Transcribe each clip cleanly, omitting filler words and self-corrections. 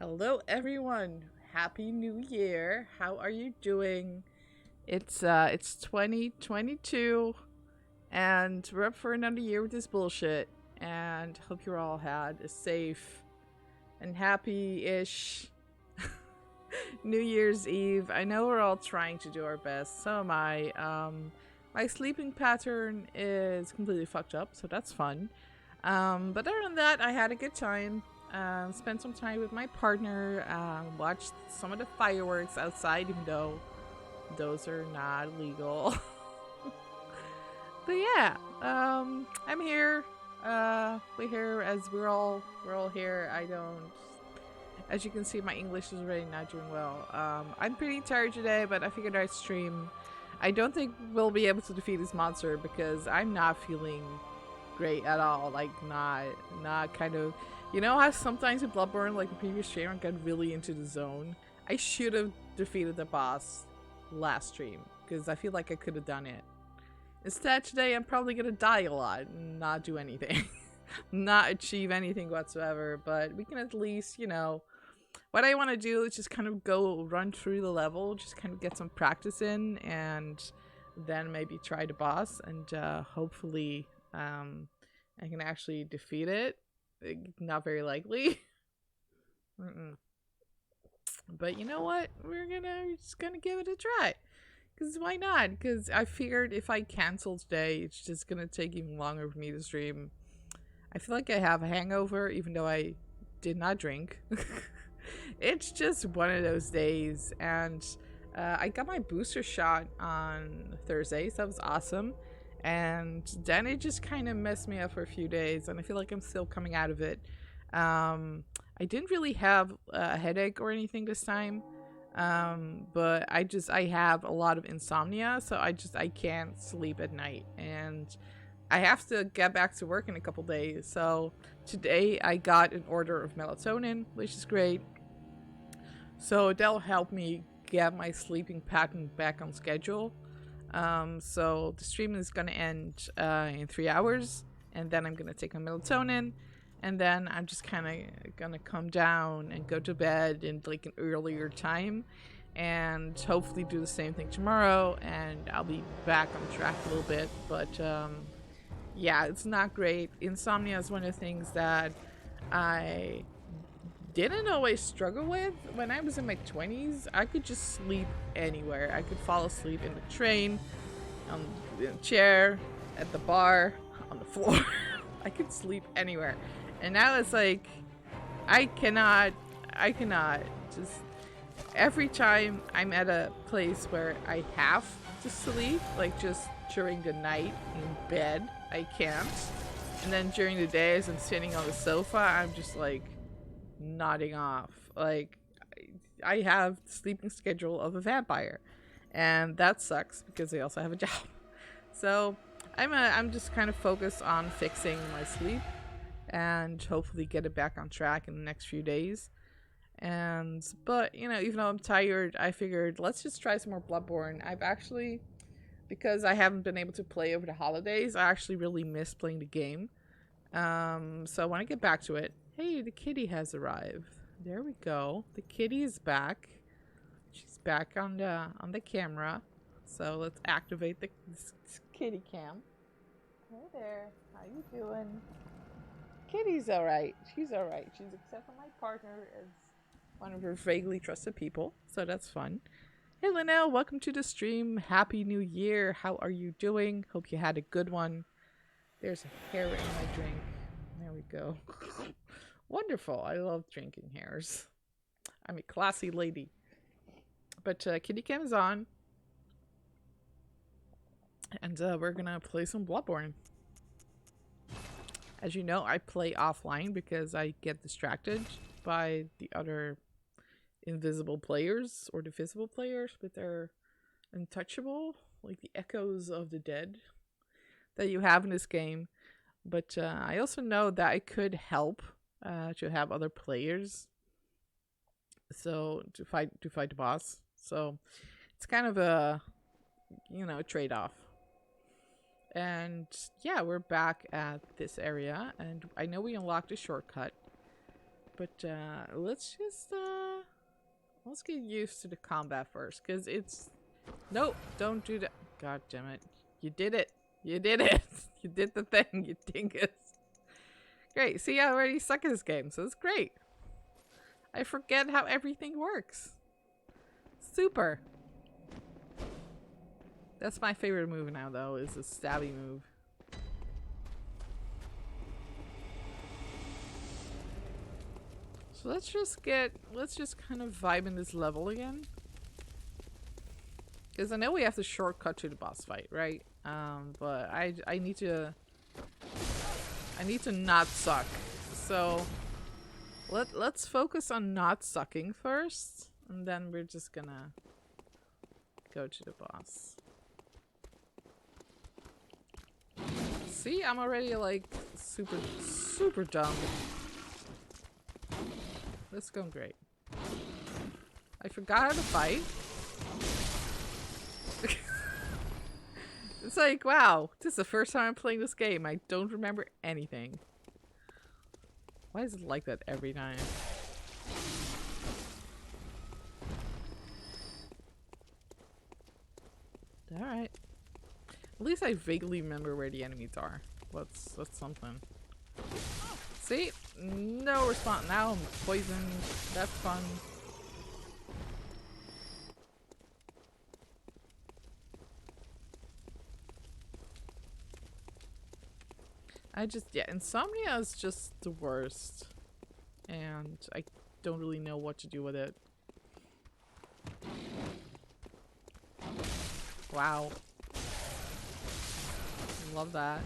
Hello everyone. Happy New Year. How are you doing? It's 2022 and we're up for another year with this bullshit. And hope you all had a safe and happy-ish New Year's Eve. I know we're all trying to do our best. So am I. My sleeping pattern is completely fucked up, so that's fun. But other than that, I had a good time. Spent some time with my partner. Watched some of the fireworks outside, even though those are not legal. But yeah, I'm here. We're here as we're all here. I don't. As you can see, my English is really not doing well. I'm pretty tired today, but I figured I'd stream. I don't think we'll be able to defeat this monster because I'm not feeling great at all. Like not kind of, you know how sometimes in Bloodborne, like the previous stream, I got really into the zone. I should have defeated the boss last stream because I feel like I could have done it. Instead, today I'm probably gonna die a lot and not do anything, not achieve anything whatsoever. But we can at least, what I want to do is just kind of go run through the level, just kind of get some practice in, and then maybe try the boss, and hopefully I can actually defeat it. Not very likely. But you know what? We're just gonna give it a try. Because why not? Because I figured if I cancel today, it's just gonna take even longer for me to stream. I feel like I have a hangover, even though I did not drink. It's just one of those days, and I got my booster shot on Thursday, so that was awesome. And then it just kind of messed me up for a few days, and I feel like I'm still coming out of it. I didn't really have a headache or anything this time, but I have a lot of insomnia, so I can't sleep at night, and I have to get back to work in a couple days. So today I got an order of melatonin, which is great. So that'll help me get my sleeping pattern back on schedule. So the stream is gonna end in 3 hours, and then I'm gonna take my melatonin, and then I'm just kind of gonna come down and go to bed in like an earlier time, and hopefully do the same thing tomorrow, and I'll be back on track a little bit. But yeah, it's not great. Insomnia is one of the things that I didn't always struggle with. When I was in my 20s, I could just sleep anywhere. I could fall asleep in the train, on the chair, at the bar, on the floor. I could sleep anywhere. And now it's like, I cannot just, every time I'm at a place where I have to sleep, like just during the night in bed, I can't. And then during the day as I'm sitting on the sofa, I'm just like nodding off. Like, I have the sleeping schedule of a vampire, and that sucks because I also have a job. So I'm just kind of focused on fixing my sleep and hopefully get it back on track in the next few days. And but even though I'm tired, I figured let's just try some more Bloodborne. I've actually, because I haven't been able to play over the holidays, I actually really miss playing the game. So I want to get back to it. Hey, the kitty has arrived. There we go. The kitty is back. She's back on the camera. So let's activate this kitty cam. Hey there. How you doing? Kitty's alright. She's alright. She's except for my partner as one of her vaguely trusted people. So that's fun. Hey Linnell, welcome to the stream. Happy New Year. How are you doing? Hope you had a good one. There's a hair in my drink. There we go. Wonderful. I love drinking hairs. I'm a classy lady. But kitty cam is on. And we're gonna play some Bloodborne. As you know, I play offline because I get distracted by the other invisible players or divisible players, but they're untouchable, like the echoes of the dead that you have in this game. But I also know that it could help to have other players, so to fight the boss. So it's kind of a trade-off. And yeah, we're back at this area, and I know we unlocked a shortcut. But let's get used to the combat first, because it's... Nope, don't do that. God damn it. You did it. You did it. You did the thing, you dingus. Great, see, I already suck at this game, so it's great. I forget how everything works. Super. That's my favorite move now, though, is the stabby move. So let's just kind of vibe in this level again. Because I know we have to shortcut to the boss fight, right? But I need to not suck. So let's focus on not sucking first, and then we're just gonna go to the boss. See, I'm already like super dumb. That's going great. I forgot how to fight. It's like, wow, this is the first time I'm playing this game. I don't remember anything. Why is it like that every time? Alright. At least I vaguely remember where the enemies are. That's something. See? No response. Now I'm poisoned. That's fun. Yeah, insomnia is just the worst. And I don't really know what to do with it. Wow. Love that.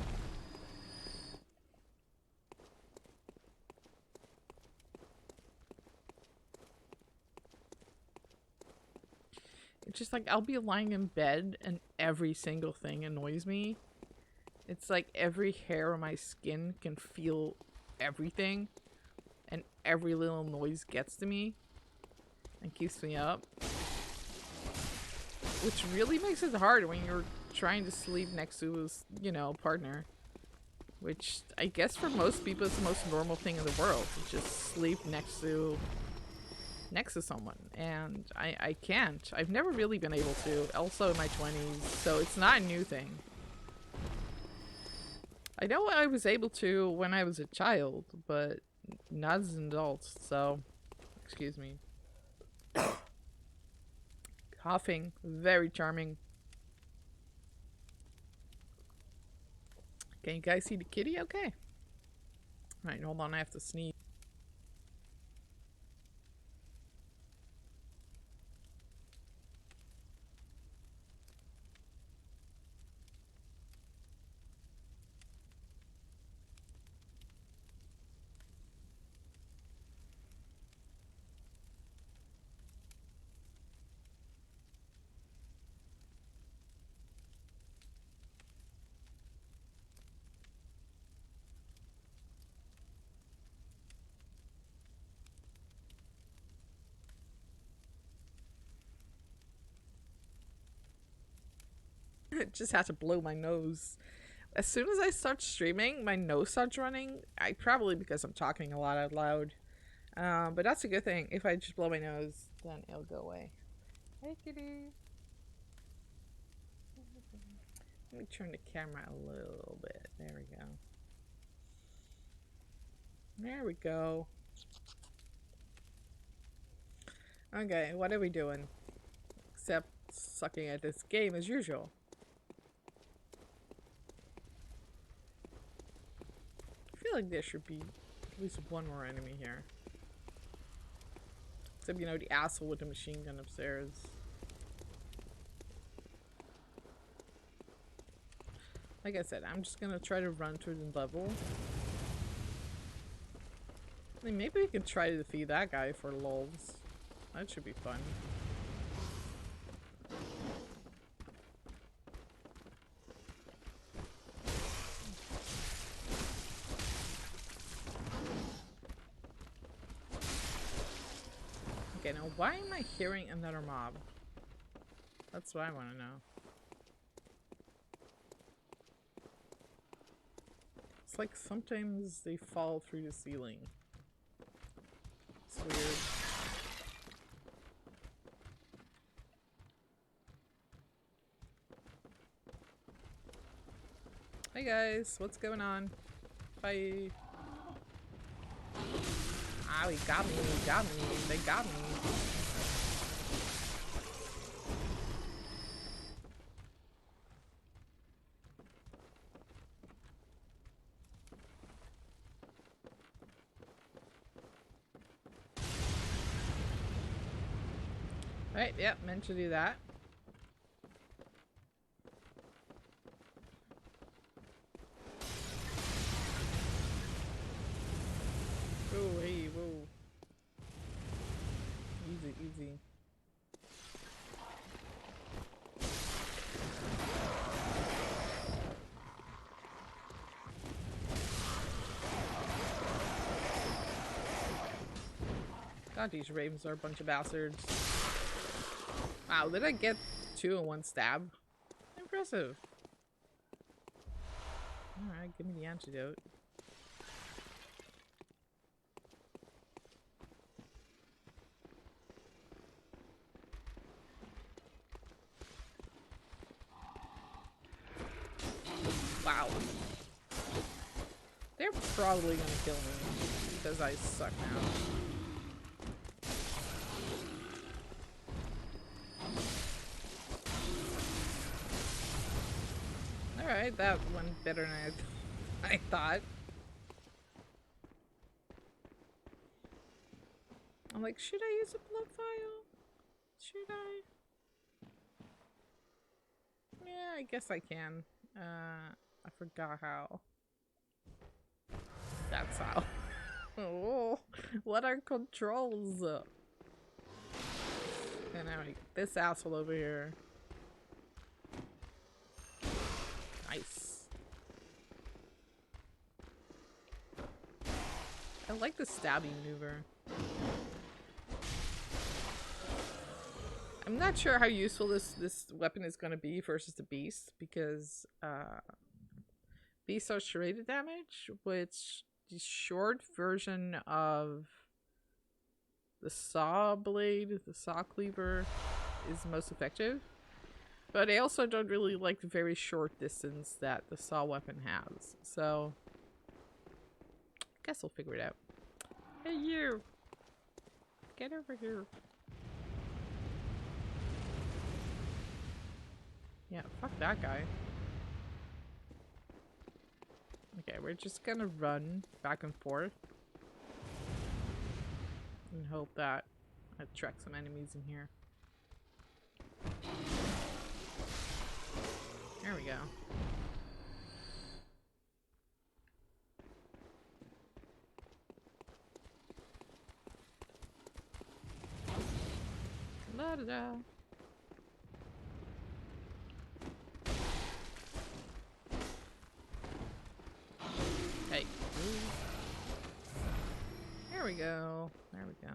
It's just like, I'll be lying in bed and every single thing annoys me. It's like every hair on my skin can feel everything, and every little noise gets to me and keeps me up. Which really makes it hard when you're trying to sleep next to a, you know, partner. Which I guess for most people is the most normal thing in the world, to just sleep next to someone. And I can't. I've never really been able to, also in my 20s, so it's not a new thing. I know I was able to when I was a child, but not as an adult, so excuse me. Coughing, very charming. Can you guys see the kitty? Okay. Alright, hold on, I have to sneeze. Just had to blow my nose. As soon as I start streaming, my nose starts running. Probably because I'm talking a lot out loud. But that's a good thing. If I just blow my nose, then it'll go away. Hey, kitty. Let me turn the camera a little bit. There we go. There we go. Okay, what are we doing? Except sucking at this game as usual. I feel like there should be at least one more enemy here. Except, you know, the asshole with the machine gun upstairs. Like I said, I'm just gonna try to run through the level. I mean, maybe we can try to defeat that guy for lulz. That should be fun. Okay, now why am I hearing another mob? That's what I want to know. It's like sometimes they fall through the ceiling. Hey guys, what's going on? Bye. Ah, he got me, they got me. Right, yep, meant to do that. Oh, hey, whoa. Easy, easy. God, these ravens are a bunch of bastards. Wow, did I get 2 in 1 stab? Impressive. Alright, give me the antidote. Wow. They're probably gonna kill me because I suck now. Alright, that went better than I thought. I'm like, should I use a blood vial? Should I? Yeah, I guess I can. I forgot how. That's how. Oh, what are controls? And now this asshole over here. Nice. I like the stabbing maneuver. I'm not sure how useful this weapon is going to be versus the beast, because beasts are serrated damage, which the short version of the saw blade, the saw cleaver, is most effective. But I also don't really like the very short distance that the saw weapon has. So I guess we'll figure it out. Hey you! Get over here. Yeah, fuck that guy. Okay, we're just gonna run back and forth and hope that I attract some enemies in here. There we go. La da da. Hey. There we go. There we go.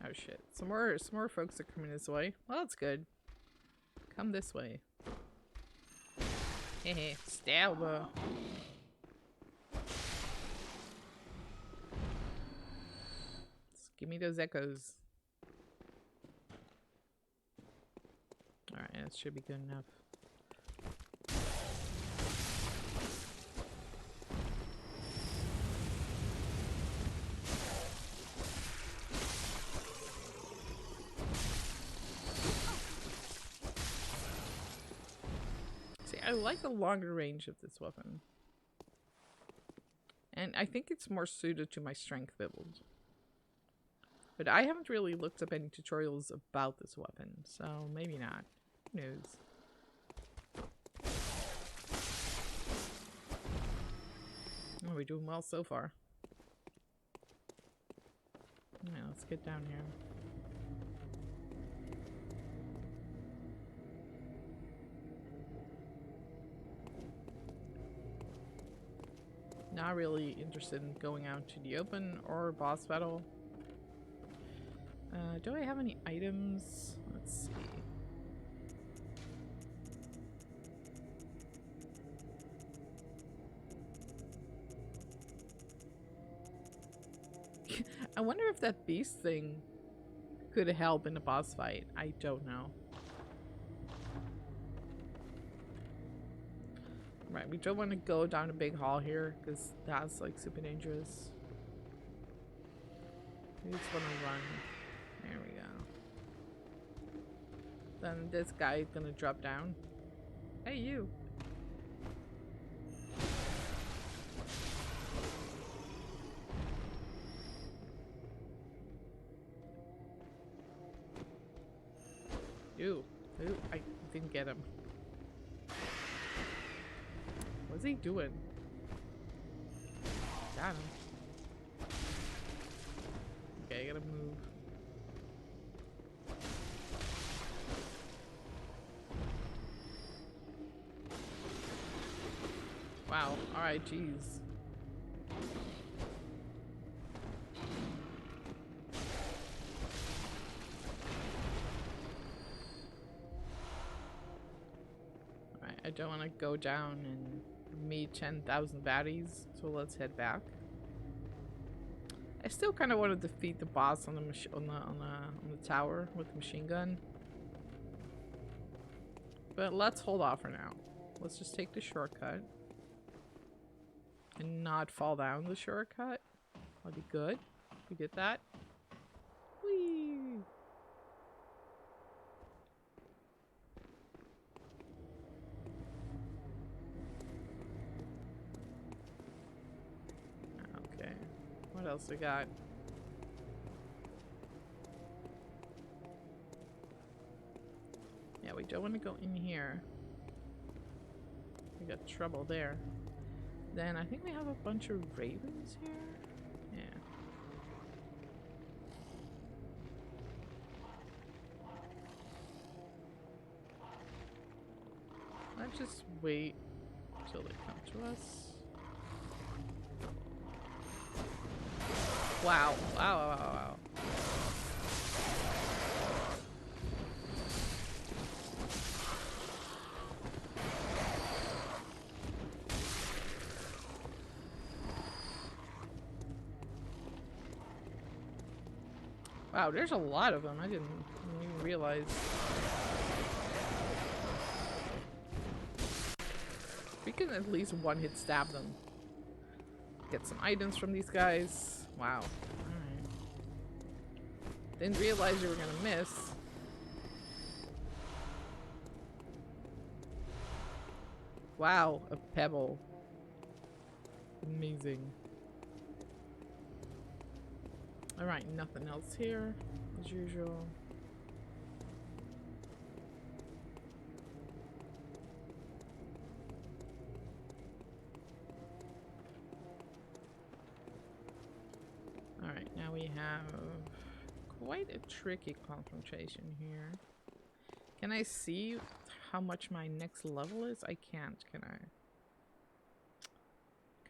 Oh shit. Some more folks are coming this way. Well, that's good. Come this way. Hehe. Stab. Give me those echoes. Alright, that should be good enough. See, I like the longer range of this weapon. And I think it's more suited to my strength build. But I haven't really looked up any tutorials about this weapon, so maybe not. Who knows? Oh, we're doing well so far. Yeah, let's get down here. Not really interested in going out to the open or boss battle. Do I have any items? Let's see. I wonder if that beast thing could help in a boss fight. I don't know. Alright, we don't want to go down a big hall here because that's like super dangerous. We just want to run. There we go. Then this guy is gonna drop down. Hey, you. Ooh, I didn't get him. What's he doing? Got him. Okay, I gotta move. Wow, alright, jeez. Alright, I don't want to go down and meet 10,000 baddies, so let's head back. I still kind of want to defeat the boss on the tower with the machine gun. But let's hold off for now. Let's just take the shortcut. And not fall down the shortcut. That'd be good. We get that. Whee! Okay. What else we got? Yeah, we don't want to go in here. We got trouble there. Then I think we have a bunch of ravens here. Yeah. Let's just wait till they come to us. Wow. Wow, wow, wow, wow. Wow, there's a lot of them. I didn't even realize. We can at least one-hit stab them. Get some items from these guys. Wow. Alright. Didn't realize you were gonna miss. Wow, a pebble. Amazing. Alright, nothing else here, as usual. Alright, now we have quite a tricky confrontation here. Can I see how much my next level is? I can't, can I?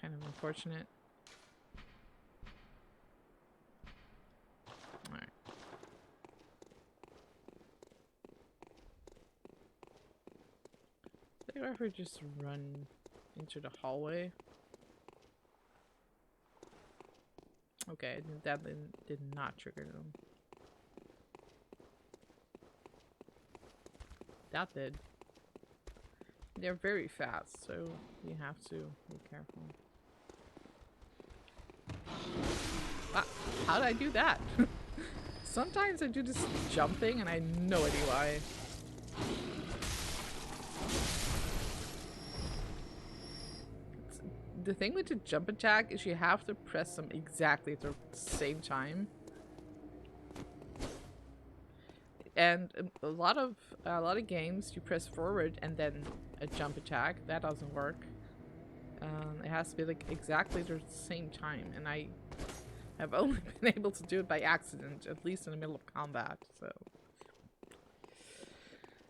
Kind of unfortunate. Alright. Did I ever just run into the hallway? Okay, that did not trigger them. That did. They're very fast, so you have to be careful. Ah, how did I do that? Sometimes I do this jumping and I have no idea why. The thing with the jump attack is you have to press them exactly at the same time. And a lot of games you press forward and then a jump attack. That doesn't work. It has to be like exactly the same time, and I have only been able to do it by accident, at least in the middle of combat. So,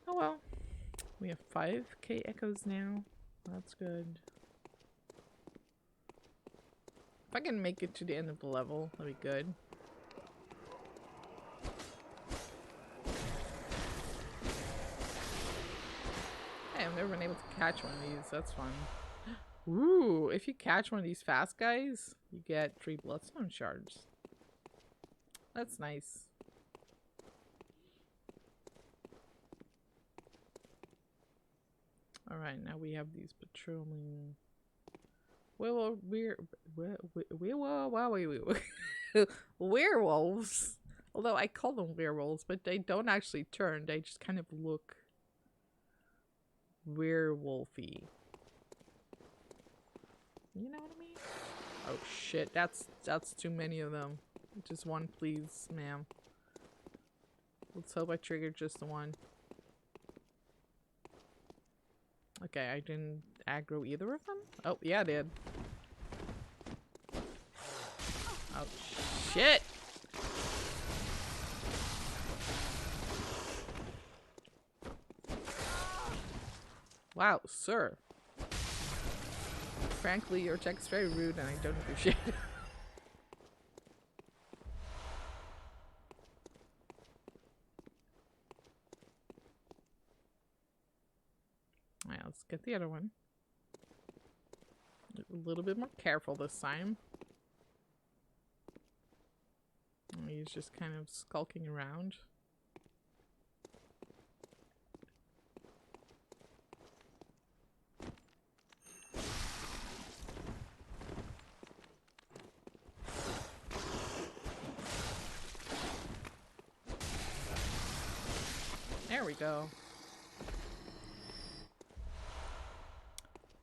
oh well. We have 5k echoes now. That's good. If I can make it to the end of the level, that'd be good. Hey, I've never been able to catch one of these. That's fun. Ooh, if you catch one of these fast guys, you get 3 bloodstone shards. That's nice. Alright, now we have these patrolling... Well, werewolves. Although I call them werewolves, but they don't actually turn. They just kind of look werewolfy. You know what I mean? Oh shit, that's too many of them. Just one, please, ma'am. Let's hope I triggered just the one. Okay, I didn't aggro either of them? Oh, yeah, I did. Oh, shit! Wow, sir. Frankly, your text very rude and I don't appreciate it. Alright, let's get the other one. A little bit more careful this time. He's just kind of skulking around. There we go.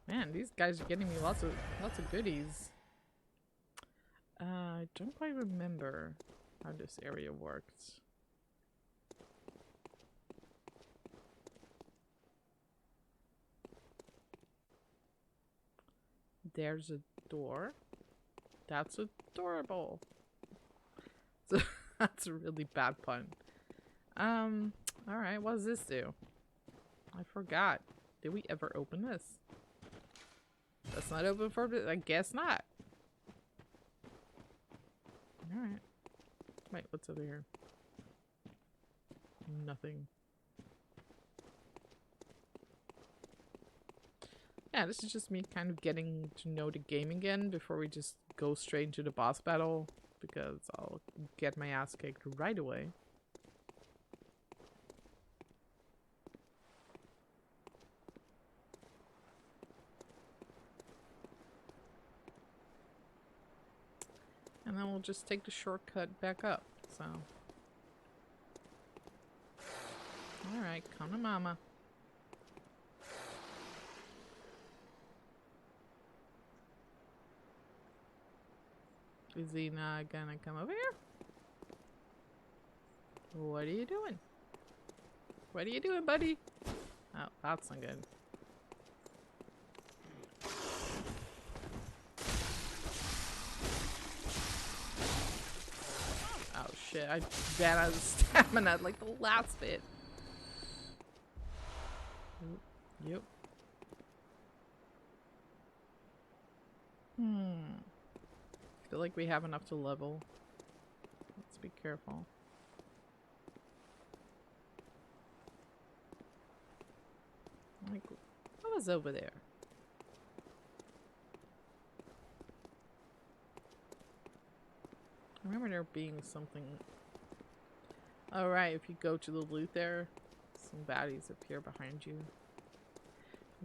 Man, these guys are getting me lots of goodies. I don't quite remember how this area worked. There's a door. That's adorable. So that's a really bad pun. Alright, what does this do? I forgot. Did we ever open this? That's not open for... I guess not. Alright. Wait, what's over here? Nothing. Yeah, this is just me kind of getting to know the game again before we just go straight into the boss battle, because I'll get my ass kicked right away. And then we'll just take the shortcut back up, so. Alright, come to mama. Is he not gonna come over here? What are you doing? What are you doing, buddy? Oh, that's not good. Oh shit, I ran out of stamina like the last bit. Yep. Feel like we have enough to level. Let's be careful. Like, what was over there? I remember there being something. Oh right, if you go to the loot there, some baddies appear behind you.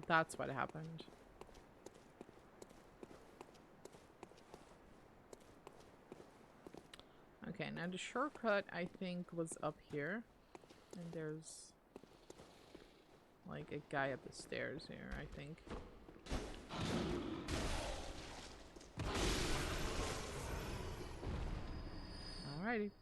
That's what happened. Okay, now the shortcut I think was up here. And there's like a guy up the stairs here, I think. Alrighty.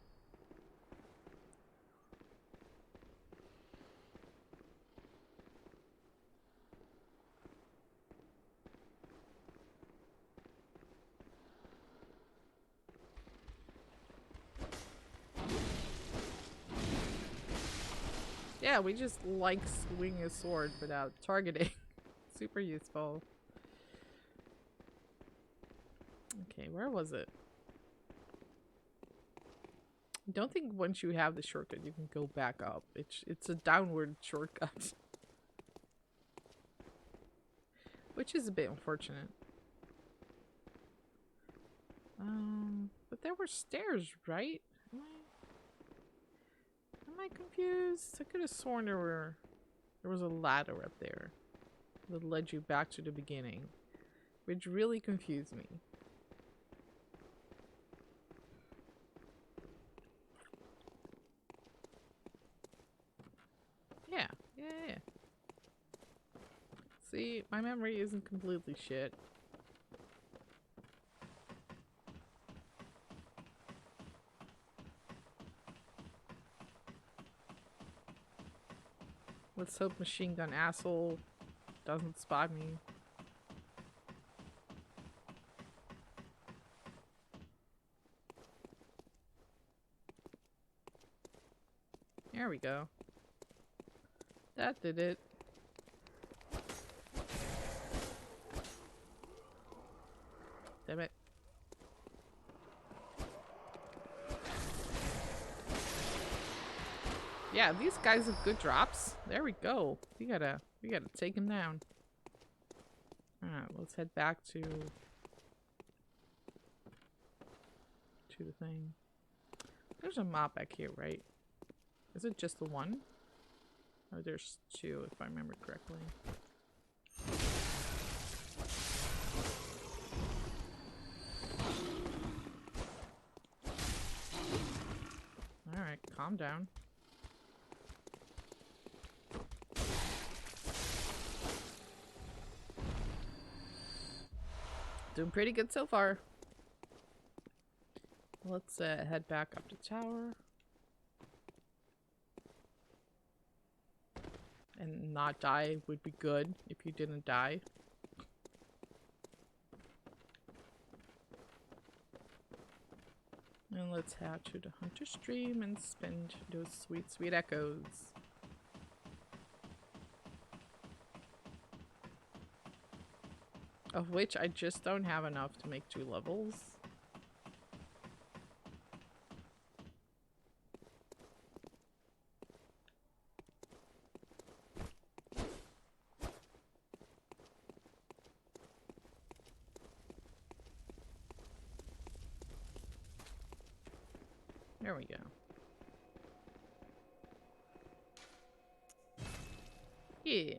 Yeah, we just like swinging a sword without targeting. Super useful. Okay, where was it? I don't think once you have the shortcut you can go back up. It's a downward shortcut. Which is a bit unfortunate. But there were stairs, right? Am I confused? I could have sworn there was a ladder up there. that led you back to the beginning, which really confused me. Yeah. See, my memory isn't completely shit. Let's hope Machine Gun Asshole doesn't spot me. There we go. That did it. Damn it. Yeah, these guys have good drops. There we go. We gotta take him down. Alright, let's head back to the thing. There's a mob back here, right? Is it just the one? Or there's two, if I remember correctly. Alright, calm down. Doing pretty good so far. Let's head back up to the tower. And not die would be good if you didn't die. And let's head to the Hunter Stream and spend those sweet, sweet echoes. Of which I just don't have enough to make 2 levels. There we go. Yeah.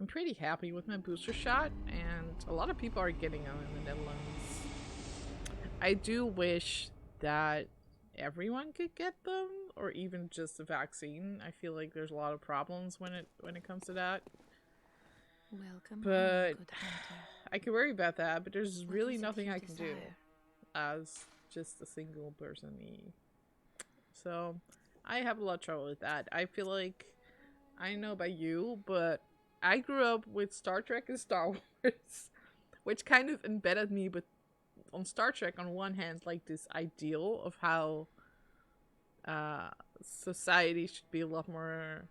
I'm pretty happy with my booster shot, and a lot of people are getting them in the Netherlands. I do wish that everyone could get them, or even just the vaccine. I feel like there's a lot of problems when it comes to that. Welcome But home, good hunter. I can worry about that, but there's What really is it nothing you I can do desire? as just a single person me. So I have a lot of trouble with that. I feel like, I don't know about you, but I grew up with Star Trek and Star Wars, which kind of embedded me, but on Star Trek, on one hand, like this ideal of how society should be a lot more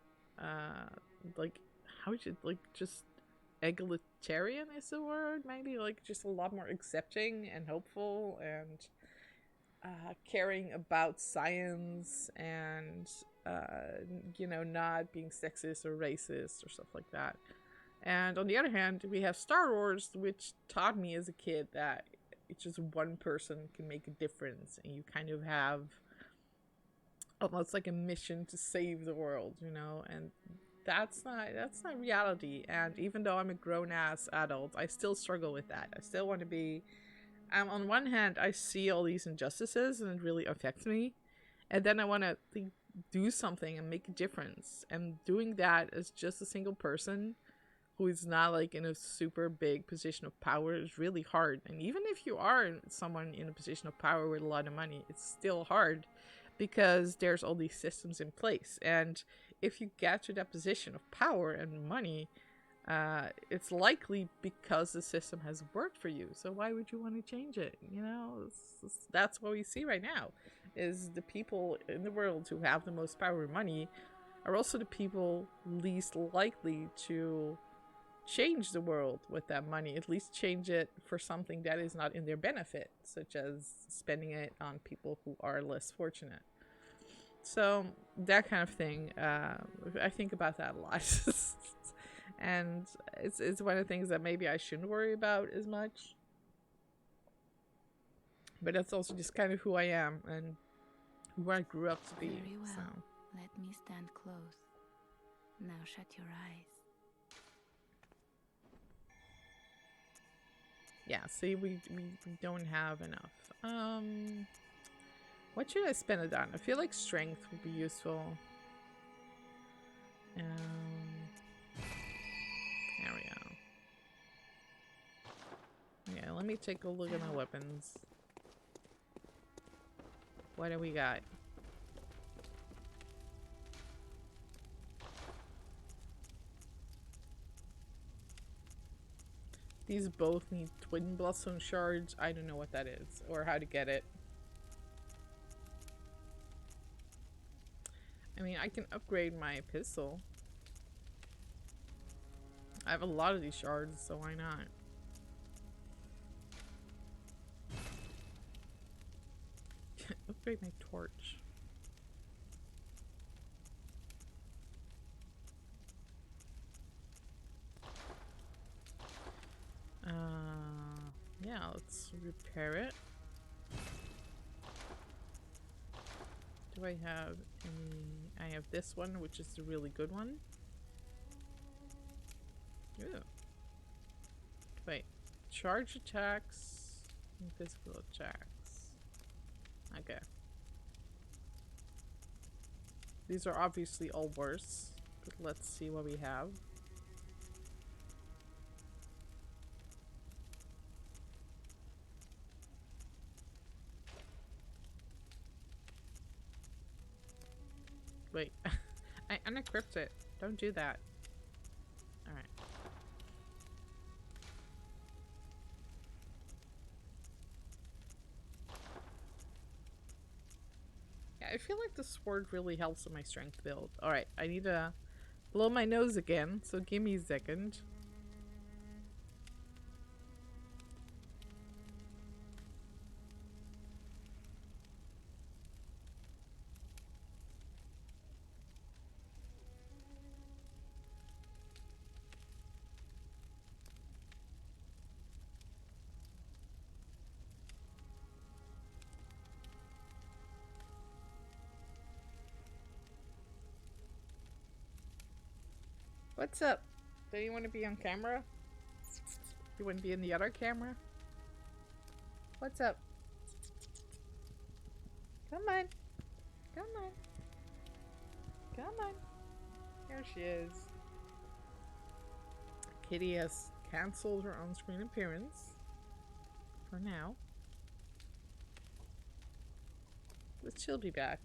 like, how should, like, just egalitarian is the word, maybe, like just a lot more accepting and hopeful and caring about science and you know, not being sexist or racist or stuff like that. And on the other hand, we have Star Wars, which taught me as a kid that it's just one person can make a difference, and you kind of have almost like a mission to save the world, you know. And that's not reality. And even though I'm a grown-ass adult, I still struggle with that. I still want to be, on one hand, I see all these injustices and it really affects me, and then I want to do something and make a difference. And doing that as just a single person who is not like in a super big position of power is really hard. And even if you are someone in a position of power with a lot of money, it's still hard because there's all these systems in place. And if you get to that position of power and money, it's likely because the system has worked for you. So why would you want to change it? You know, that's what we see right now, is the people in the world who have the most power and money are also the people least likely to change the world with that money, at least change it for something that is not in their benefit, such as spending it on people who are less fortunate. So that kind of thing, I think about that a lot. And it's one of the things that maybe I shouldn't worry about as much. But that's also just kind of who I am and who I grew up to be. Very well. So. Let me stand close. Now shut your eyes. Yeah, see, we don't have enough. What should I spend it on? I feel like strength would be useful. There we go. Okay, let me take a look at my weapons. What do we got? These both need twin blossom shards. I don't know what that is or how to get it. I mean, I can upgrade my pistol. I have a lot of these shards, so why not? Upgrade my torch. Yeah, let's repair it. Do I have any? I have this one, which is the really good one. Ooh. Wait. Charge attacks and physical attacks. Okay. These are obviously all worse, but let's see what we have. Wait, I unequipped it. Don't do that. Alright. Yeah, I feel like the sword really helps with my strength build. Alright, I need to blow my nose again, so give me a second. What's up? Do you want to be on camera? You want to be in the other camera? What's up? Come on. Come on. Come on. Here she is. Kitty has cancelled her on-screen appearance. For now. But she'll be back.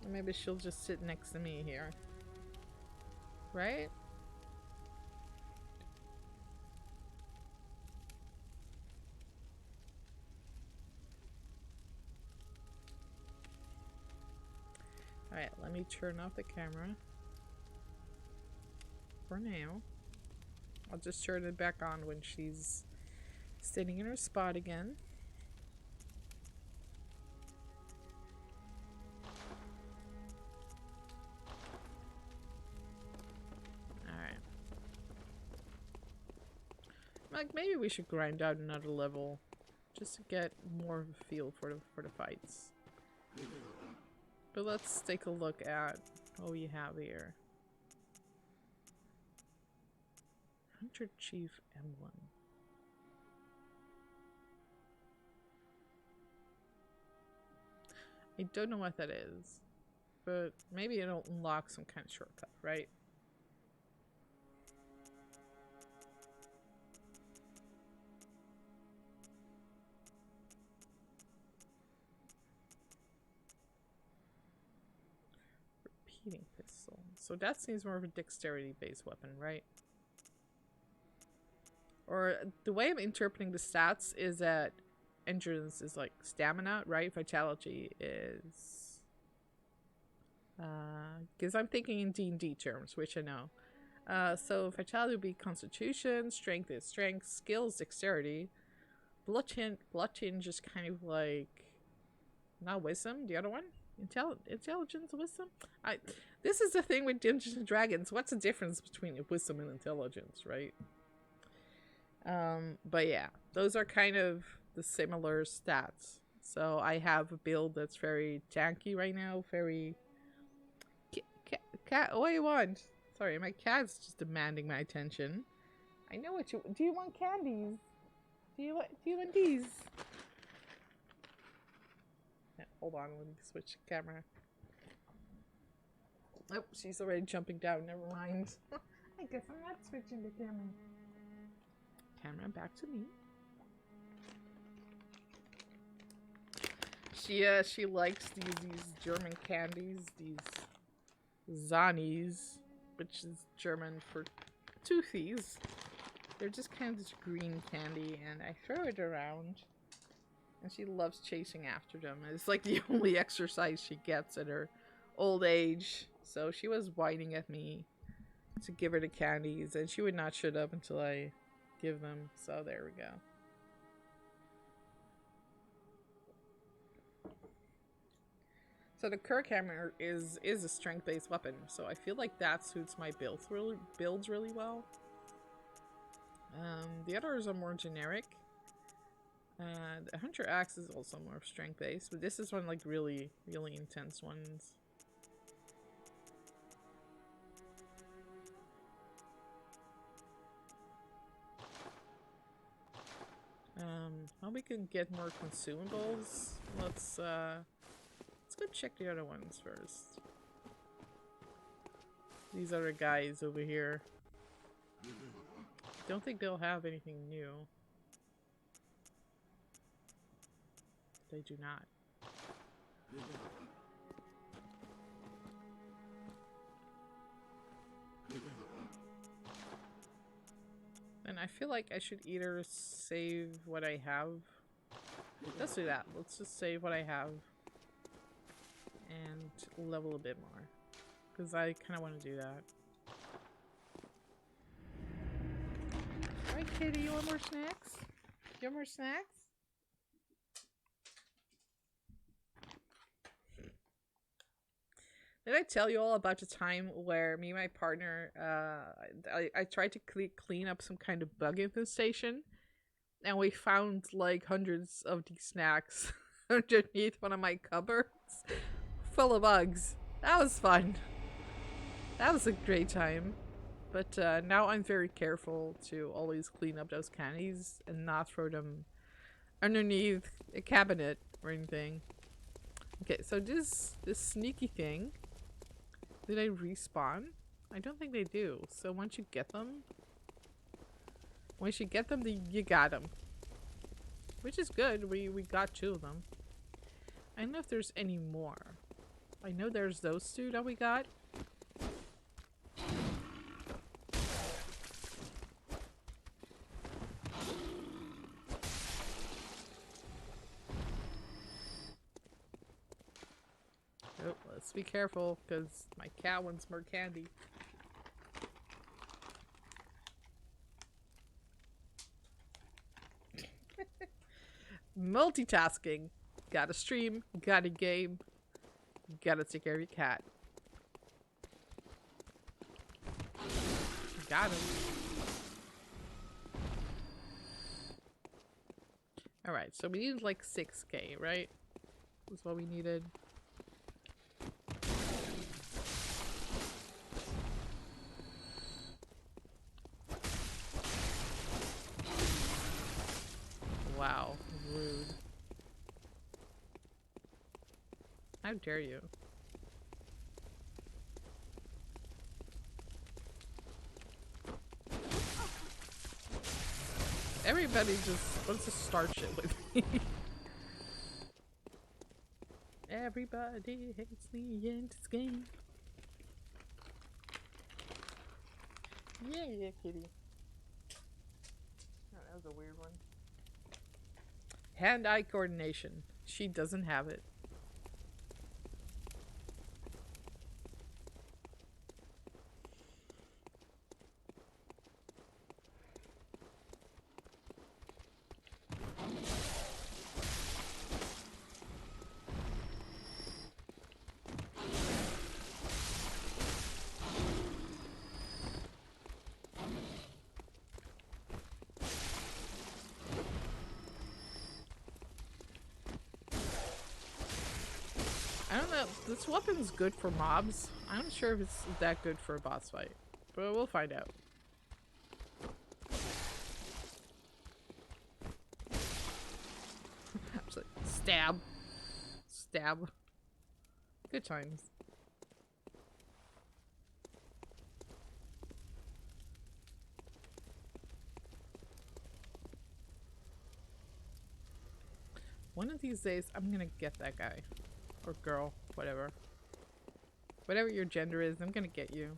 Or maybe she'll just sit next to me here. Right? Alright, let me turn off the camera. For now. I'll just turn it back on when she's sitting in her spot again. Like, maybe we should grind out another level just to get more of a feel for the fights. But let's take a look at what we have here. Hunter Chief Emblem. I don't know what that is, but maybe it'll unlock some kind of shortcut, right? Repeating pistol. So that seems more of a dexterity-based weapon, right? Or the way I'm interpreting the stats is that endurance is like stamina, right? Vitality is... because I'm thinking in D&D terms, which I know. So vitality would be constitution, strength is strength, skills, dexterity. Blood tinge is kind of like... not wisdom, the other one? Intelligence, wisdom? This is the thing with Dungeons and Dragons. What's the difference between wisdom and intelligence, right? But yeah, those are kind of the similar stats. So I have a build that's very tanky right now. Very cat. What do you want? Sorry, my cat's just demanding my attention. I know what you do. You want candies? Do you want these? Yeah, hold on, let me switch the camera. Oh, she's already jumping down. Never mind. I guess I'm not switching the camera. Camera back to me. She likes these German candies, these Zanies, which is German for toothies. They're just kind of this green candy, and I throw it around, and she loves chasing after them. It's like the only exercise she gets at her old age. So she was whining at me to give her the candies, and she would not shut up until I give them. So there we go. So the Kerr hammer is a strength-based weapon, so I feel like that suits my builds really well. The others are more generic. The Hunter Axe is also more strength-based, but this is one like really intense ones. How we can get more consumables? Let's go check the other ones first. These other guys over here. Don't think they'll have anything new. They do not. And I feel like I should either save what I have. Let's do that. Let's just save what I have. And level a bit more. Because I kind of want to do that. Alright, kitty, you want more snacks? You want more snacks? Did I tell you all about the time where me and my partner, I tried to clean up some kind of bug infestation, and we found like hundreds of these snacks underneath one of my cupboards, full of bugs. That was fun. That was a great time. But now I'm very careful to always clean up those candies and not throw them underneath a cabinet or anything. Okay, so this sneaky thing. Did they respawn? I don't think they do. So once you get them, you got them. Which is good. We got 2 of them. I don't know if there's any more. I know there's those 2 that we got. Oh, let's be careful, because my cat wants more candy. Multitasking. Gotta stream, gotta game, gotta take care of your cat. Got him. Alright, so we needed like 6K, right? That's what we needed. Wow, rude. How dare you? Everybody just wants to start shit with me. Everybody hates me in this game. Yeah, kitty. Oh, that was a weird one. Hand-eye coordination. She doesn't have it. know. This weapon's good for mobs. I'm not sure if it's that good for a boss fight, but we'll find out. Like, stab. Stab. Good times. One of these days, I'm gonna get that guy. Or girl. Whatever. Whatever your gender is, I'm gonna get you.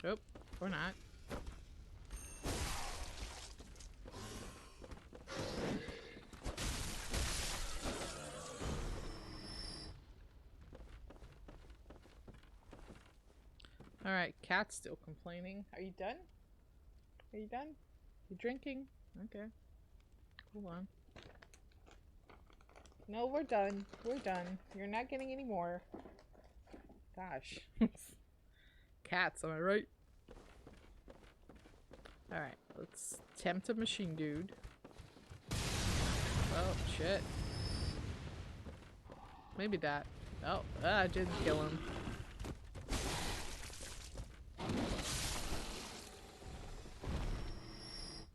Oh, or not. Alright, cat's still complaining. Are you done? Are you done? You drinking? Okay. Hold on. No, we're done. We're done. You're not getting any more. Gosh. Cats, am I right? Alright, let's tempt a machine dude. Oh, shit. Maybe that. Oh, I didn't kill him.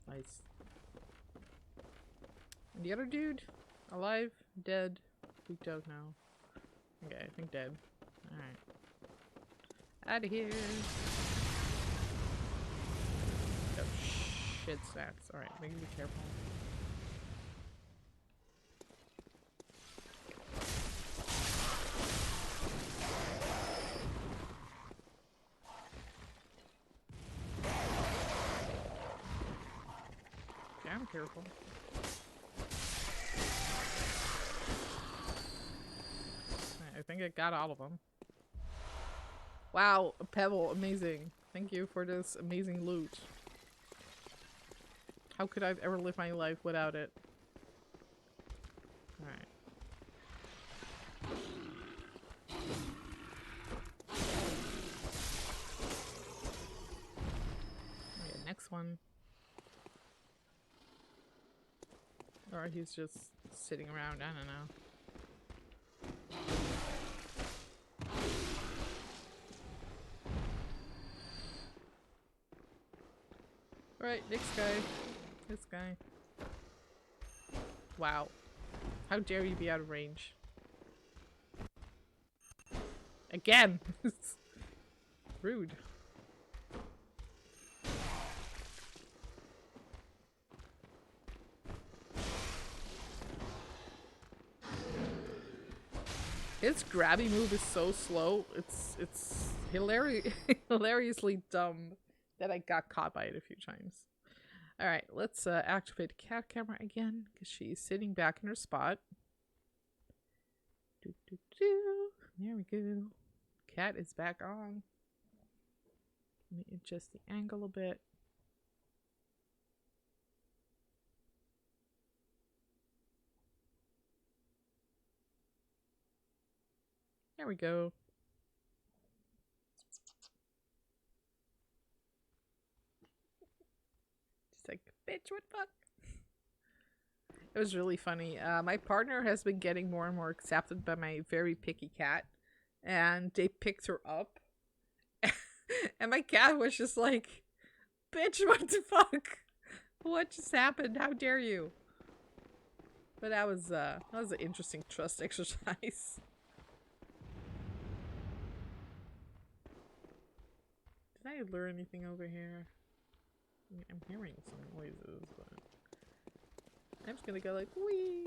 Nice. And the other dude? Alive? Dead? We don't know. Okay, I think dead. Alright. Out of here. Oh, shit snacks. Alright, make me be careful. I'm careful. I think I got all of them. Wow, a pebble, amazing. Thank you for this amazing loot. How could I ever live my life without it? Alright. Okay, next one. Or he's just sitting around, I don't know. Alright, next guy. This guy. Wow. How dare you be out of range? Again! Rude. His grabby move is so slow. It's hilariously dumb that I got caught by it a few times. All right, let's activate the cat camera again because she's sitting back in her spot. There we go. Cat is back on. Let me adjust the angle a bit. There we go. Just like, bitch, what fuck? It was really funny. My partner has been getting more and more accepted by my very picky cat. And they picked her up. And my cat was just like, bitch, what the fuck? What just happened? How dare you? But that was an interesting trust exercise. Did I lure anything over here? I mean, I'm hearing some noises, but I'm just gonna go like, wee.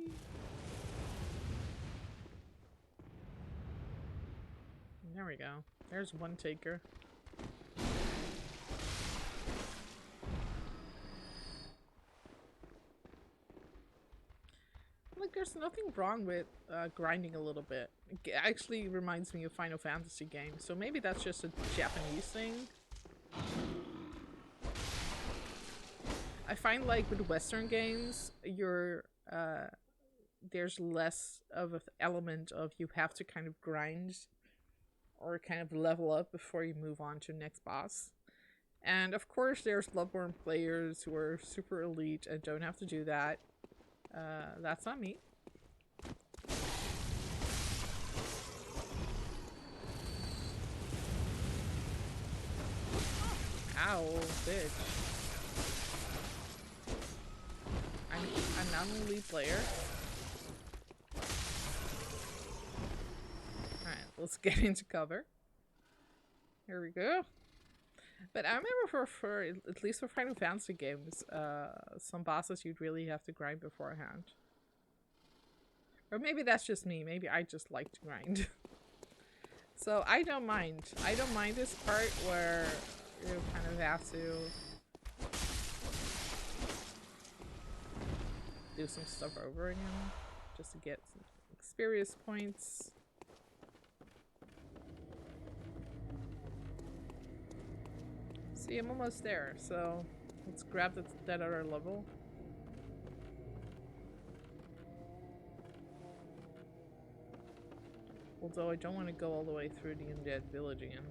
There we go. There's one taker. Like, there's nothing wrong with grinding a little bit. It actually reminds me of Final Fantasy games, so maybe that's just a Japanese thing. I find like with Western games, there's less of an element of you have to kind of grind or kind of level up before you move on to next boss. And of course, there's Bloodborne players who are super elite and don't have to do that. That's not me. Ow, bitch. I'm not an elite player. Alright, let's get into cover. Here we go. But I remember for at least for Final Fantasy games, some bosses you'd really have to grind beforehand. Or maybe that's just me. Maybe I just like to grind. So I don't mind. I don't mind this part where you kind of have to do some stuff over again just to get some experience points. See, I'm almost there, so let's grab that other level. Although I don't want to go all the way through the undead village again.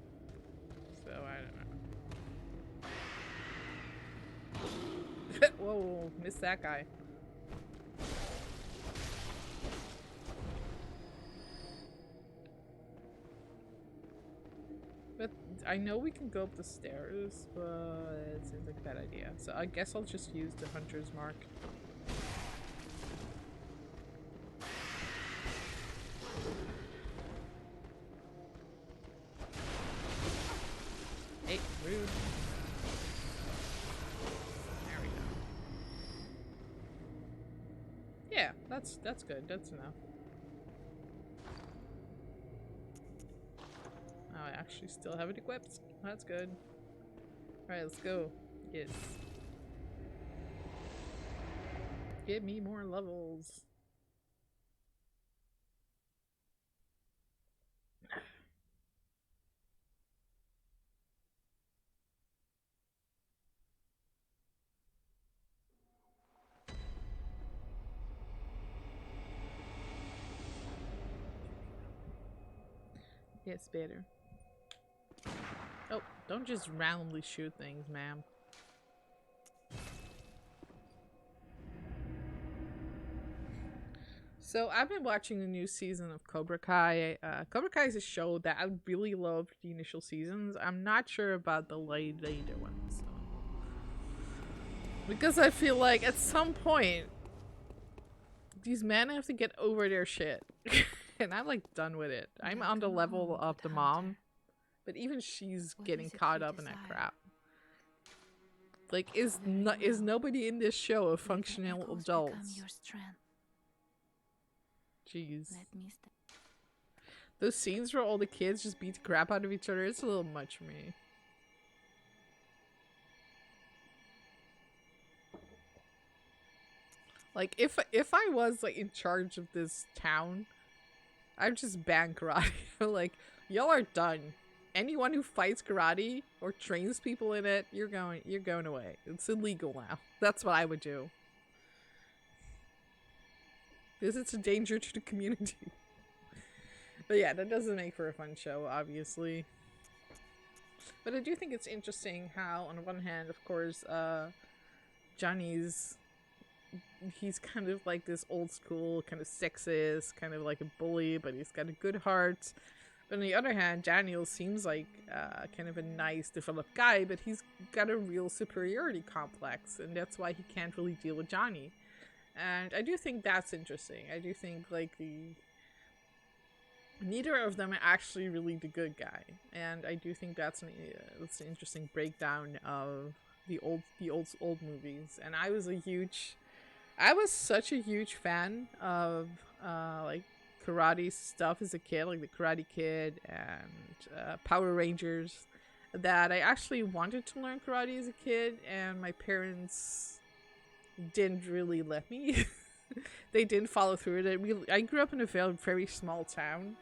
So I don't know. Whoa, missed that guy. But I know we can go up the stairs, but it seems like a bad idea. So I guess I'll just use the hunter's mark. Hey, rude. There we go. Yeah, that's good. That's enough. Oh, I actually still have it equipped. That's good. Alright, let's go. Yes. Give me more levels. Yes, better. Oh, don't just randomly shoot things, ma'am. So I've been watching the new season of Cobra Kai. Cobra Kai is a show that I really loved the initial seasons. I'm not sure about the later ones. So. Because I feel like at some point, these men have to get over their shit. And I'm like done with it. I'm on the level of the mom. But even she's getting caught up in that crap. Like, is nobody in this show a functional adult? Jeez. Those scenes where all the kids just beat the crap out of each other, it's a little much for me. Like, if I was, like, in charge of this town, I'd just ban karate. Like, y'all are done. Anyone who fights karate or trains people in it, you're going away. It's illegal now. That's what I would do. Because it's a danger to the community. But yeah, that doesn't make for a fun show, obviously. But I do think it's interesting how, on the one hand, of course, Johnny's... he's kind of like this old school, kind of sexist, kind of like a bully, but he's got a good heart. But on the other hand, Daniel seems like kind of a nice, developed guy, but he's got a real superiority complex, and that's why he can't really deal with Johnny. And I do think that's interesting. I do think, like, neither of them are actually really the good guy. And I do think that's an interesting breakdown of the old movies. And I was such a huge fan of, like, karate stuff as a kid, like the Karate Kid and Power Rangers, that I actually wanted to learn karate as a kid, and my parents didn't really let me. They didn't follow through with it. I grew up in a very small town,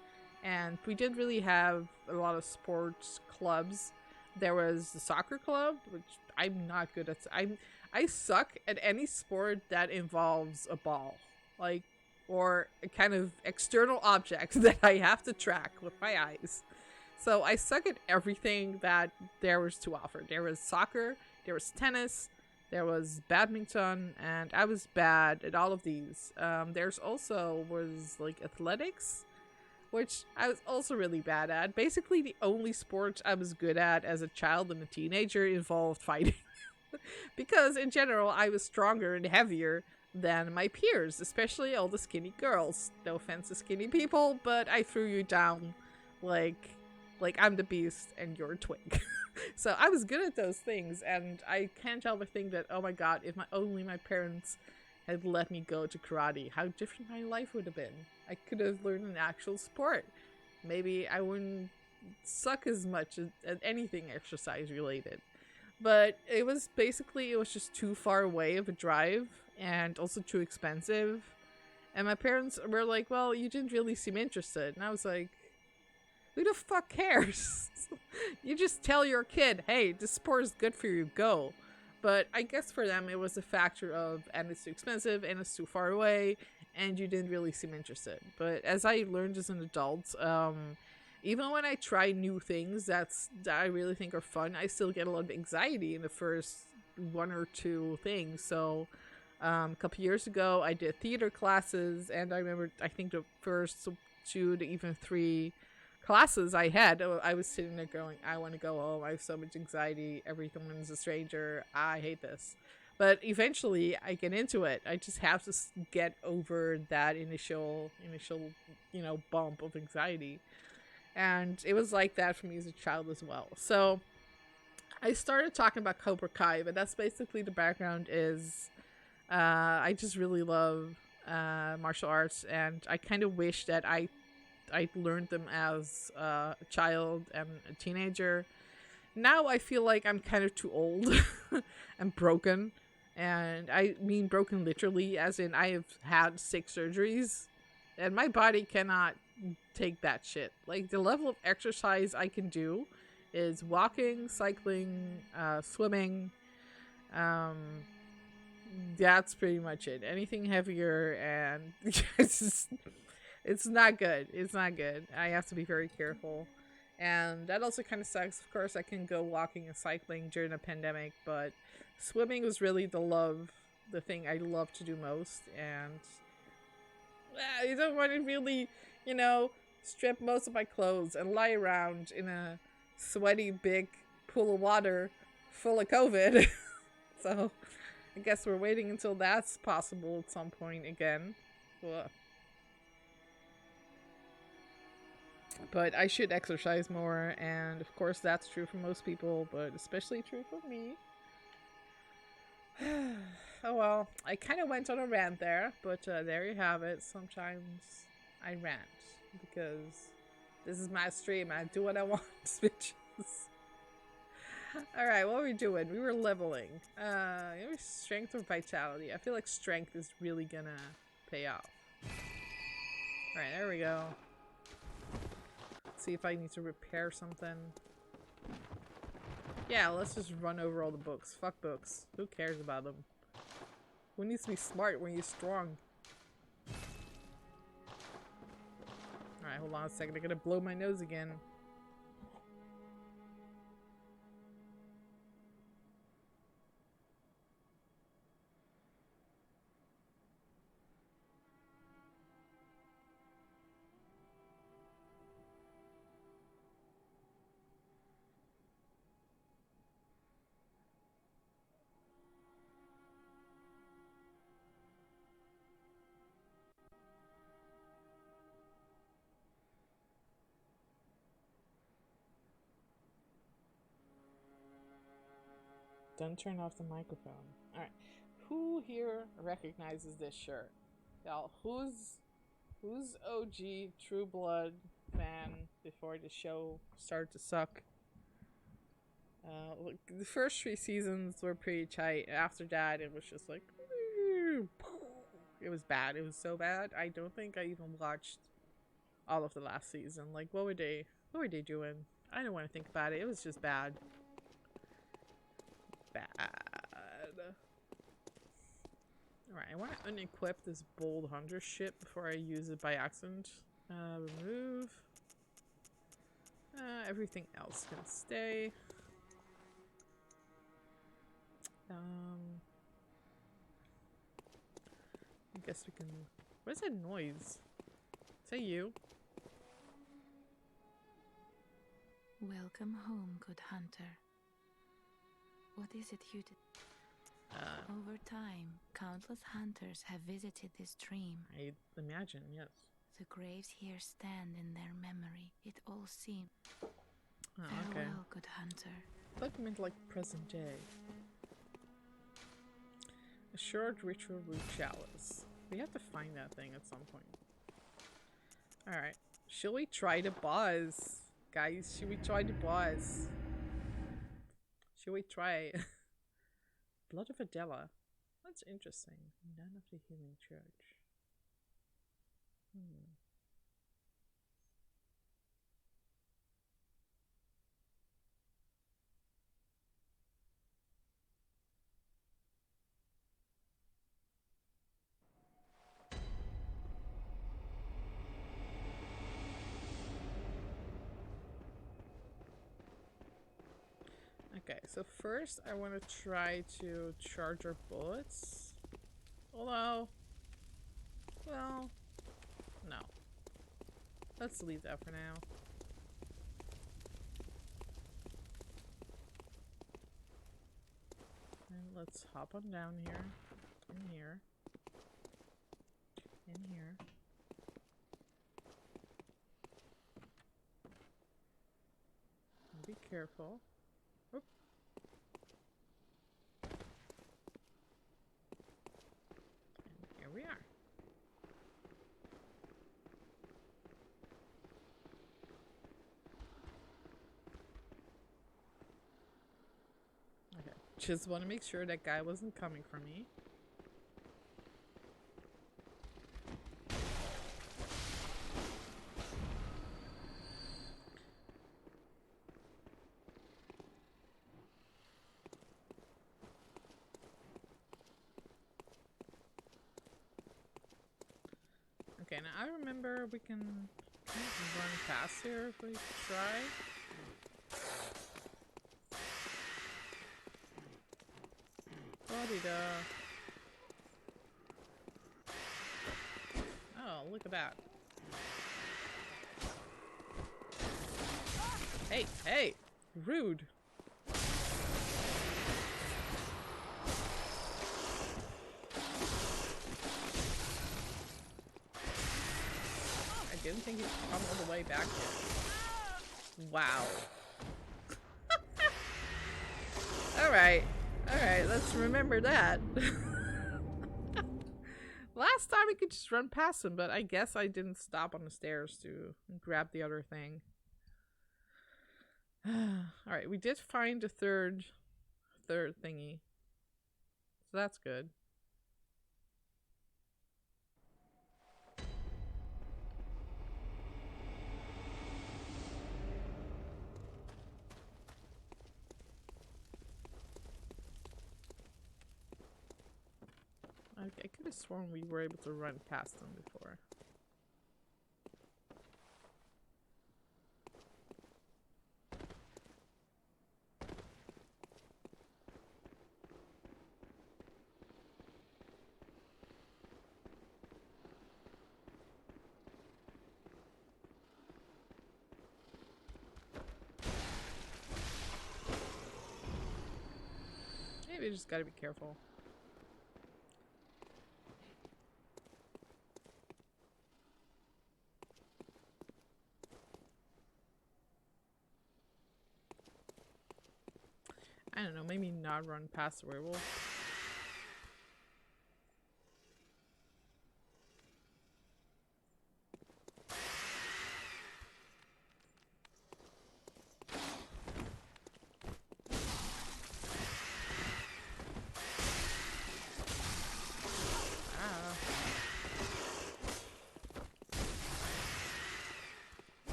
and we didn't really have a lot of sports clubs. There was the soccer club, which I'm not good at. I suck at any sport that involves a ball. Like, or a kind of external object that I have to track with my eyes. So I suck at everything that there was to offer. There was soccer, there was tennis, there was badminton, and I was bad at all of these. There's also was like athletics, which I was also really bad at. Basically, the only sports I was good at as a child and a teenager involved fighting. Because in general, I was stronger and heavier than my peers, especially all the skinny girls. No offense to skinny people, but I threw you down like I'm the beast and you're a twig. So I was good at those things, and I can't help but think that, oh my god, if only my parents had let me go to karate, how different my life would have been. I could have learned an actual sport. Maybe I wouldn't suck as much at anything exercise related. But it was just too far away of a drive and also too expensive. And my parents were like, well, you didn't really seem interested. And I was like, who the fuck cares? You just tell your kid, hey, this sport is good for you, go. But I guess for them it was a factor of, and it's too expensive, and it's too far away, and you didn't really seem interested. But as I learned as an adult, even when I try new things that I really think are fun, I still get a lot of anxiety in the first one or two things. So a couple years ago, I did theater classes, and I remember, I think the first 2 to even 3 classes I had, I was sitting there going, I want to go home. I have so much anxiety. Everyone's a stranger. I hate this. But eventually I get into it. I just have to get over that initial, bump of anxiety. And it was like that for me as a child as well. So I started talking about Cobra Kai, but that's basically the background is I just really love martial arts, and I kind of wish that I learned them as a child and a teenager. Now I feel like I'm kind of too old and broken. And I mean broken literally, as in I have had 6 surgeries and my body cannot take that shit. Like, the level of exercise I can do is walking, cycling, swimming. That's pretty much it. Anything heavier and it's not good. It's not good. I have to be very careful. And that also kind of sucks. Of course, I can go walking and cycling during a pandemic, but swimming was really the thing I love to do most. And I don't want to really, strip most of my clothes and lie around in a sweaty big pool of water full of COVID. So I guess we're waiting until that's possible at some point again. Ugh. But I should exercise more, and of course that's true for most people, but especially true for me. Oh well, I kind of went on a rant there, but there you have it. Sometimes I rant, because this is my stream. I do what I want, bitches. Alright, what were we doing? We were leveling. Strength or vitality? I feel like strength is really gonna pay off. Alright, there we go. See if I need to repair something. Yeah, let's just run over all the books. Fuck books. Who cares about them? Who needs to be smart when you're strong? Alright, hold on a second. I'm gonna blow my nose again. Don't turn off the microphone. Alright. Who here recognizes this shirt? Y'all, who's OG True Blood fan before the show started to suck? Look, the first 3 seasons were pretty tight. After that, it was just like, it was bad. It was so bad. I don't think I even watched all of the last season. Like, what were they doing? I don't want to think about it. It was just bad. Bad. Alright, I want to unequip this bold hunter shit before I use it by accident. Remove. Everything else can stay. I guess we can... What is that noise? Is that you? Welcome home, good hunter. What is it you did? Over time, countless hunters have visited this stream. I imagine, yes. The graves here stand in their memory. It all seems. Oh, okay. Farewell, good hunter. I thought you meant like present day. A short ritual root chalice. We have to find that thing at some point. Alright. Shall we try the boss? Guys, should we try the boss? Should we try? Blood of Adela. That's interesting. None of the Healing Church. Okay, so first I want to try to charge our bullets. Although, well, no. Let's leave that for now. And let's hop on down here. In here. In here. And be careful. Oop. And here we are. Okay, just want to make sure that guy wasn't coming for me. Okay, now I remember we can run past here if we try. Bloody-da. Oh, look at that. Hey, hey! Rude! I didn't think he'd come all the way back here. Wow. Alright. Alright, let's remember that. Last time we could just run past him, but I guess I didn't stop on the stairs to grab the other thing. Alright, we did find the third thingy. So that's good. I could have sworn we were able to run past them before. Maybe we just gotta be careful. I don't know, maybe not run past the werewolf.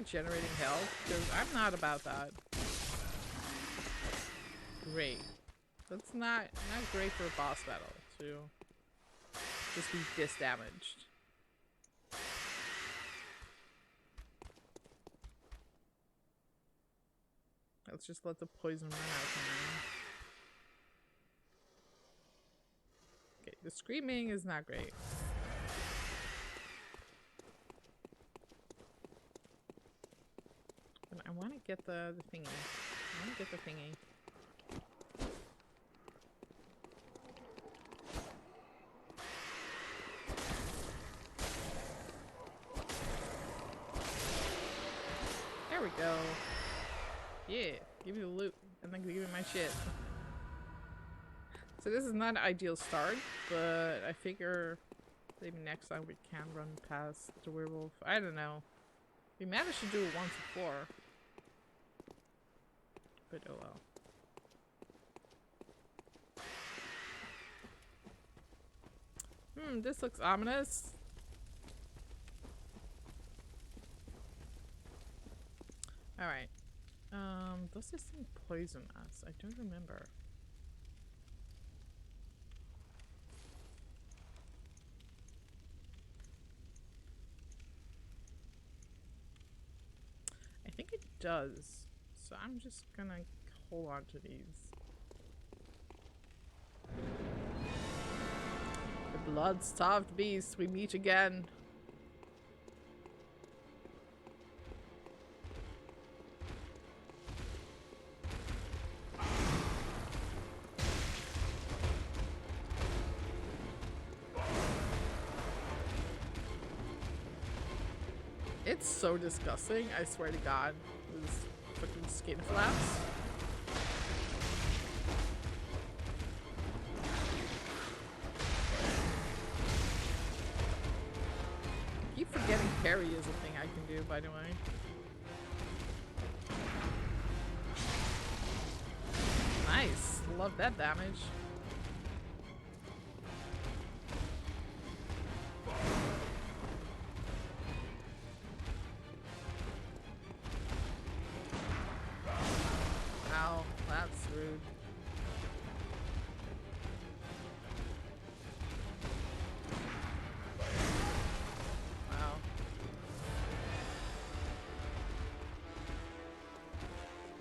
Generating health, because I'm not about that. great. That's not great for a boss battle to just be disdamaged. Let's just let the poison run out for now. Okay, the screaming is not great. But I want to get the thingy. I want to get the thingy. There we go. Yeah, give me the loot and then give me my shit. So this is not an ideal start, but I figure maybe next time we can run past the werewolf. I don't know. We managed to do it once before. But oh well. This looks ominous. Alright. Does this thing poison us? I don't remember. I think it does. So I'm just gonna hold on to these. The blood-starved beast, we meet again. It's so disgusting, I swear to God. Those fucking skin flaps. I keep forgetting parry is a thing I can do, by the way. Nice. Love that damage. Ow, that's rude. Wow.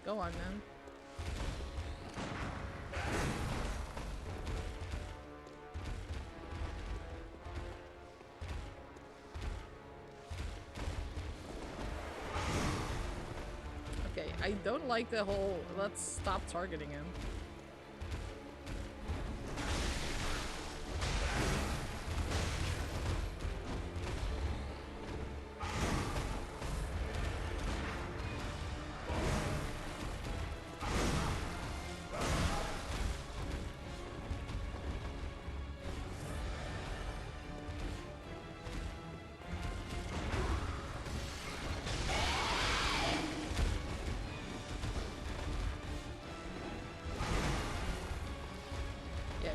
Go on then. Okay, I don't like the whole let's stop targeting him.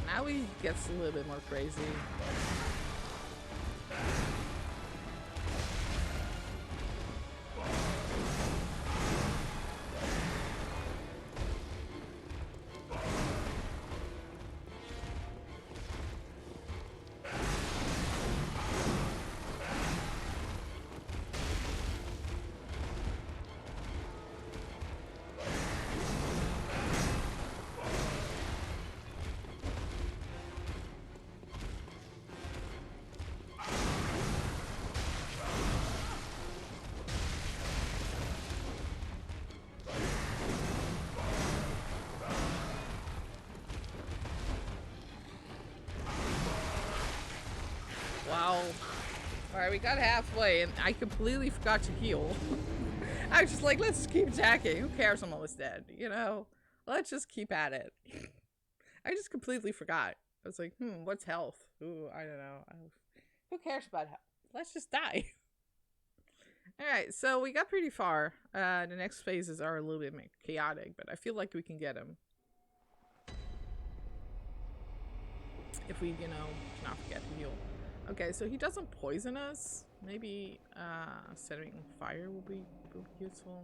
Now he gets a little bit more crazy. Wow. Alright, we got halfway and I completely forgot to heal. I was just like, let's just keep attacking. Who cares? I'm almost dead, you know? Let's just keep at it. I just completely forgot. I was like, what's health? Ooh, I don't know. Who cares about health? Let's just die. Alright, so we got pretty far. The next phases are a little bit chaotic, but I feel like we can get them. If we, you know, not forget to heal. Okay, so he doesn't poison us. Maybe setting fire will be useful.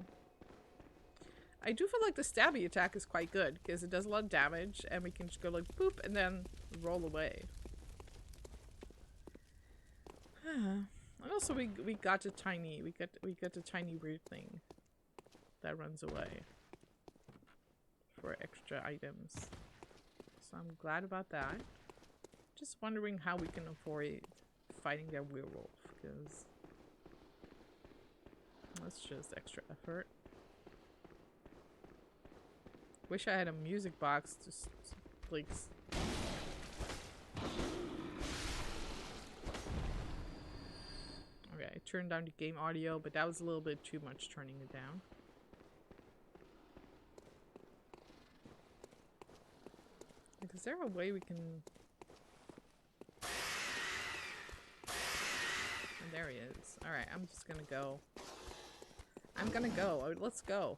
I do feel like the stabby attack is quite good because it does a lot of damage and we can just go like boop and then roll away. And also we got a tiny we got a tiny weird thing that runs away for extra items. So I'm glad about that. Just wondering how we can avoid fighting that werewolf because that's just extra effort. Wish I had a music box just like okay, I turned down the game audio, but that was a little bit too much turning it down. Like, is there a way we can... And there he is. Alright, I'm just gonna go. I'm gonna go. Let's go.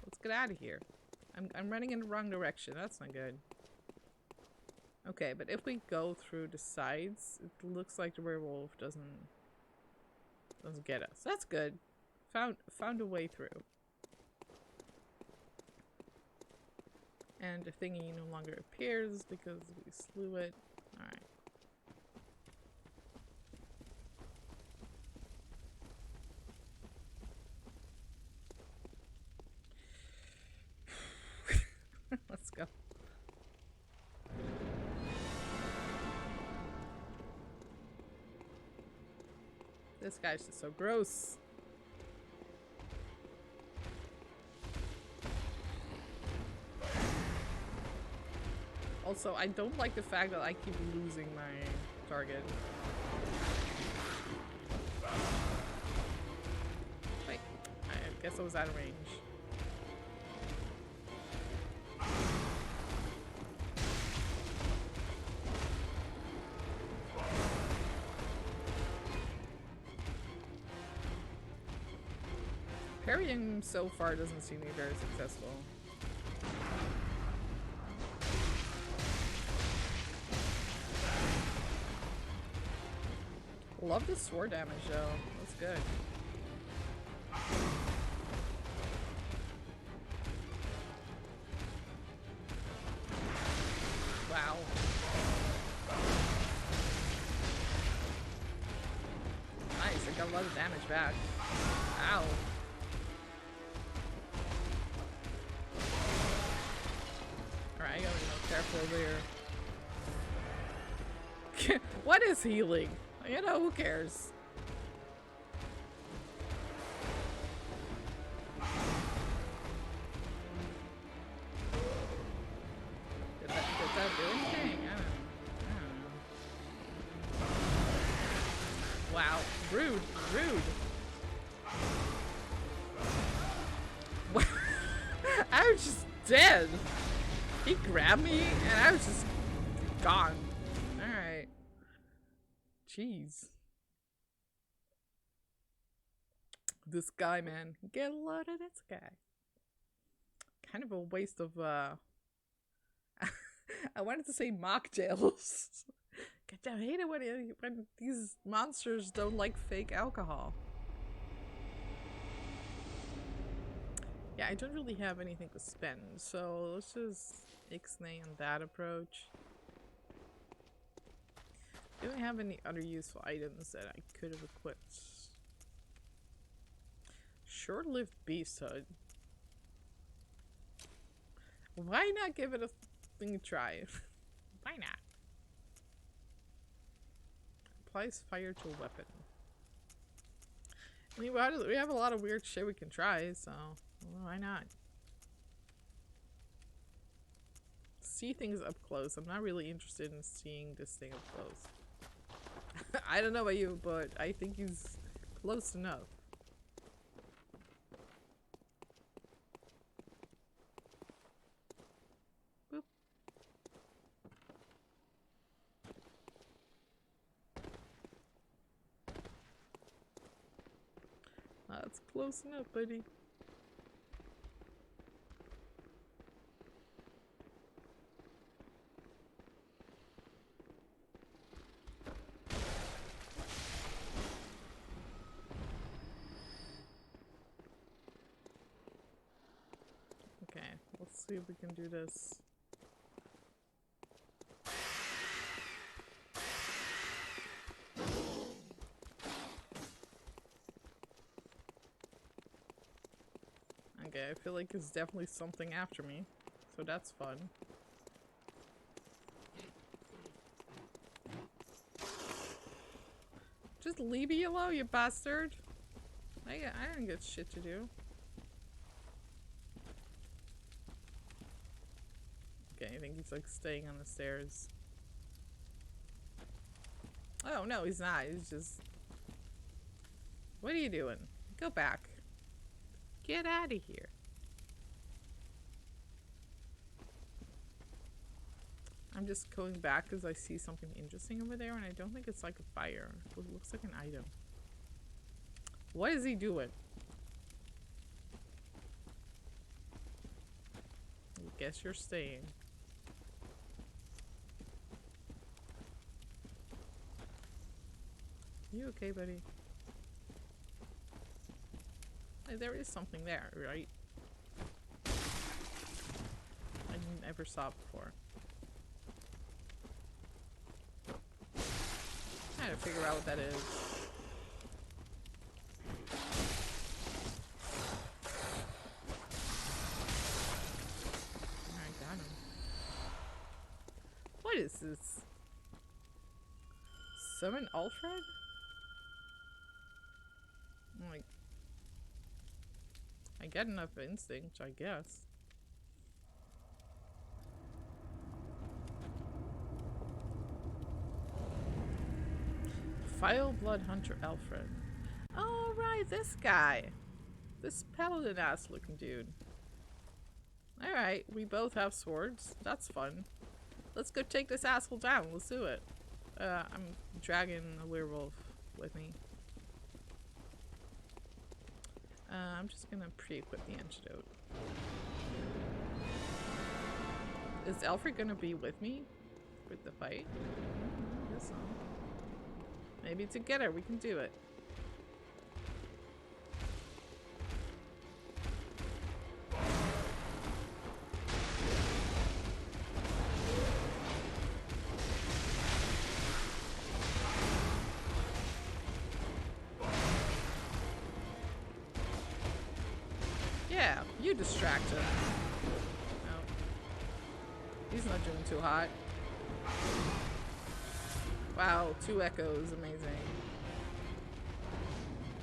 Let's get out of here. I'm running in the wrong direction. That's not good. Okay, but if we go through the sides, it looks like the werewolf doesn't get us. That's good. Found a way through. And the thingy no longer appears because we slew it. Alright. Let's go. This guy's just so gross. Also, I don't like the fact that I keep losing my target. Wait, I guess I was out of range. Parrying so far doesn't seem to be very successful. Love the sword damage though. That's good. Wow. Nice, I got a lot of damage back. Ow. Alright, I gotta be careful there. What is healing? You know, who cares? Did that do anything? I don't know. Wow. Rude. Rude. I was just dead. He grabbed me and I was just gone. Alright. Jeez. This guy, man. Get a load of this guy. Kind of a waste of, I wanted to say mocktails. God, I hate it when these monsters don't like fake alcohol. Yeah, I don't really have anything to spend, so let's just ixnay on that approach. Do I have any other useful items that I could have equipped? Short-lived beast hood. Why not give it a thing to try? Why not? Applies fire to a weapon. I mean, we have a lot of weird shit we can try, so why not? See things up close. I'm not really interested in seeing this thing up close. I don't know about you, but I think he's close enough. Boop. That's close enough, buddy. see if we can do this. Okay, I feel like there's definitely something after me, so that's fun. Just leave me alone, you bastard! I don't get shit to do. Okay, I think he's like staying on the stairs. Oh no, he's not. He's just... What are you doing? Go back. Get out of here. I'm just going back because I see something interesting over there and I don't think it's like a fire. It looks like an item. What is he doing? I guess you're staying. You okay, buddy? Hey, there is something there, right? I never saw it before. I gotta figure out what that is. Alright, got him. What is this? Summon Alfred? I'm like... I get enough instinct, I guess. File Blood Hunter Alfred. Oh, right, this guy. This paladin-ass looking dude. Alright, we both have swords. That's fun. Let's go take this asshole down. Let's do it. I'm dragging a werewolf with me. I'm just gonna pre-equip the antidote. Is Alfred gonna be with me? With the fight? I guess so. Maybe together we can do it. Yeah, you distract him. No. He's not doing too hot. Wow, 2 echoes, amazing.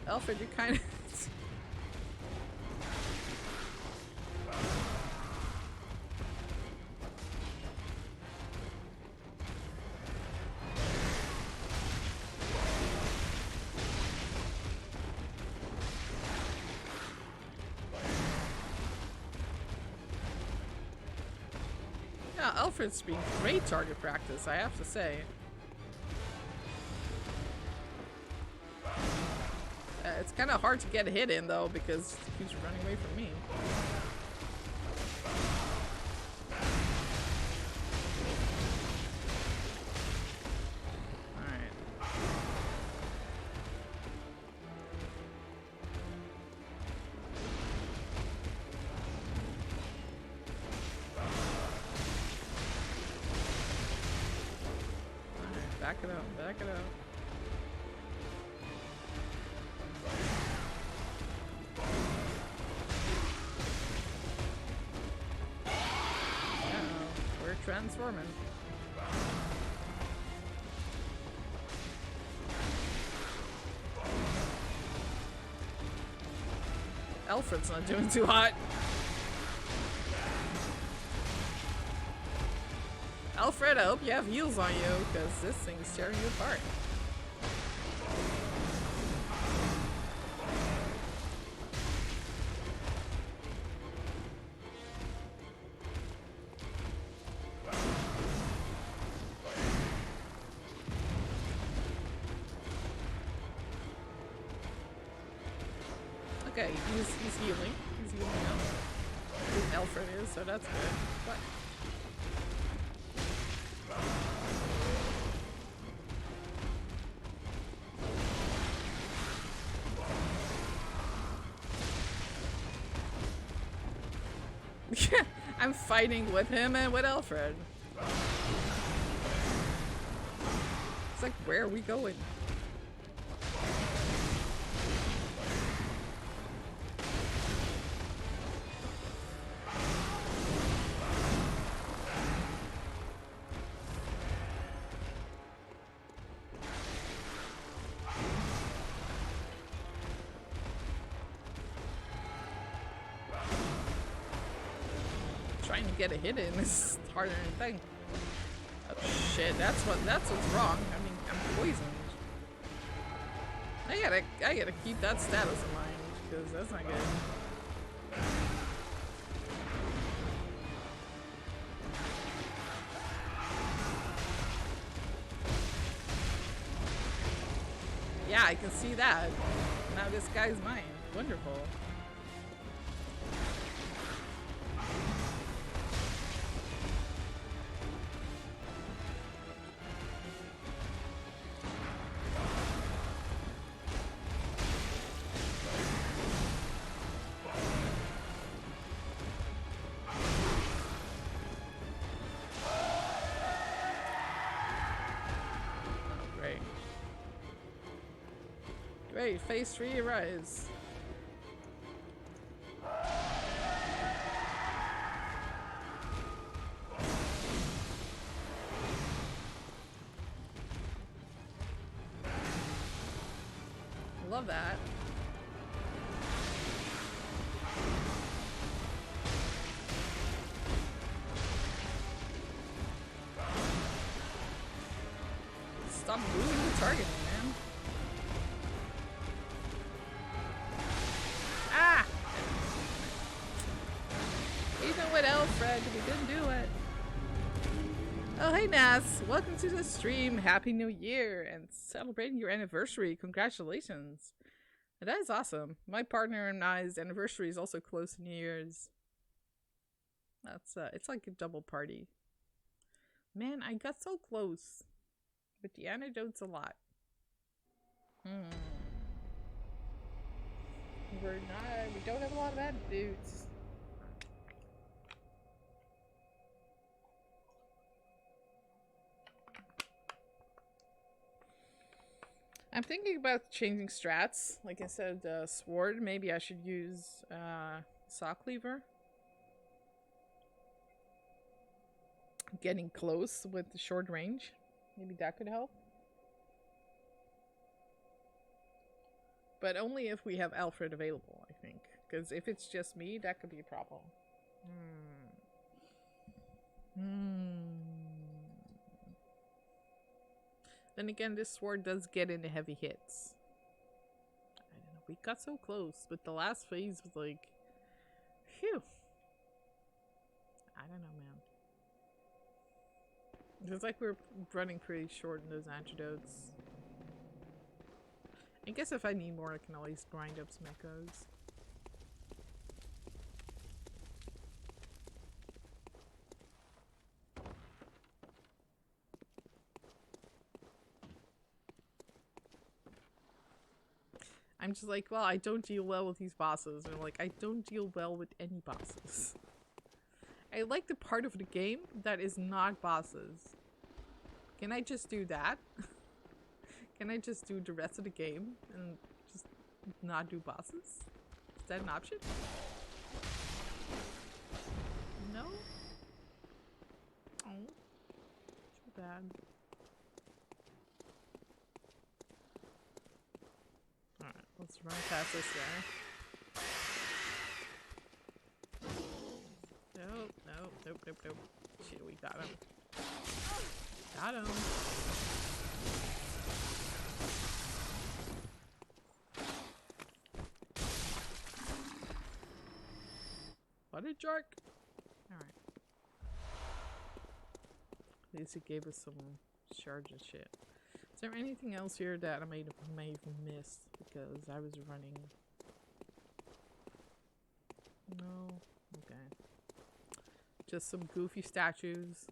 Alfred, you're kind of... Yeah, Alfred's being great target practice, I have to say. It's kind of hard to get a hit in though because he keeps running away from me. Alright. Alright, back it up, back it up. Transforming. Alfred's not doing too hot. Alfred, I hope you have heals on you, because this thing's tearing you apart. Okay, he's healing. He's healing now. Alfred is, so that's good. But I'm fighting with him and with Alfred. It's like, where are we going? Trying to get a hit in is harder than thing. Oh shit, that's what's wrong. I mean, I'm poisoned. I gotta keep that status in mind, because that's not good. Yeah, I can see that. Now this guy's mine. Wonderful. Great, phase 3 arrives. Love that. Stop moving the target, man. Ah! Even with Alfred, we didn't do it. Oh, hey Nas, welcome to the stream. Happy New Year and celebrating your anniversary. Congratulations. That is awesome. My partner and I's anniversary is also close to New Year's. That's it's like a double party. Man, I got so close. But the antidote's a lot. We don't have a lot of antidotes. I'm thinking about changing strats. Like instead of sword, maybe I should use saw cleaver. Getting close with the short range. Maybe that could help. But only if we have Alfred available, I think. Because if it's just me, that could be a problem. Then again, this sword does get into heavy hits. I don't know. We got so close, but the last phase was like, phew. I don't know, man. It's like we're running pretty short in those antidotes. I guess if I need more, I can always grind up some echoes. I'm just like, well, I don't deal well with these bosses. And like, I don't deal well with any bosses. I like the part of the game that is not bosses. Can I just do that? Can I just do the rest of the game and just not do bosses? Is that an option? No? Oh. Too bad. Alright, let's run past this guy. Nope, nope, nope, nope, nope. Shit, we got him. Got him. What a jerk. Alright. At least it gave us some shards and shit. Is there anything else here that I may have missed because I was running? No? Okay. Just some goofy statues.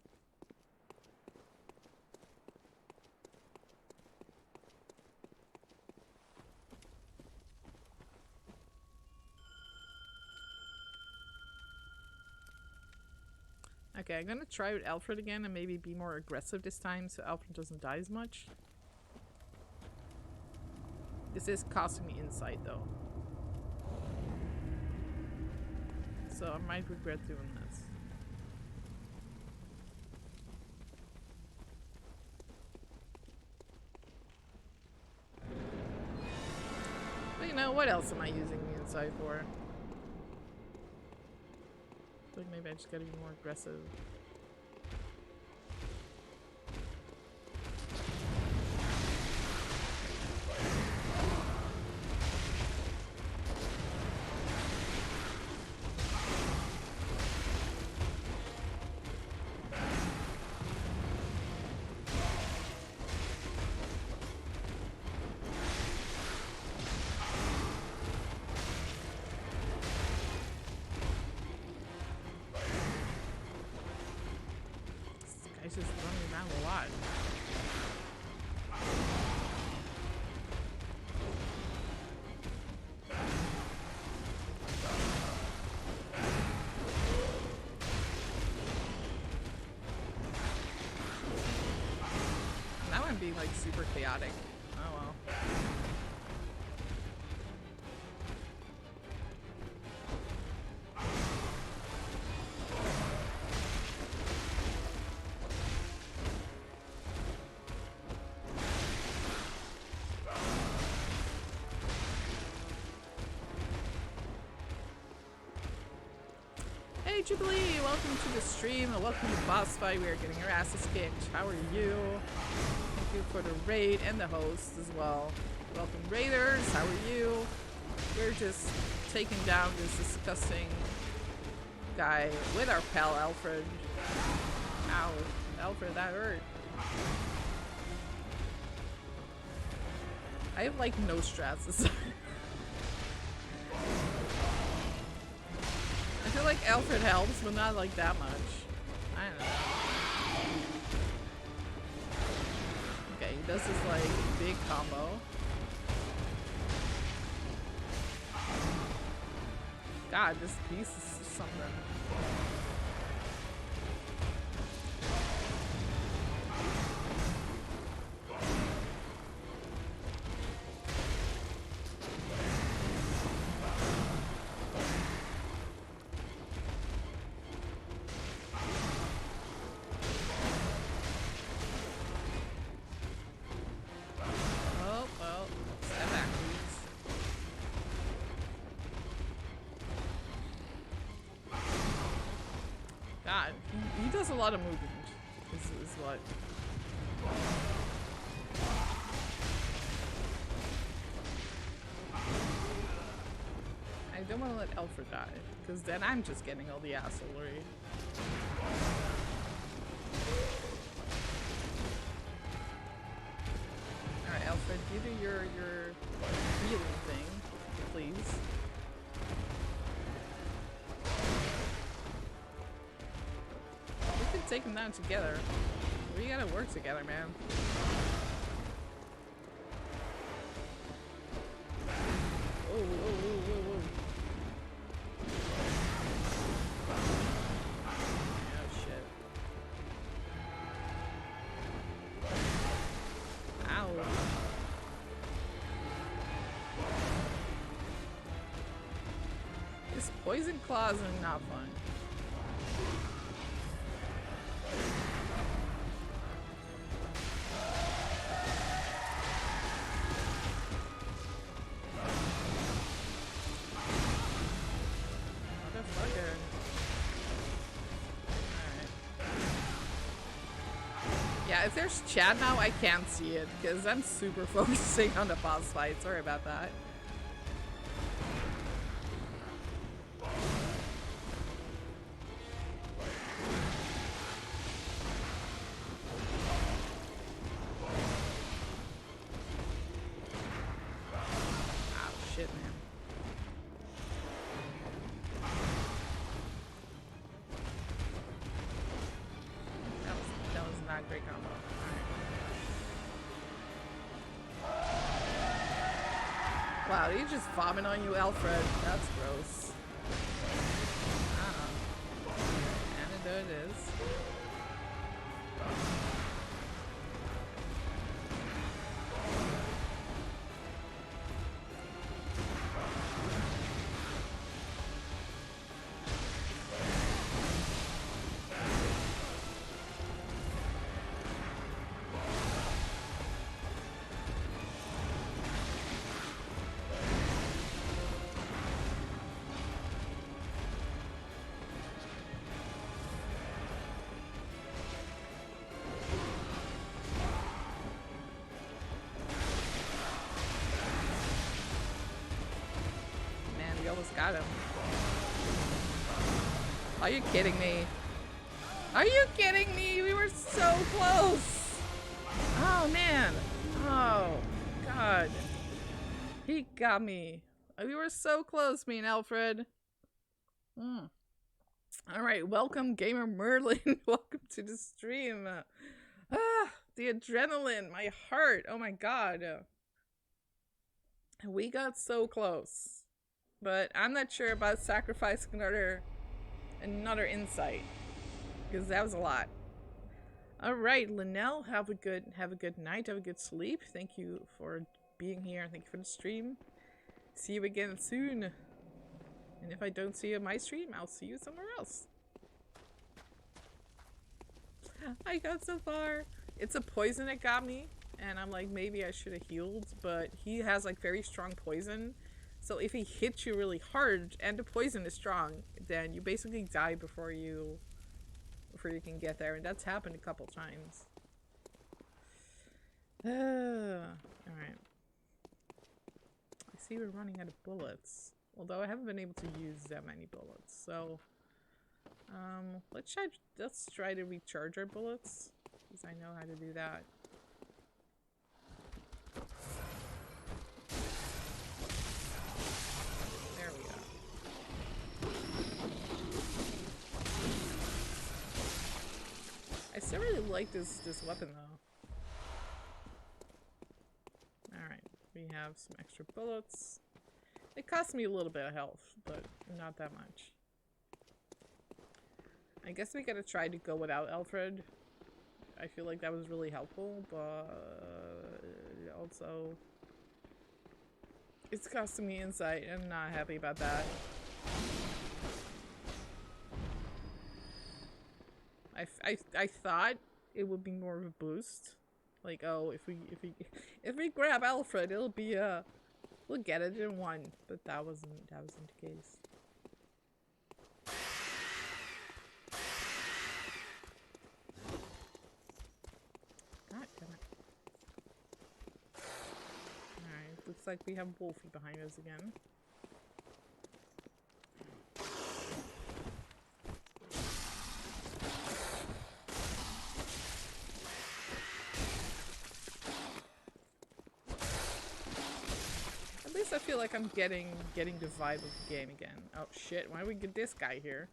Okay, I'm gonna try with Alfred again and maybe be more aggressive this time so Alfred doesn't die as much. This is costing me insight though. So I might regret doing this. But you know, what else am I using the insight for? I think maybe I just gotta be more aggressive. This guy's just running around a lot. Now I'm being like super chaotic. Oh well. Hey Jubilee, welcome to the stream and welcome to Boss Fight. We are getting our asses kicked. How are you? Thank you for the raid and the host as well. Welcome raiders, how are you? We're just taking down this disgusting guy with our pal Alfred. Ow, Alfred, that hurt. I have like no strats this time. I feel like Alfred helps, but not like that much. I don't know. Okay, he does this like big combo. God, this beast is something. God, he does a lot of movement, is what. I don't want to let Alfred die, because then I'm just getting all the assholery. Alright, Alfred, you do your healing thing, please. Take them down together. We gotta work together, man. Whoa, whoa, whoa, whoa, whoa. Oh, shit. Ow. These poison claws are not fun. If there's chat now, I can't see it because I'm super focusing on the boss fight. Sorry about that. Oh shit, man. That was not a great combo. Wow, he just vomit on you, Alfred. That's gross. Antidote is. Got him. Are you kidding me? Are you kidding me? We were so close. Oh, man. Oh, God. He got me. We were so close, me and Alfred. Alright, welcome, Gamer Merlin. Welcome to the stream. The adrenaline, my heart. Oh my god. We got so close. But I'm not sure about sacrificing another insight. Because that was a lot. Alright, Linnell, have a good night, have a good sleep. Thank you for being here. Thank you for the stream. See you again soon. And if I don't see you on my stream, I'll see you somewhere else. I got so far. It's a poison that got me. And I'm like, maybe I should have healed. But he has like very strong poison. So if he hits you really hard and the poison is strong, then you basically die before you can get there. And that's happened a couple times. Alright. I see we're running out of bullets. Although I haven't been able to use that many bullets. So let's try to recharge our bullets. Because I know how to do that. There we go. I still really like this weapon though. Alright, we have some extra bullets. It cost me a little bit of health, but not that much. I guess we gotta try to go without Alfred. I feel like that was really helpful, but also it's costing me insight. I'm not happy about that. I thought it would be more of a boost. Like, oh, if we grab Alfred, it'll be we'll get it in one, but that wasn't the case. God damn it. Alright, looks like we have Wolfie behind us again. I feel like I'm getting the vibe of the game again. Oh shit, why do we get this guy here?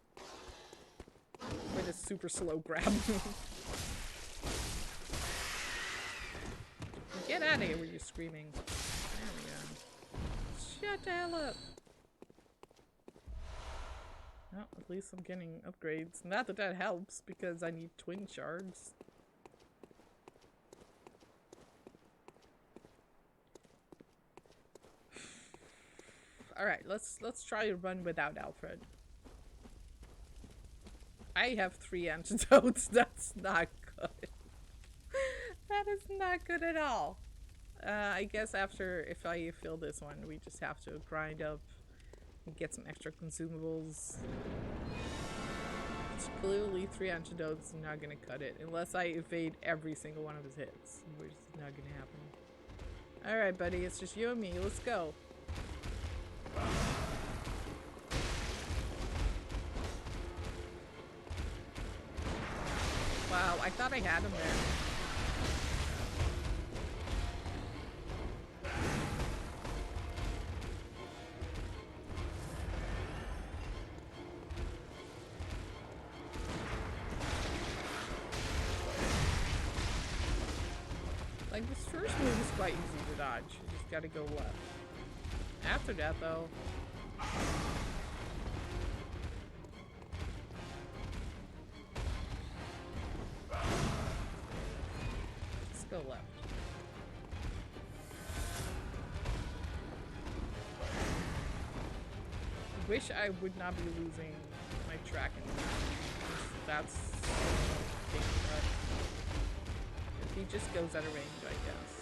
With a super slow grab. Get out of here with you screaming. There we go. Shut the hell up. Well, at least I'm getting upgrades. Not that that helps, because I need twin shards. Alright, let's try to run without Alfred. I have 3 antidotes. That's not good. That is not good at all. I guess if I fill this one, we just have to grind up and get some extra consumables. It's clearly 3 antidotes are not gonna cut it. Unless I evade every single one of his hits. Which is not gonna happen. Alright, buddy. It's just you and me. Let's go. Wow, I thought I had him there. Like, this first move is quite easy to dodge. You just gotta go left. After that, though... Let's go left. I wish I would not be losing my tracking. That's... If he just goes out of range, I guess.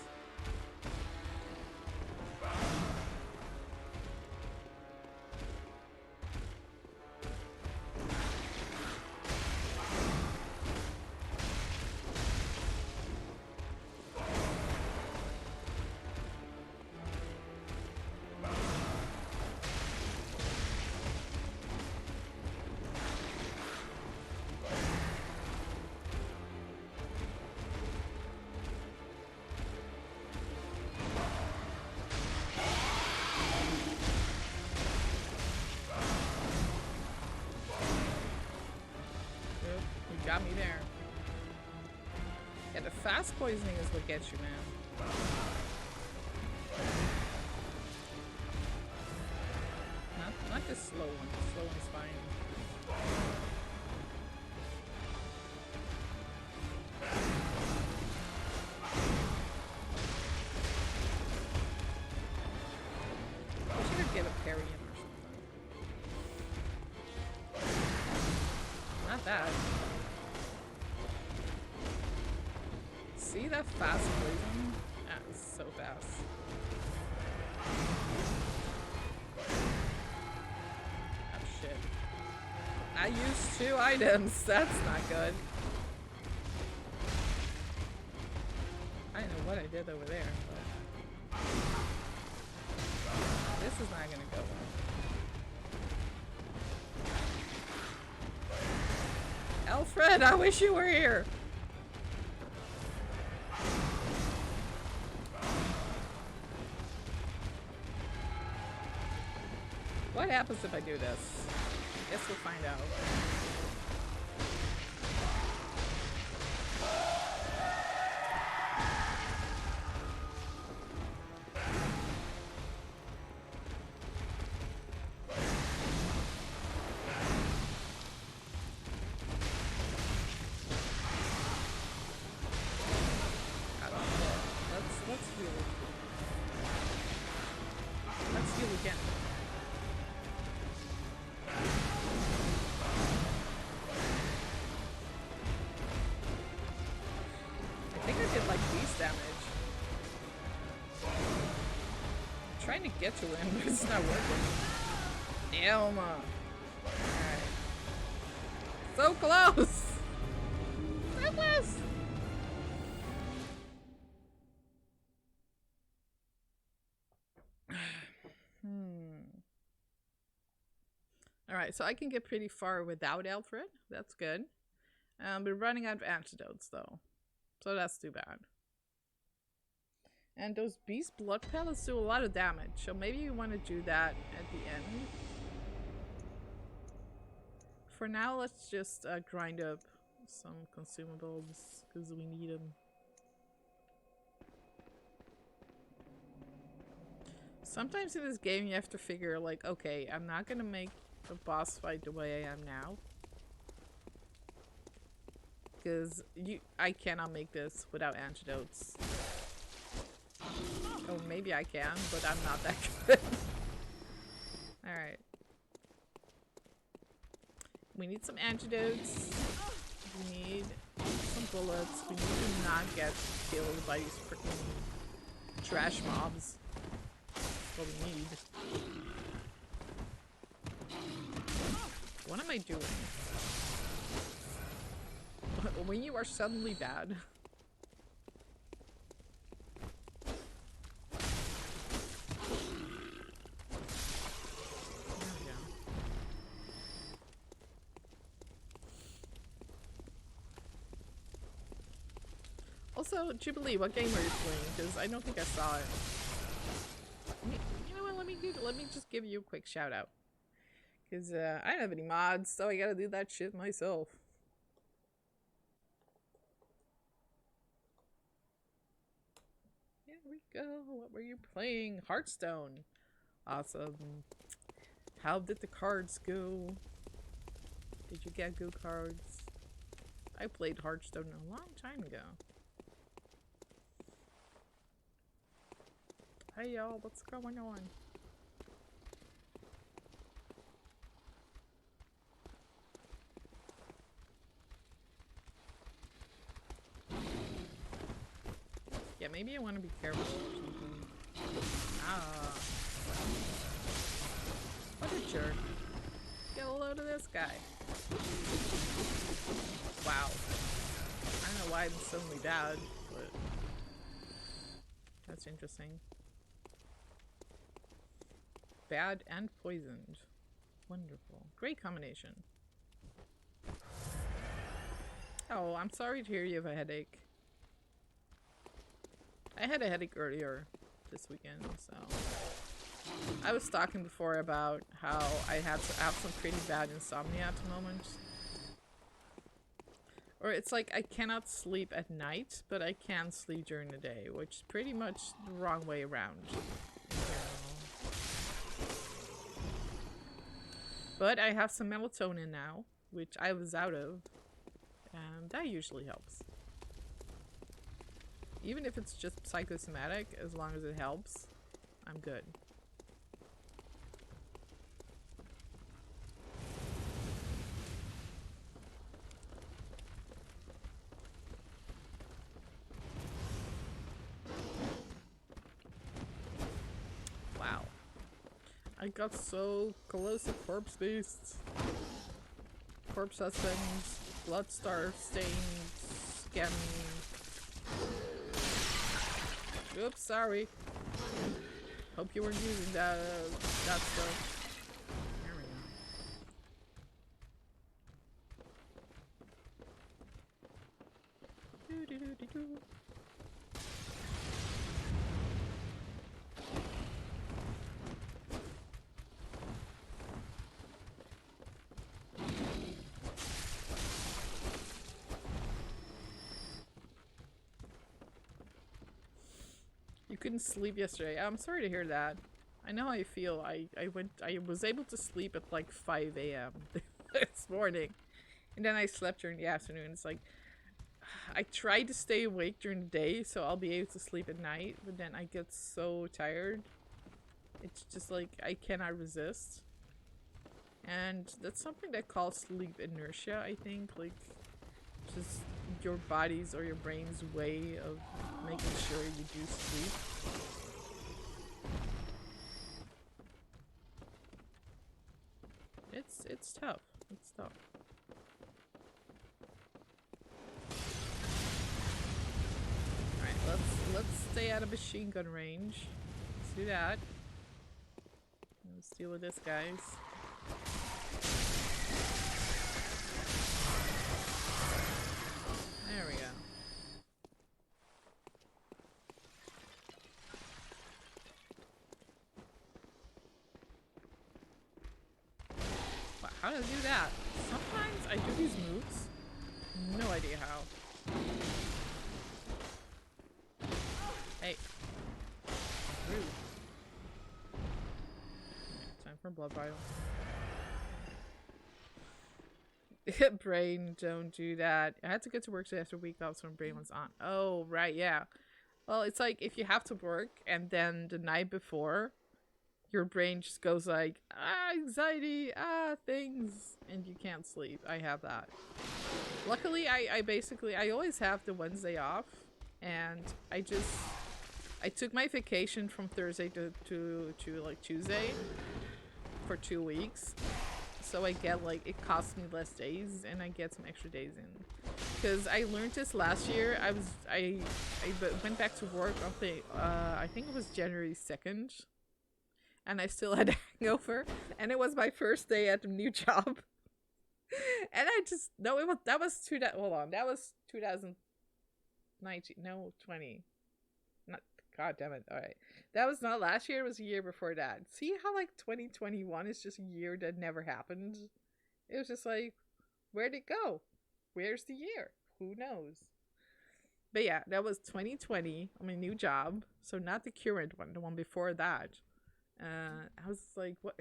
got me there. Yeah, the fast poisoning is what gets you, man. Not the slow one. The slow one's fine. I wish I could get a parry in or something. Not that. See that fast poison? Ah, it's so fast. Oh shit. I used 2 items. That's not good. I don't know what I did over there, but this is not gonna go well. Alfred, I wish you were here. What happens if I do this? I guess we'll find out. I don't know. Let's heal. Let's heal again. Damage. I'm trying to get to him, but it's not working. Damn. Alright. So close! So close! Alright, so I can get pretty far without Alfred. That's good. We're running out of antidotes though. So that's too bad. And those beast blood pellets do a lot of damage, so maybe you want to do that at the end. For now, let's just grind up some consumables, because we need them. Sometimes in this game you have to figure like, okay, I'm not gonna make the boss fight the way I am now. Because I cannot make this without antidotes. Oh, maybe I can, but I'm not that good. Alright. We need some antidotes. We need some bullets. We need to not get killed by these freaking trash mobs. That's what we need. What am I doing? When you are suddenly bad. Also, Jubilee, what game are you playing? Because I don't think I saw it. You know what? Let me just give you a quick shout out. Because I don't have any mods, so I gotta do that shit myself. Here we go. What were you playing? Hearthstone. Awesome. How did the cards go? Did you get good cards? I played Hearthstone a long time ago. Hey y'all, what's going on? Yeah, maybe I want to be careful or something. Ah. What a jerk. Get a load of this guy. Wow. I don't know why I'm suddenly bad, but that's interesting. Bad and poisoned. Wonderful. Great combination. Oh, I'm sorry to hear you have a headache. I had a headache earlier this weekend, so... I was talking before about how I have some pretty bad insomnia at the moment. Or it's like I cannot sleep at night, but I can sleep during the day, which is pretty much the wrong way around. But I have some melatonin now, which I was out of, and that usually helps. Even if it's just psychosomatic, as long as it helps, I'm good. Wow. I got so close to corpse beasts. Corpse husbands, blood star stains, scam. Oops, sorry. Hope you weren't using that stuff. There we go. Do-do-do-do-do. You couldn't sleep yesterday. I'm sorry to hear that. I know how you feel. I was able to sleep at like 5 a.m. this morning. And then I slept during the afternoon. It's like, I tried to stay awake during the day so I'll be able to sleep at night. But then I get so tired. It's just like, I cannot resist. And that's something they call sleep inertia, I think. Like, just your body's or your brain's way of making sure you do sleep. It's tough. It's tough. Alright, let's stay out of machine gun range. Let's do that. Let's deal with this, guys. There we go. Wow, how do I do that? Sometimes I do these moves. No idea how. Hey. Rude. Okay, time for blood vial. Brain, don't do that. I had to get to work today after a week off, so my brain was on. Oh, right, yeah. Well, it's like if you have to work and then the night before, your brain just goes like, anxiety, things, and you can't sleep. I have that. Luckily, I always have the Wednesday off, and I took my vacation from Thursday to like Tuesday for 2 weeks. So I get like, it costs me less days and I get some extra days in. Because I learned this last year. I went back to work on the, I think it was January 2nd. And I still had a hangover. And it was my first day at the new job. And I just, no, that was 2019, no, 20. Not, God damn it, alright. That was not last year, it was a year before that. See how like 2021 is just a year that never happened? It was just like, where'd it go? Where's the year? Who knows? But yeah, that was 2020 on my new job. So not the current one, the one before that. I was like, what?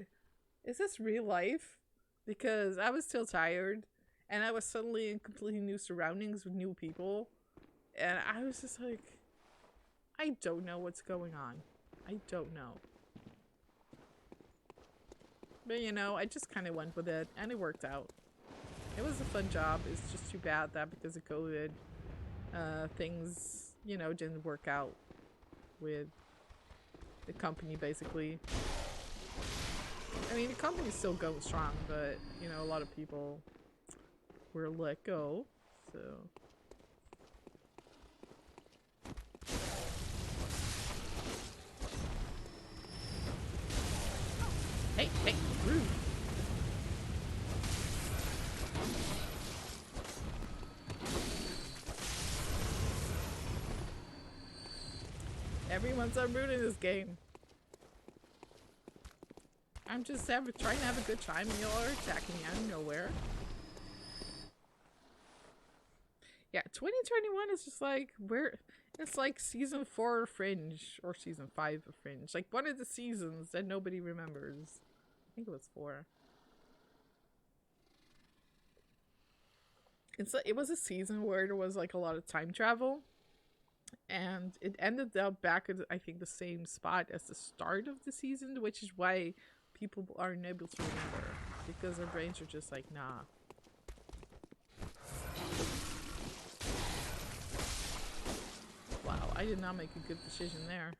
Is this real life? Because I was still tired. And I was suddenly in completely new surroundings with new people. And I was just like, I don't know what's going on. I don't know. But you know, I just kind of went with it and it worked out. It was a fun job. It's just too bad that because of COVID, things, you know, didn't work out with the company basically. I mean, the company's still going strong, but you know, a lot of people were let go, so. Hey, rude. Everyone's so rude in this game. I'm just trying to have a good time and y'all are attacking me out of nowhere. Yeah, 2021 is just like where it's like season 4 of Fringe or season 5 of Fringe. Like one of the seasons that nobody remembers. I think it was 4. It was a season where there was like a lot of time travel, and it ended up back at I think the same spot as the start of the season, which is why people aren't able to remember because their brains are just like, nah. Wow, I did not make a good decision there.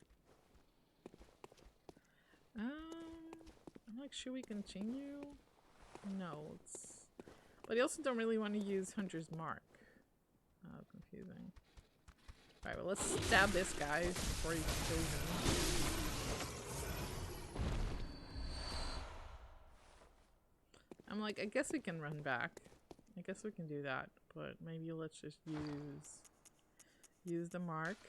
I'm like, should we continue? No, it's... But I also don't really want to use Hunter's Mark. Oh, confusing. Alright, well, let's stab this guy before he kills him. I'm like, I guess we can run back. I guess we can do that, but maybe let's just use the mark.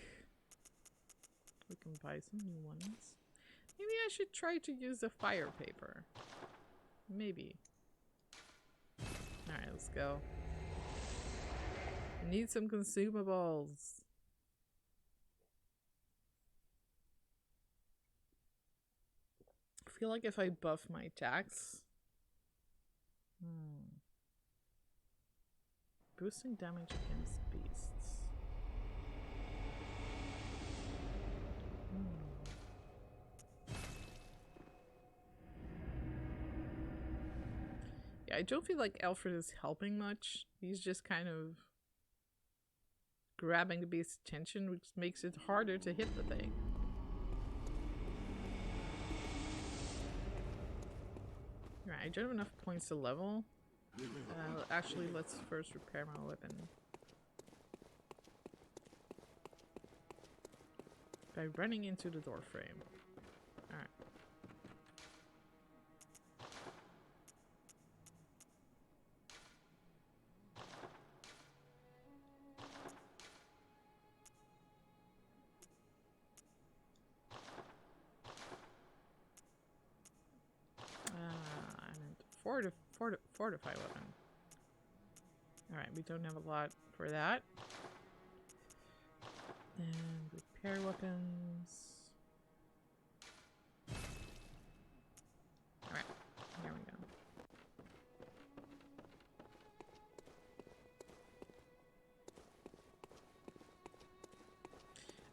We can buy some new ones. Maybe I should try to use the fire paper. Maybe. Alright, let's go. I need some consumables. I feel like if I buff my attacks... Boosting damage against beasts. Yeah, I don't feel like Alfred is helping much. He's just kind of grabbing the beast's attention, which makes it harder to hit the thing. Right, I don't have enough points to level. Actually, let's first repair my weapon. By running into the door frame. Alright. Fortify weapon. Alright, we don't have a lot for that. And repair weapons. Alright, there we go.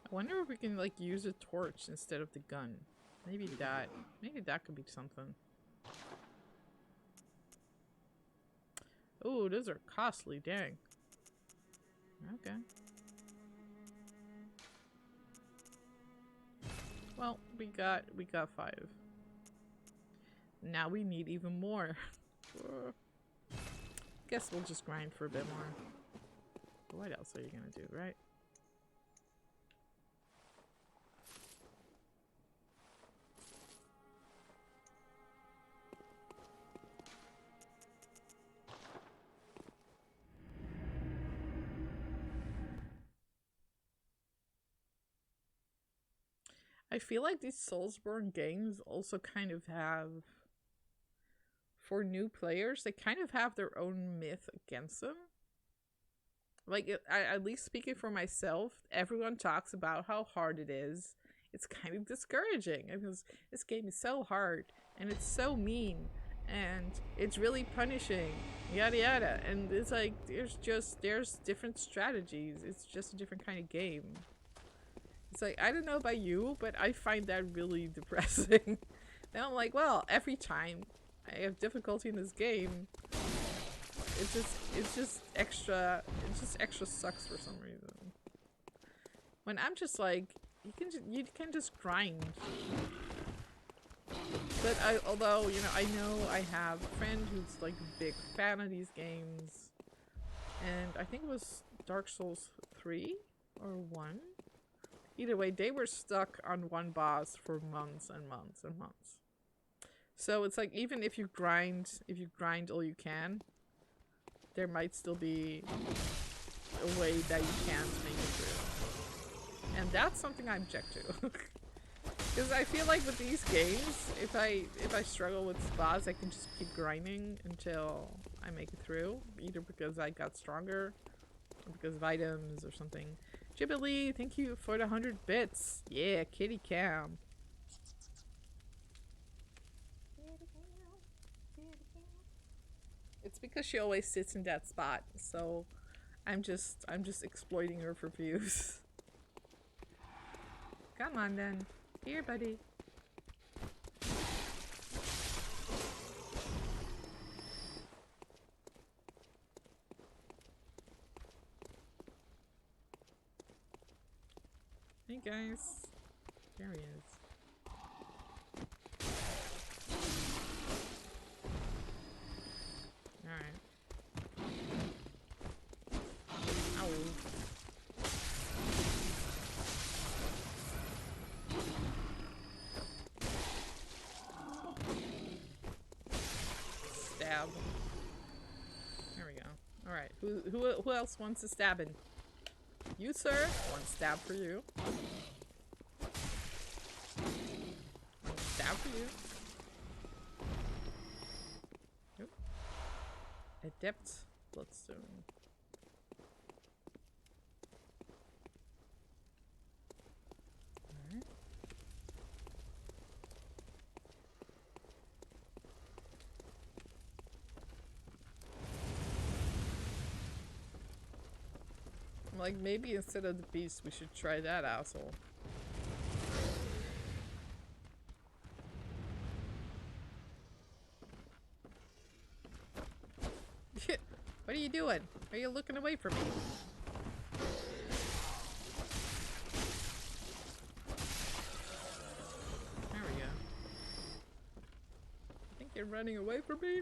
I wonder if we can like use a torch instead of the gun. Maybe that could be something. Oh, those are costly, dang. Okay. Well, we got 5. Now we need even more. Guess we'll just grind for a bit more. What else are you gonna do, right? I feel like these Soulsborne games also kind of have, for new players, they kind of have their own myth against them. Like, at least speaking for myself, everyone talks about how hard it is. It's kind of discouraging because this game is so hard and it's so mean and it's really punishing, yada yada. And it's like, there's different strategies. It's just a different kind of game. It's like, I don't know about you, but I find that really depressing. Now I'm like, well, every time I have difficulty in this game, it's just extra sucks for some reason. When I'm just like, you can just grind. But although, you know I have a friend who's like a big fan of these games, and I think it was Dark Souls 3 or 1. Either way, they were stuck on one boss for months and months and months. So it's like, even if you grind all you can, there might still be a way that you can't make it through. And that's something I object to. Because I feel like with these games, if I struggle with this boss, I can just keep grinding until I make it through. Either because I got stronger, Because of items or something. Ghibli, thank you for the 100 bits. Yeah, kitty cam. It's because she always sits in that spot, so I'm just exploiting her for views. Come on then. Here, buddy. Hey guys. There he is. Alright. Ow. Stab. There we go. Alright. Who else wants a stabbing? You, sir? One stab for you. One stab for you. Nope. Adept Bloodstone. Alright. Like, maybe instead of the beast, we should try that asshole. What are you doing? Are you looking away from me? There we go. I think you're running away from me.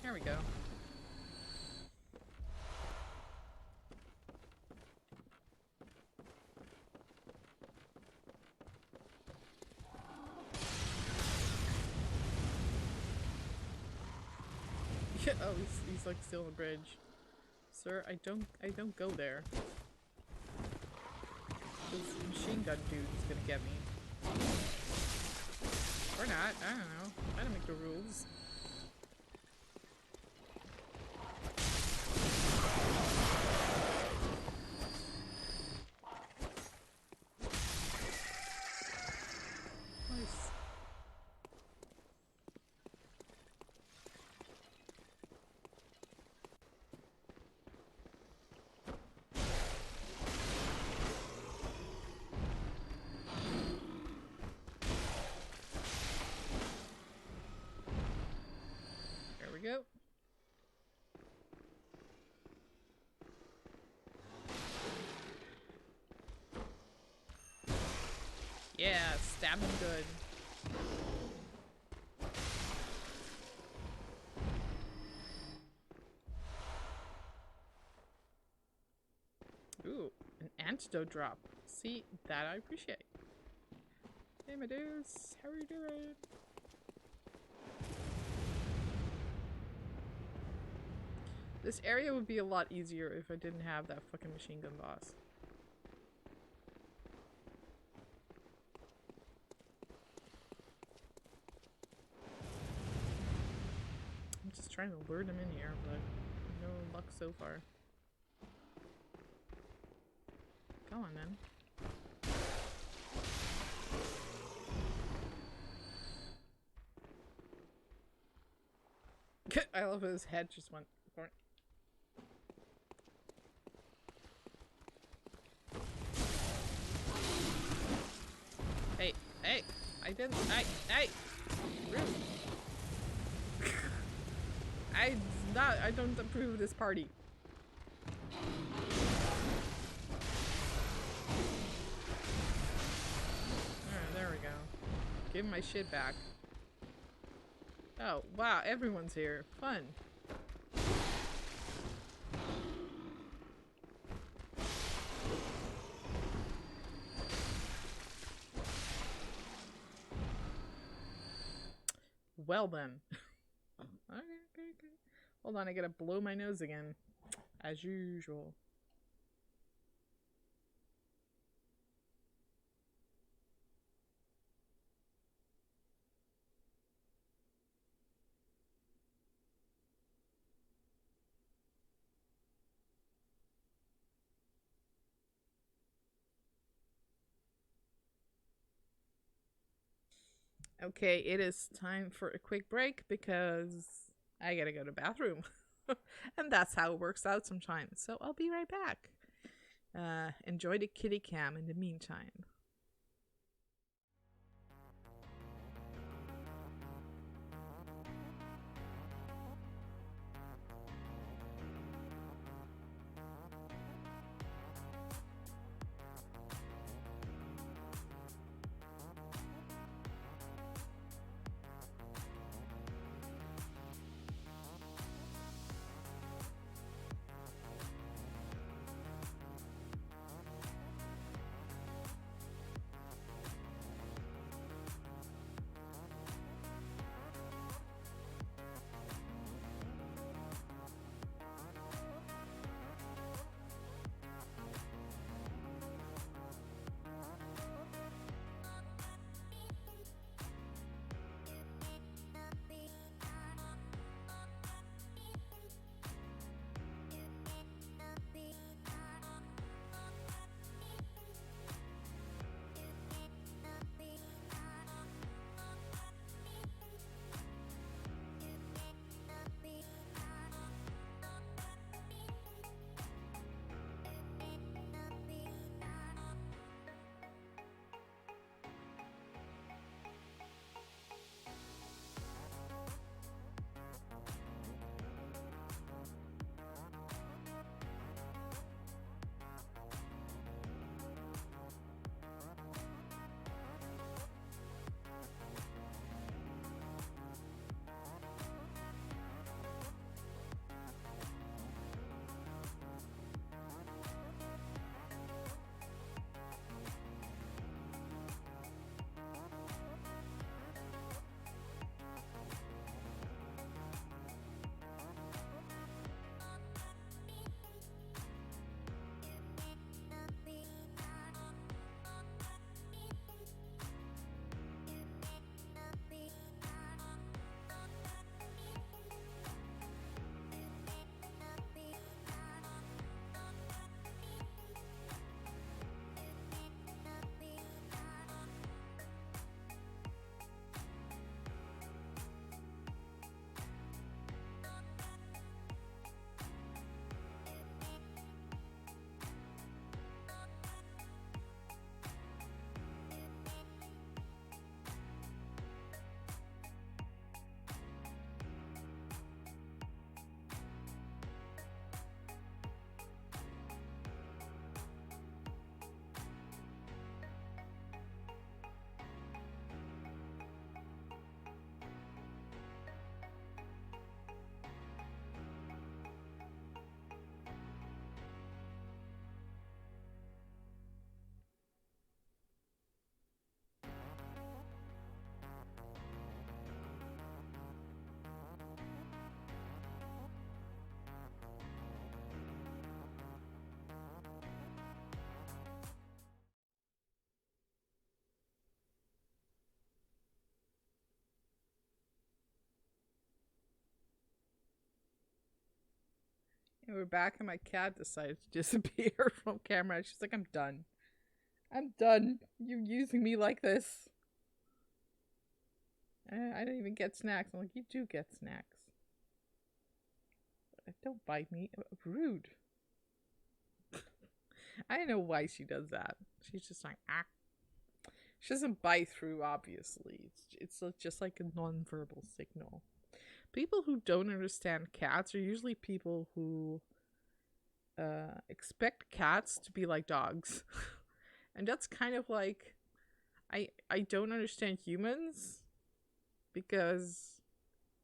There we go. Yeah, oh, he's like still on the bridge. Sir, I don't go there. This machine gun dude is gonna get me. Or not, I don't know. I don't make the rules. Nice. There we go. Yeah, stab him good. Ooh, an antidote drop. See, that I appreciate. Hey, my dudes, how are you doing? This area would be a lot easier if I didn't have that fucking machine gun boss. I'm just trying to lure them in here, but no luck so far. Come on, then. I love how his head just went. Hey, hey! I didn't. Hey! Rude. I don't approve of this party. There we go. Give my shit back. Oh, wow, everyone's here. Fun. Well then. Okay. Hold on, I gotta blow my nose again. As usual. Okay, it is time for a quick break because I gotta go to the bathroom. And that's how it works out sometimes. So I'll be right back. Enjoy the kitty cam in the meantime. And we're back, and my cat decided to disappear from camera. She's like, I'm done. I'm done. You using me like this. I don't even get snacks. I'm like, you do get snacks. Don't bite me. Rude. I don't know why she does that. She's just like, ah. She doesn't bite through, obviously. It's just like a non-verbal signal. People who don't understand cats are usually people who expect cats to be like dogs. And that's kind of like, I don't understand humans because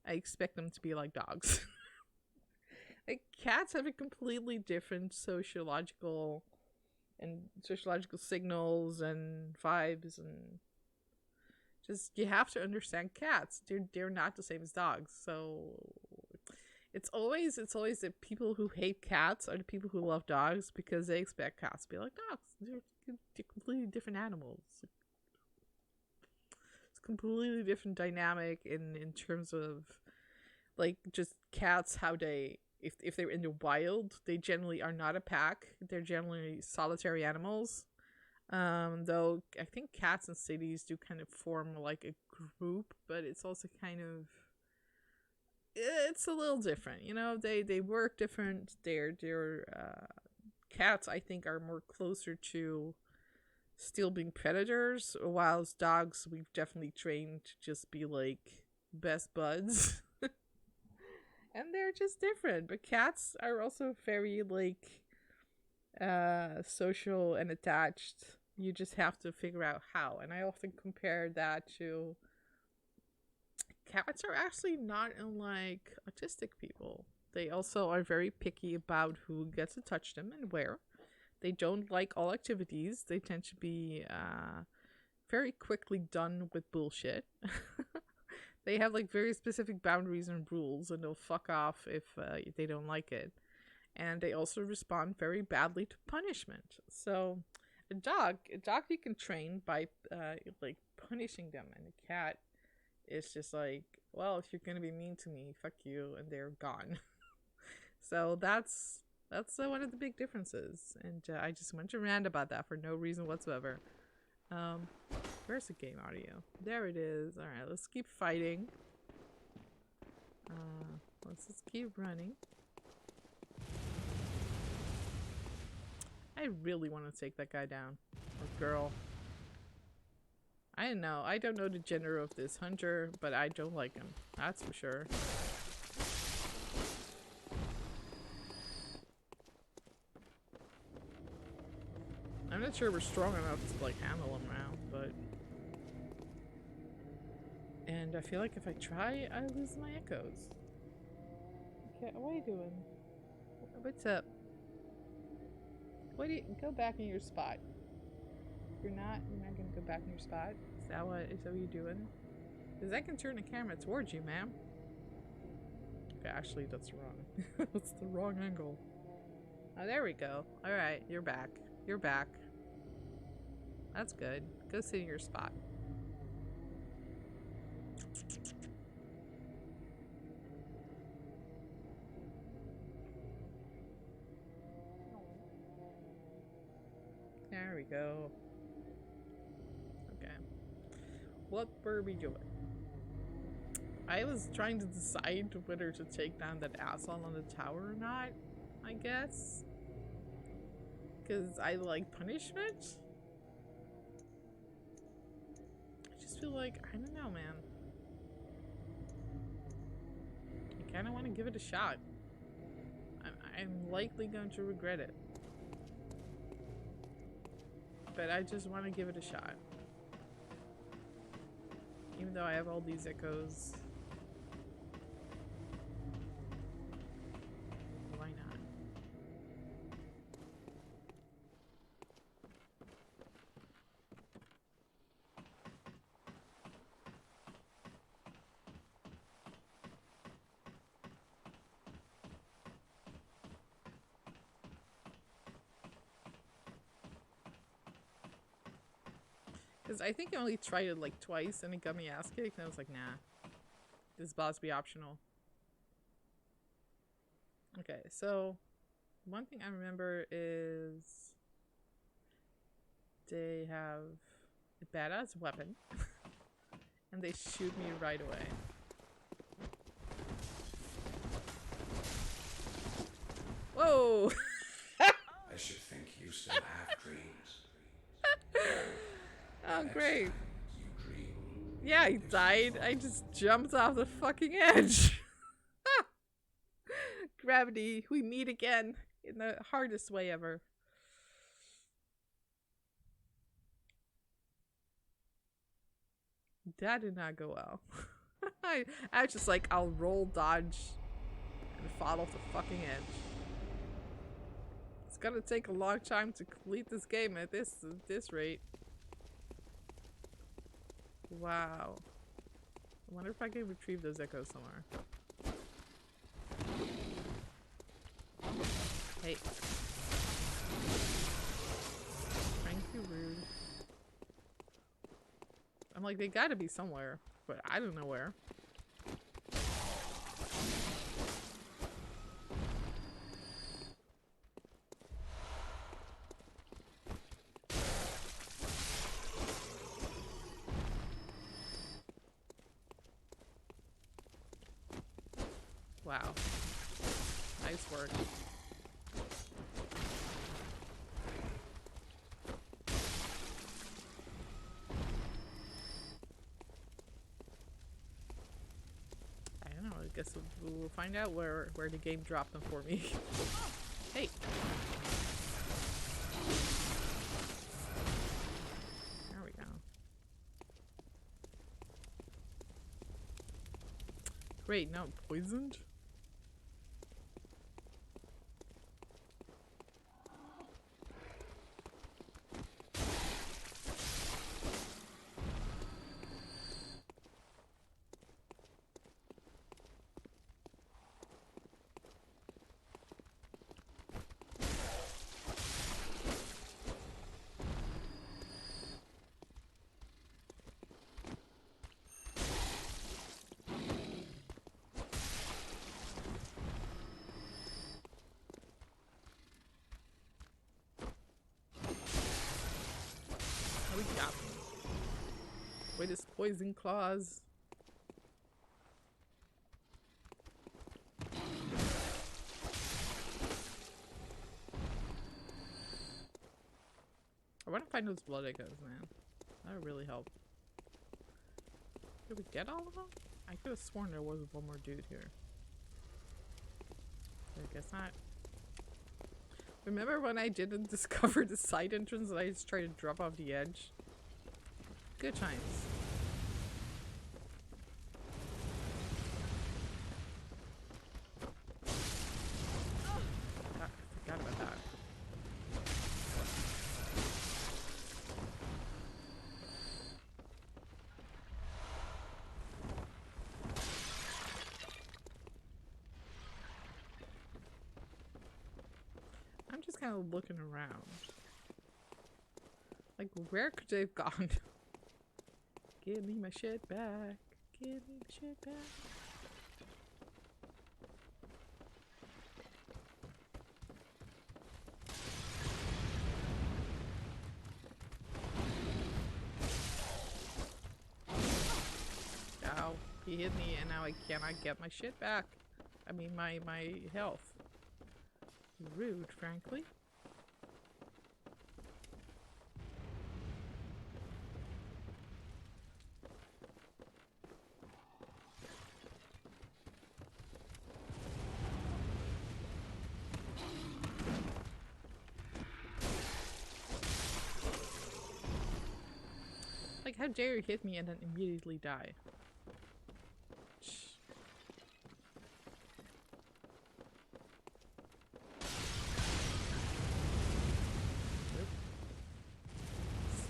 I expect them to be like dogs. Like, cats have a completely different sociological signals and vibes, and just, you have to understand cats. They're not the same as dogs. So it's always the people who hate cats are the people who love dogs because they expect cats to be like dogs. They're completely different animals. It's a completely different dynamic in terms of, like, just cats, how they, if they're in the wild, they generally are not a pack. They're generally solitary animals. Though I think cats in cities do kind of form like a group, but it's also kind of it's a little different. You know, they work different. Their cats, I think, are more closer to still being predators, whilst dogs we've definitely trained to just be like best buds. And they're just different. But cats are also very like social and attached. You just have to figure out how. And I often compare that to cats are actually not unlike autistic people. They also are very picky about who gets to touch them and where. They don't like all activities. They tend to be very quickly done with bullshit. They have like very specific boundaries and rules, and they'll fuck off if they don't like it. And they also respond very badly to punishment. So a dog you can train by like punishing them, and a cat is just like, well, if you're gonna be mean to me, fuck you, and they're gone. So that's one of the big differences, and I just went to rant about that for no reason whatsoever. Where's the game audio? There it is. All right, let's keep fighting. Let's just keep running. I really want to take that guy down, or girl. I don't know. I don't know the gender of this hunter, but I don't like him. That's for sure. I'm not sure we're strong enough to like handle him now, but... And I feel like if I try, I lose my echoes. Okay, what are you doing? What's up? What do you... Go back in your spot. You're not gonna go back in your spot? Is that what you're doing? Because I can turn the camera towards you, ma'am. Okay, actually, that's wrong. That's the wrong angle. Oh, there we go. Alright, you're back. You're back. That's good. Go sit in your spot. There we go. Okay. What were we doing? I was trying to decide whether to take down that asshole on the tower or not, I guess. Because I like punishment. I just feel like, I don't know, man. I kind of want to give it a shot. I'm likely going to regret it. But I just want to give it a shot. Even though I have all these echoes. Why not? Because I think I only tried it like twice and it got me ass kicked, and I was like, nah. This boss be optional. Okay, so one thing I remember is they have a badass weapon and they shoot me right away. Whoa! I should think you still have dreams. Oh, great. You dream. Yeah, he died. I just jumped off the fucking edge. Gravity, we meet again in the hardest way ever. That did not go well. I was just like, I'll roll dodge and fall off the fucking edge. It's gonna take a long time to complete this game at this rate. Wow. I wonder if I can retrieve those echoes somewhere. Hey. Trying to be rude. I'm like, they gotta be somewhere, but I don't know where. Wow. Nice work. I don't know. I guess we'll find out where the game dropped them for me. Hey. There we go. Wait, no, poisoned? Wait, this poison claws. I want to find those blood echoes, man. That would really help. Did we get all of them? I could have sworn there was one more dude here. I guess not. Remember when I didn't discover the side entrance and I just tried to drop off the edge? Good times. I forgot about that. I'm just kind of looking around. Like, where could they have gone? Give me my shit back. Give me my shit back. Ow. He hit me and now I cannot get my shit back. I mean, my health. Rude, frankly. Like, how dare you hit me and then immediately die? Nope.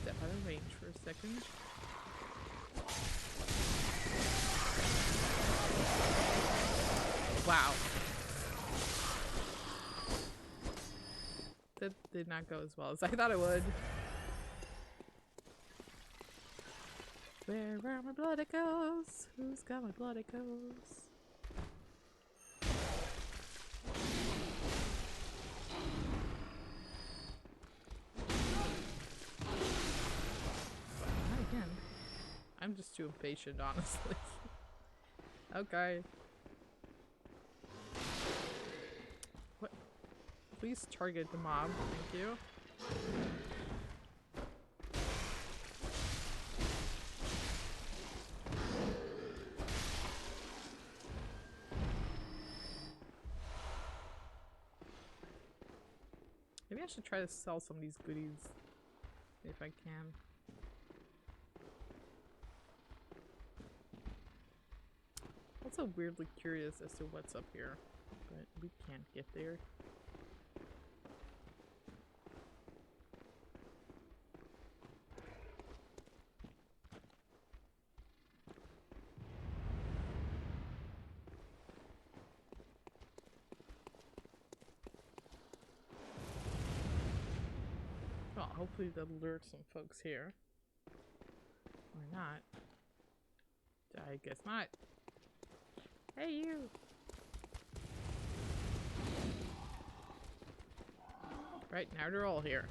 Step out of range for a second. Wow. That did not go as well as I thought it would. Where are my blood echoes? Who's got my blood echoes? Not again. I'm just too impatient, honestly. Okay. What? Please target the mob. Thank you. Maybe I should try to sell some of these goodies if I can. Also weirdly curious as to what's up here, but we can't get there. Well, hopefully that'll lure some folks here. Or not. I guess not. Hey, you! Right, now they're all here.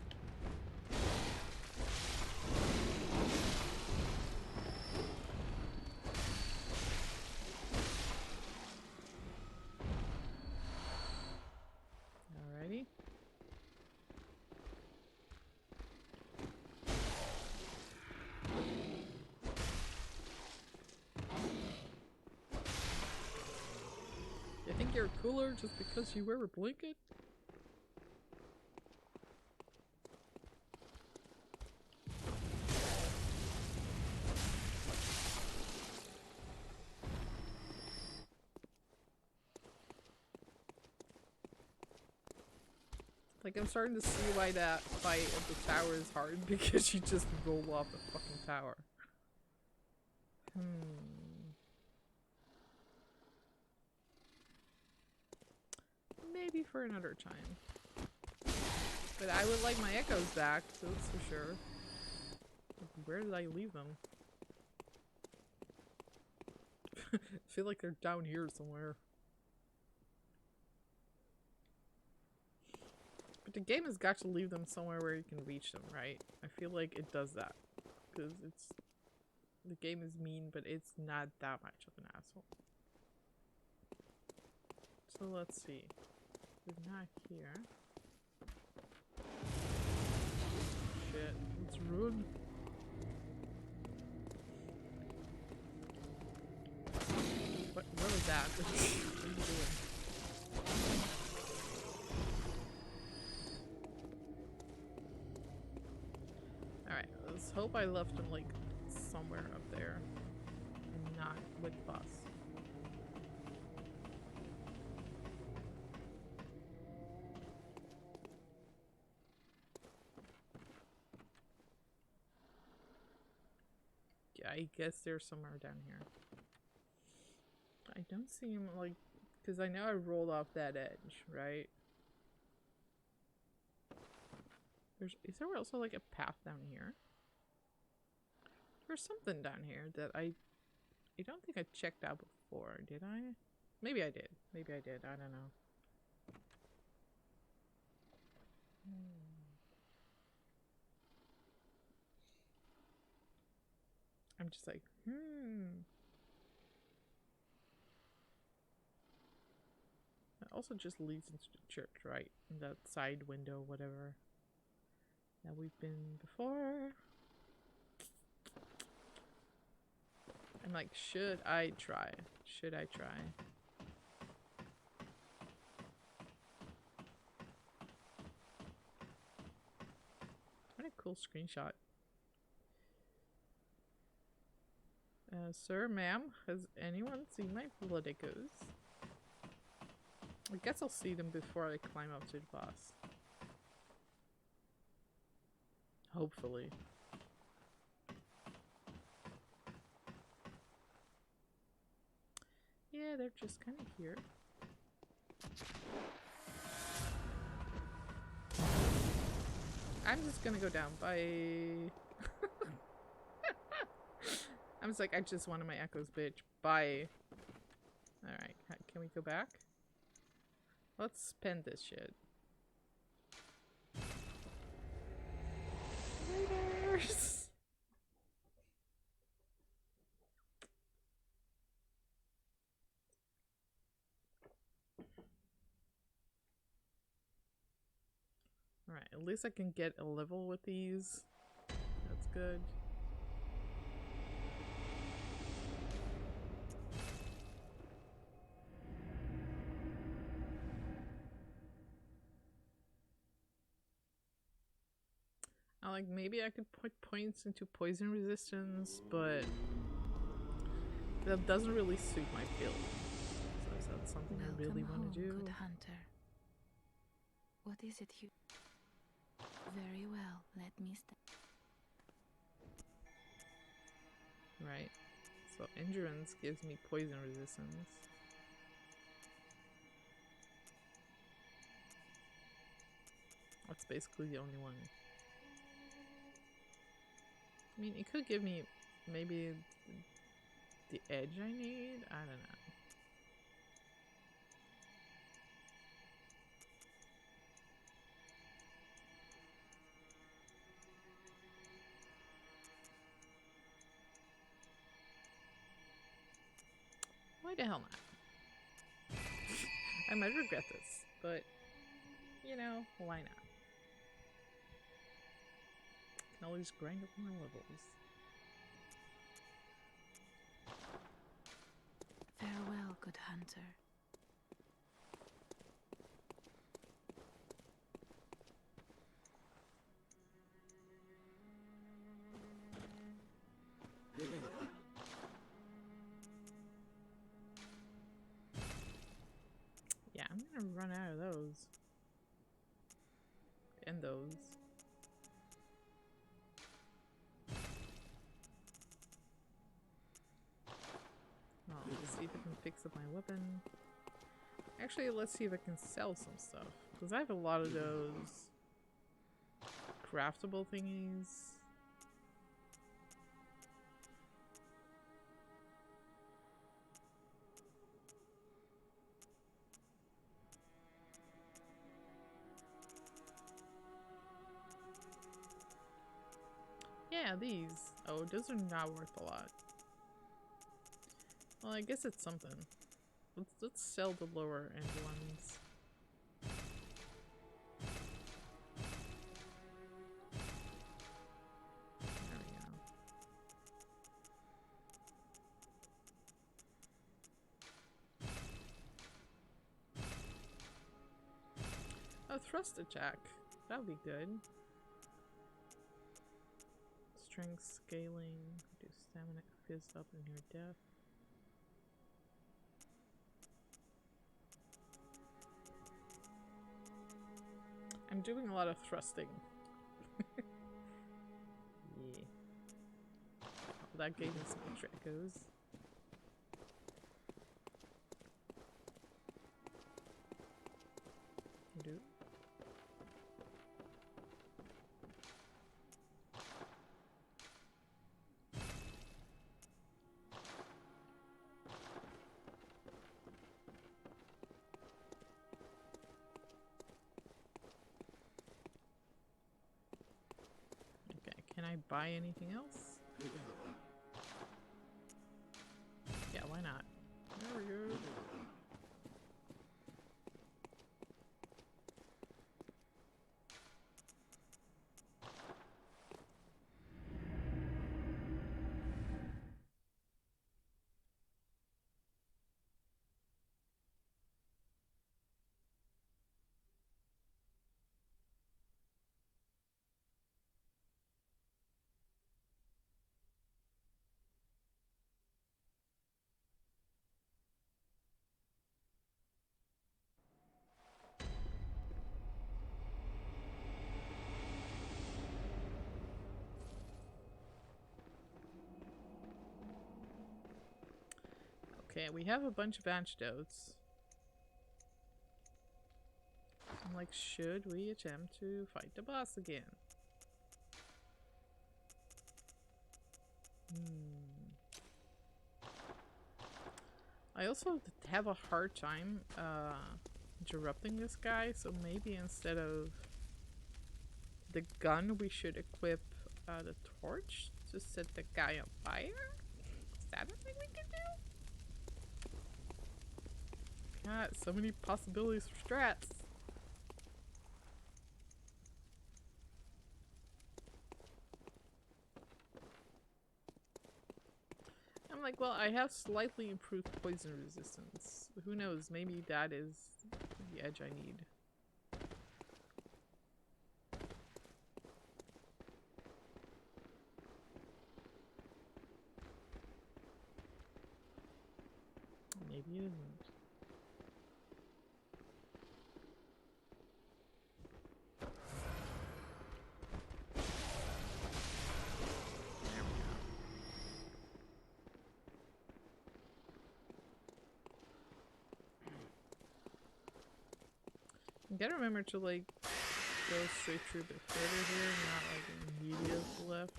you're cooler just because you wear a blanket? Like, I'm starting to see why that fight at the tower is hard, because you just roll off the fucking tower. Maybe for another time. But I would like my echoes back, so that's for sure. Where did I leave them? I feel like they're down here somewhere. But the game has got to leave them somewhere where you can reach them, right? I feel like it does that. Because it's... The game is mean, but it's not that much of an asshole. So let's see. We're not here. Shit, let's run. What was that? What are you doing? Alright, let's hope I left him like somewhere up there. And not with the boss. Yeah, I guess they're somewhere down here. I don't see him, like, because I know I rolled off that edge, right? Is there also like a path down here? There's something down here that I don't think I checked out before, did I? Maybe I did. Maybe I did. I don't know. I'm just like, It also just leads into the church, right? That side window, whatever. That we've been before. I'm like, should I try? Should I try? What a cool screenshot. Sir, ma'am, has anyone seen my blood echoes? I guess I'll see them before I climb up to the boss. Hopefully. Yeah, they're just kind of here. I'm just gonna go down. Bye. I was like, I just wanted my echoes, bitch. Bye. Alright, can we go back? Let's spend this shit. Raiders! Alright, at least I can get a level with these. That's good. Like, maybe I could put points into poison resistance, but that doesn't really suit my build. So is that something I really want to do? Good hunter. What is it you... Very well, let me Right. So endurance gives me poison resistance. That's basically the only one. I mean, it could give me maybe the edge I need? I don't know. Why the hell not? I might regret this, but, you know, why not? I can always grind up more levels. Farewell, good hunter. gonna run out of those. And those. Oh, let's see if I can fix up my weapon. Actually, let's see if I can sell some stuff. Because I have a lot of those craftable thingies. Yeah, these. Oh, those are not worth a lot. Well, I guess it's something. Let's sell the lower end ones. There we go. Oh, thrust attack. That'll be good. Strength scaling. Do stamina fizz up in your death. I'm doing a lot of thrusting. Yeah. Well, that gave me some echoes. Do. Can I buy anything else? Yeah, why not? There we go. Okay, we have a bunch of antidotes. I'm like, should we attempt to fight the boss again? I also have a hard time interrupting this guy, so maybe instead of the gun, we should equip the torch to set the guy on fire? Is that a thing we can do? God, so many possibilities for strats. I'm like, well, I have slightly improved poison resistance. Who knows? Maybe that is the edge I need. Maybe it isn't. You gotta remember to like go straight through the further here, not like immediate left.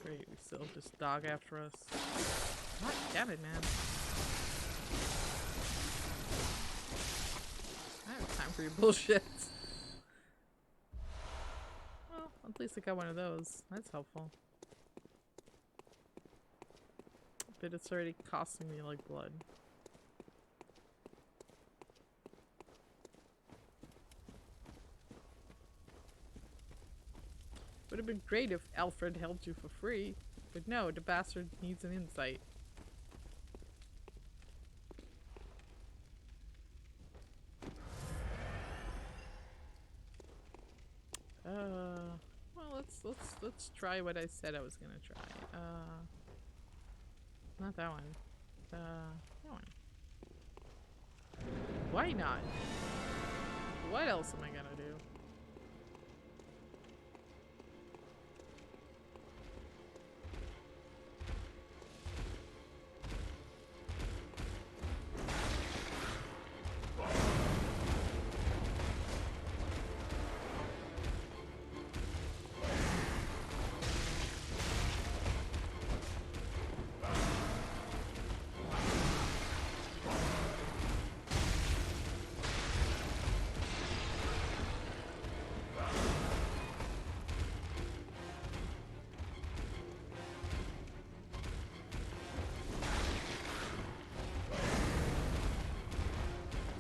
Great, we still have this dog after us. God damn it, man. I don't have time for your bullshit. Well, at least I got one of those. That's helpful. But it's already costing me like blood. Would have been great if Alfred helped you for free, but no, the bastard needs an insight. Well, let's try what I said I was gonna try. Not that one. That one. Why not? What else am I gonna do?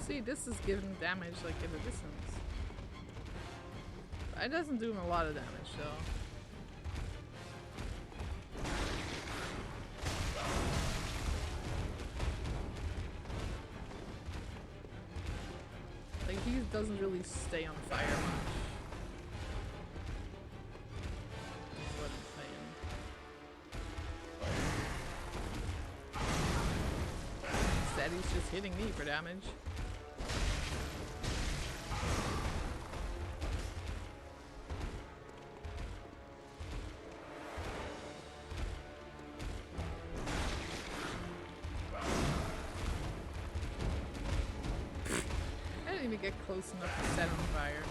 See, this is giving damage like in the distance. It doesn't do him a lot of damage though. Like he doesn't really stay on fire much. That's what I'm saying. Instead he's just hitting me for damage. Get close enough to set on fire.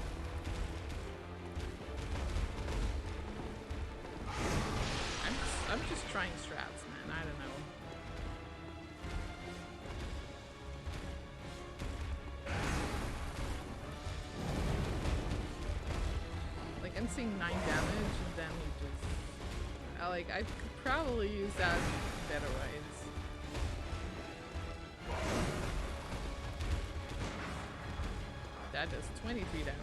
I'm just trying strats, man. I don't know. Like I'm seeing 9 damage and then he just I could probably use that better ways. That does 23 damage.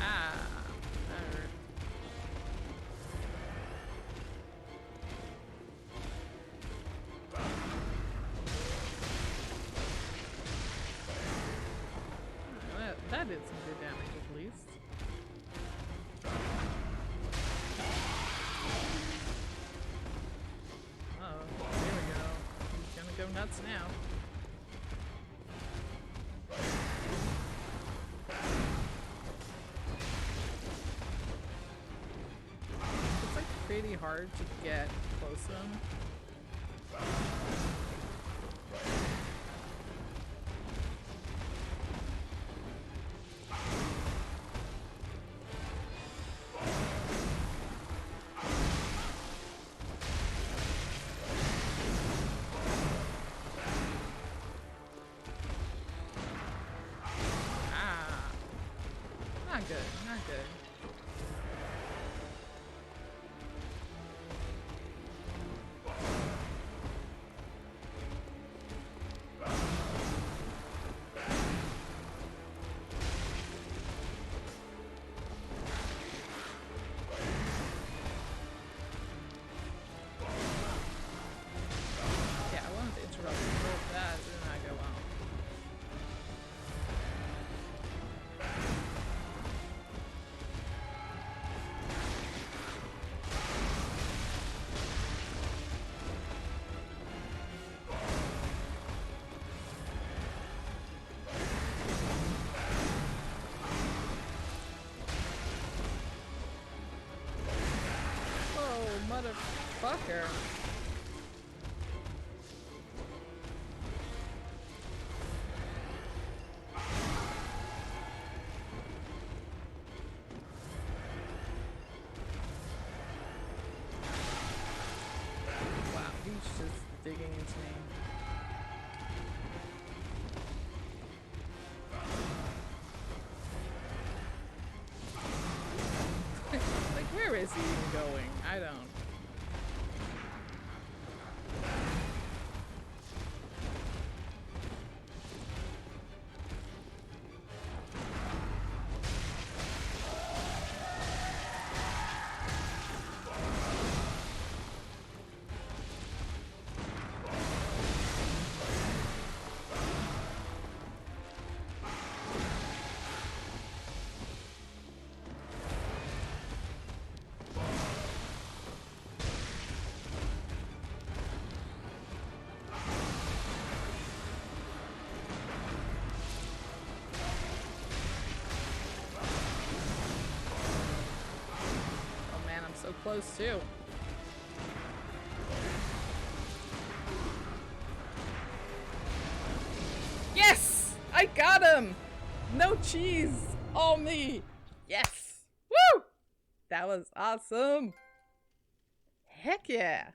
Ah, that hurt. That did some good damage at least. Go nuts now. It's like pretty hard to get close to him. Not good. Yeah, I wanted to interrupt that, didn't I go well? Motherfucker. Wow, he's just digging into me. Like, where is he even going? I don't. close too. Yes! I got him! No cheese! All me! Yes! Woo! That was awesome! Heck yeah!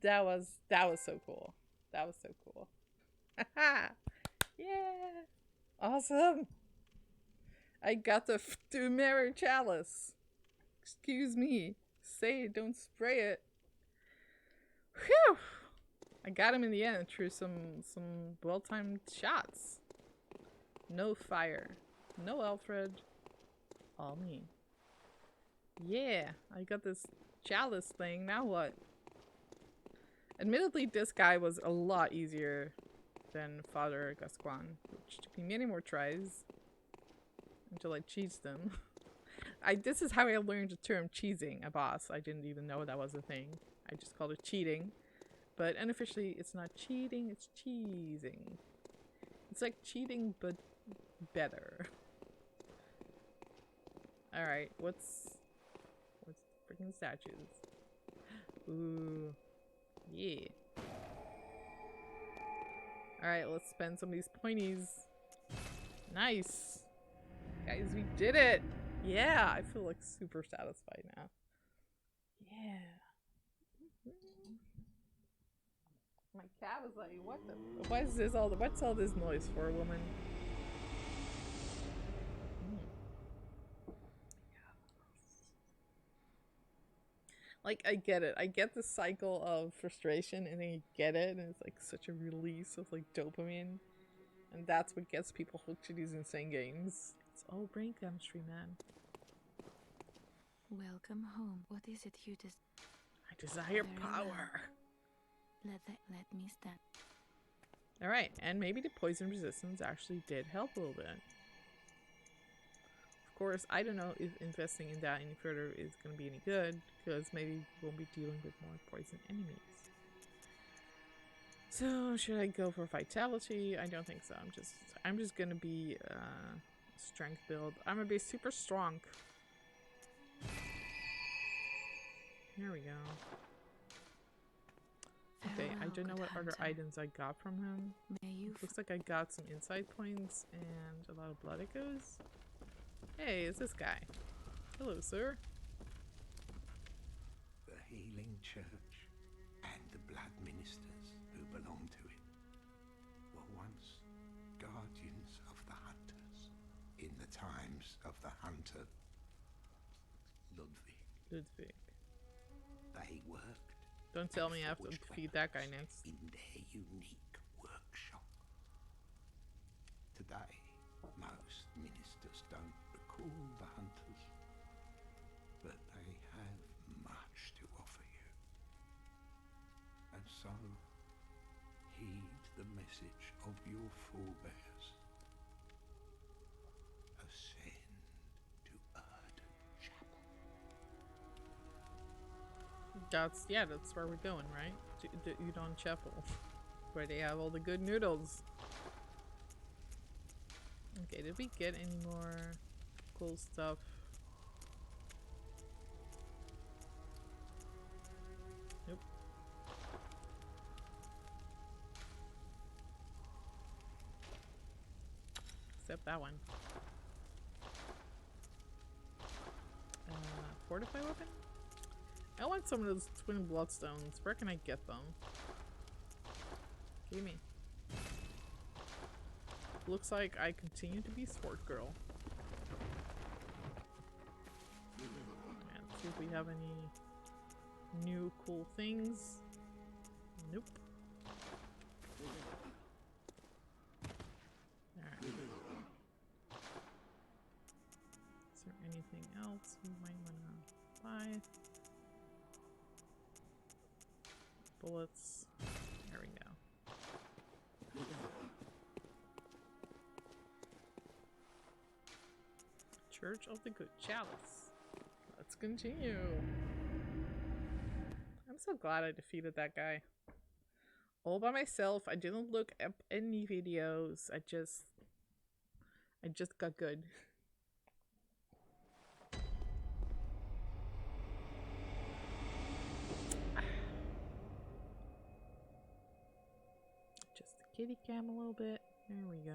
That was so cool. That was so cool. Haha! Yeah! Awesome! I got the Ftumere chalice. Excuse me. Say it, don't spray it. Whew! I got him in the end through some well-timed shots. No fire. No Alfred. All me. Yeah, I got this chalice thing. Now what? Admittedly, this guy was a lot easier than Father Gascoigne, which took me many more tries until I cheesed them. This is how I learned the term cheesing a boss. I didn't even know that was a thing. I just called it cheating. But unofficially, it's not cheating, it's cheesing. It's like cheating, but better. Alright, what's freaking statues? Ooh. Yeah. Alright, let's spend some of these pointies. Nice. Guys, we did it! Yeah, I feel like super satisfied now. Yeah. My cat was like, what the? Why is this all? What's all this noise for, woman? Like, I get it. I get the cycle of frustration, and then you get it, and it's like such a release of like dopamine, and that's what gets people hooked to these insane games. It's all brain chemistry, man. Welcome home. What is it you I desire Very power. Let me stand. All right, and maybe the poison resistance actually did help a little bit. Of course, I don't know if investing in that any further is going to be any good, because maybe we won't be dealing with more poison enemies. So, should I go for vitality? I don't think so. I'm just going to be strength build. I'm going to be super strong. There we go. Okay, I don't know what other items I got from him. Looks like I got some insight points and a lot of blood echoes. Hey, it's this guy. Hello, sir. The healing church and the blood ministers who belong to it were once guardians of the hunters in the times of the hunter Ludwig. They worked. Don't tell me I have to defeat that guy next. In their unique workshop. Today, most ministers don't recall the hunters, but they have much to offer you. And so, heed the message of your forebears. Ascend to Erdon Chapel. That's where we're going, right? To the Udon Chapel, where they have all the good noodles. Okay, did we get any more cool stuff? Nope. Except that one. Fortify weapon? I want some of those twin bloodstones. Where can I get them? Give me. Looks like I continue to be Sword Girl. And let's see if we have any new cool things. Nope. Alright. Is there anything else you might wanna buy? Bullets. There we go. Church of the Good Chalice. Let's continue. I'm so glad I defeated that guy. All by myself. I didn't look up any videos. I just got good. kitty cam a little bit. There we go.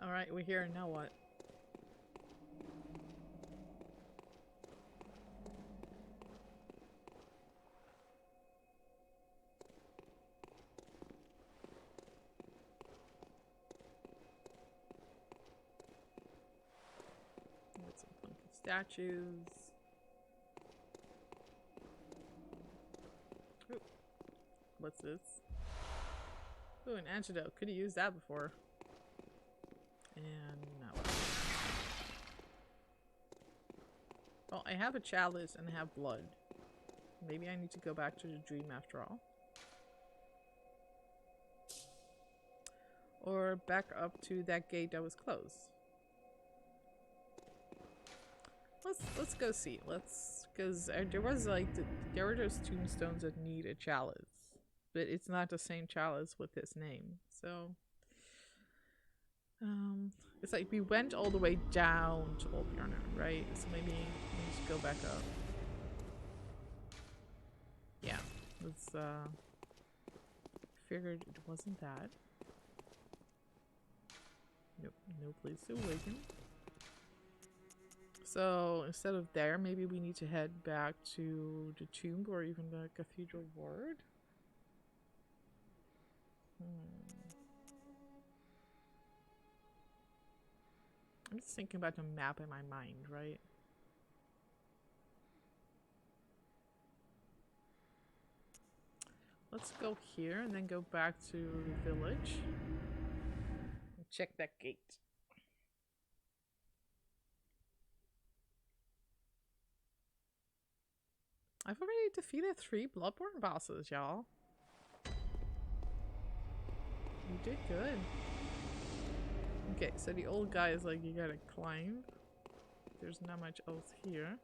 Alright, we're here. Now what? Got some funky statues. Ooh. What's this? Ooh, an antidote. Could have used that before. And no. Well, I have a chalice and I have blood. Maybe I need to go back to the dream after all. Or back up to that gate that was closed. Let's go see. Because there was like there were those tombstones that need a chalice, but it's not the same chalice with his name. So it's like we went all the way down to Old Yarner, right? So maybe we need to go back up. Yeah, let's figured it wasn't that. Nope, no place to awaken. So instead of there, maybe we need to head back to the tomb or even the cathedral ward. I'm just thinking about the map in my mind, right? Let's go here and then go back to the village. And check that gate. I've already defeated 3 Bloodborne bosses, y'all. You did good. Okay, so the old guy is like, you gotta climb. There's not much else here.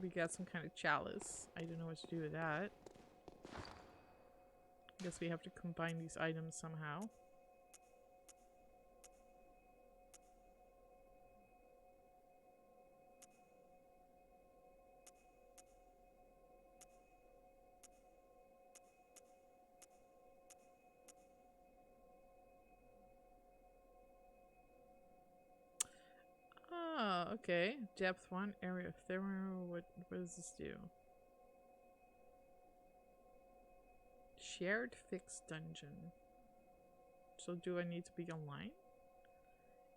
We got some kind of chalice. I don't know what to do with that. Guess we have to combine these items somehow. Oh, okay. Depth 1, area of thermal. What does this do? Shared fixed dungeon. So do I need to be online?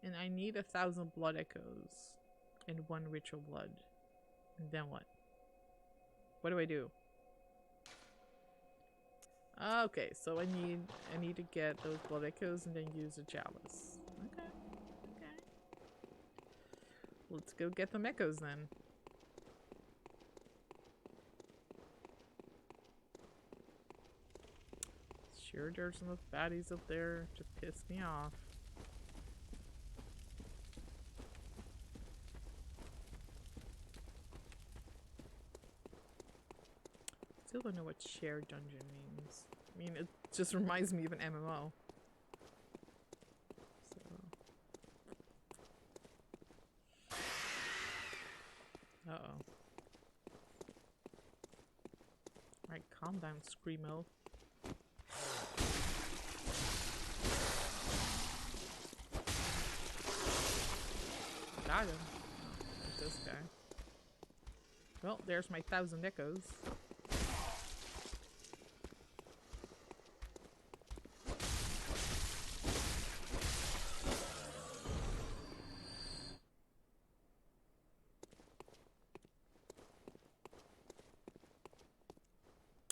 And I need 1,000 blood echoes and 1 ritual blood. And then what? What do I do? Okay, so I need to get those blood echoes and then use a chalice. Okay. Okay. Let's go get them echoes then. Sure, there's enough baddies up there to piss me off. Still don't know what shared dungeon means. I mean, it just reminds me of an MMO. So. Uh-oh. Alright, calm down, Screamo. Got him. Oh, there's this guy. Well, there's my 1,000 echoes.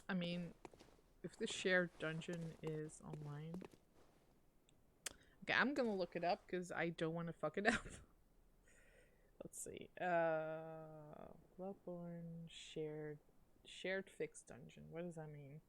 I mean, if the shared dungeon is online. Okay, I'm gonna look it up because I don't want to fuck it up. Let's see. Bloodborne shared fixed dungeon. What does that mean?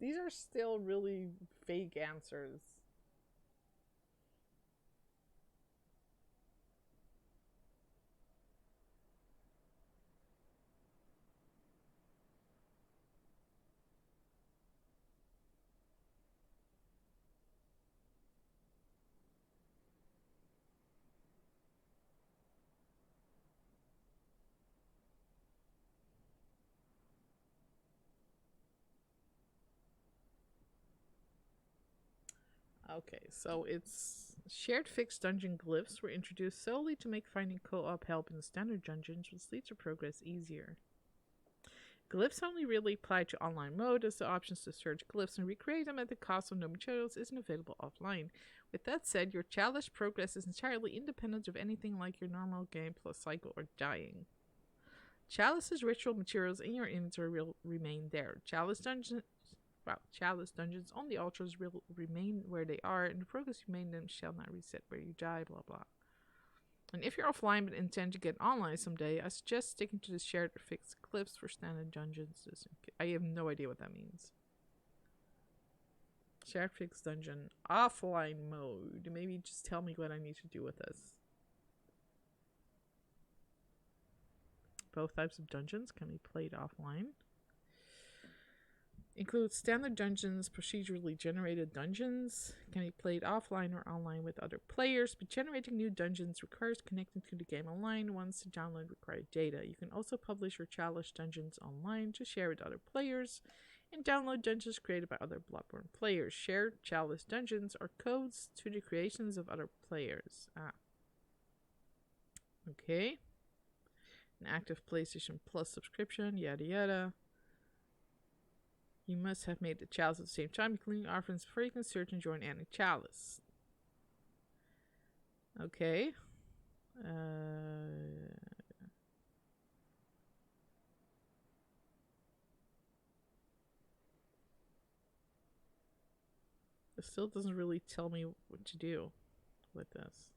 these are still really vague answers. Okay, so it's shared fixed dungeon glyphs were introduced solely to make finding co-op help in the standard dungeons, which leads to progress easier. Glyphs only really apply to online mode, as the options to search glyphs and recreate them at the cost of no materials isn't available offline. With that said, your challenge progress is entirely independent of anything like your normal gameplay cycle or dying. Chalice's ritual materials in your inventory will remain there. Chalice dungeons on the altars will remain where they are, and the progress you made in them shall not reset where you die, blah blah. And if you're offline but intend to get online someday, I suggest sticking to the shared or fixed clips for standard dungeons. I have no idea what that means. Shared fixed dungeon, offline mode. Maybe just tell me what I need to do with this. Both types of dungeons can be played offline. Includes standard dungeons, procedurally generated dungeons, can be played offline or online with other players, but generating new dungeons requires connecting to the game online once to download required data. You can also publish your challenge dungeons online to share with other players, and download dungeons created by other Bloodborne players. Shared challenge dungeons are codes to the creations of other players. Okay. An active PlayStation Plus subscription, yada yada. You must have made the chalice at the same time, including offerings before you can search and join any chalice. Okay. It still doesn't really tell me what to do with this.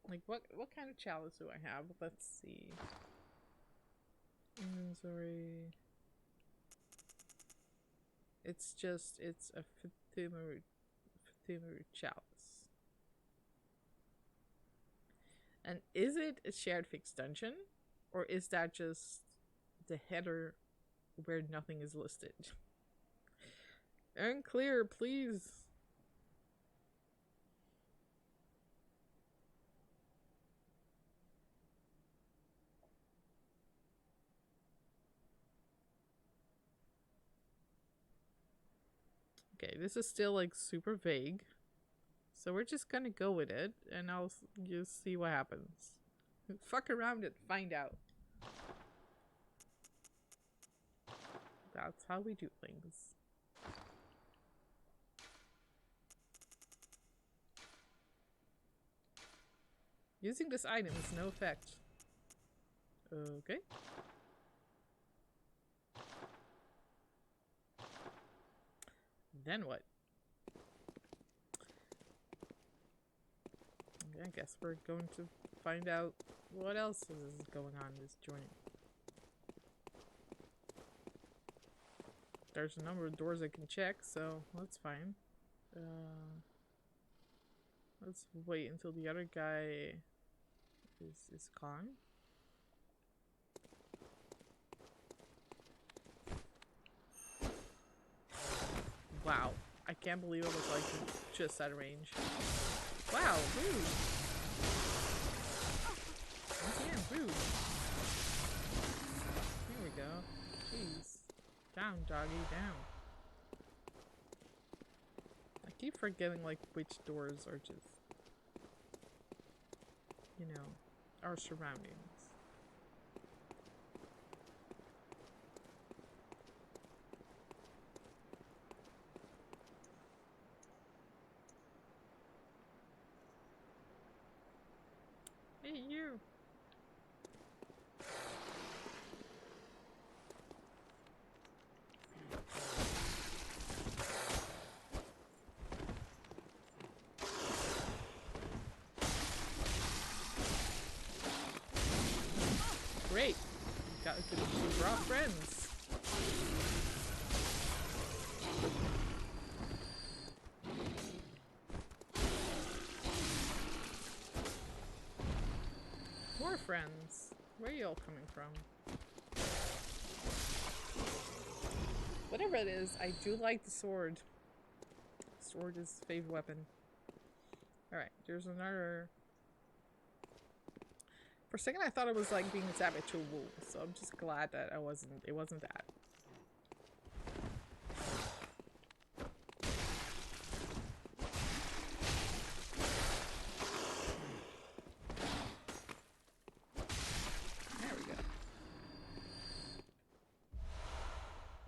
Like, what kind of chalice do I have? Let's see. Inventory. It's a Cthulhu chalice. And is it a shared fixed dungeon? Or is that just the header where nothing is listed? Unclear, please. Okay, this is still like super vague. So we're just gonna go with it, and I'll just see what happens. Fuck around and find out. That's how we do things. Using this item is no effect. Okay. Then what? I guess we're going to find out what else is going on in this joint. There's a number of doors I can check, so that's fine. Let's wait until the other guy is gone. Wow, I can't believe it was like just at range. Wow, rude. Again, rude. Here we go. Jeez. Down, doggy, down. I keep forgetting like which doors are just, you know, our surroundings. Hey, you! Great! Got to we're all friends. More friends. Where are you all coming from? Whatever it is, I do like the sword. Sword is favorite weapon. Alright, there's another. For a second I thought it was like being attacked by two wolves, so I'm just glad that it wasn't that. There we go.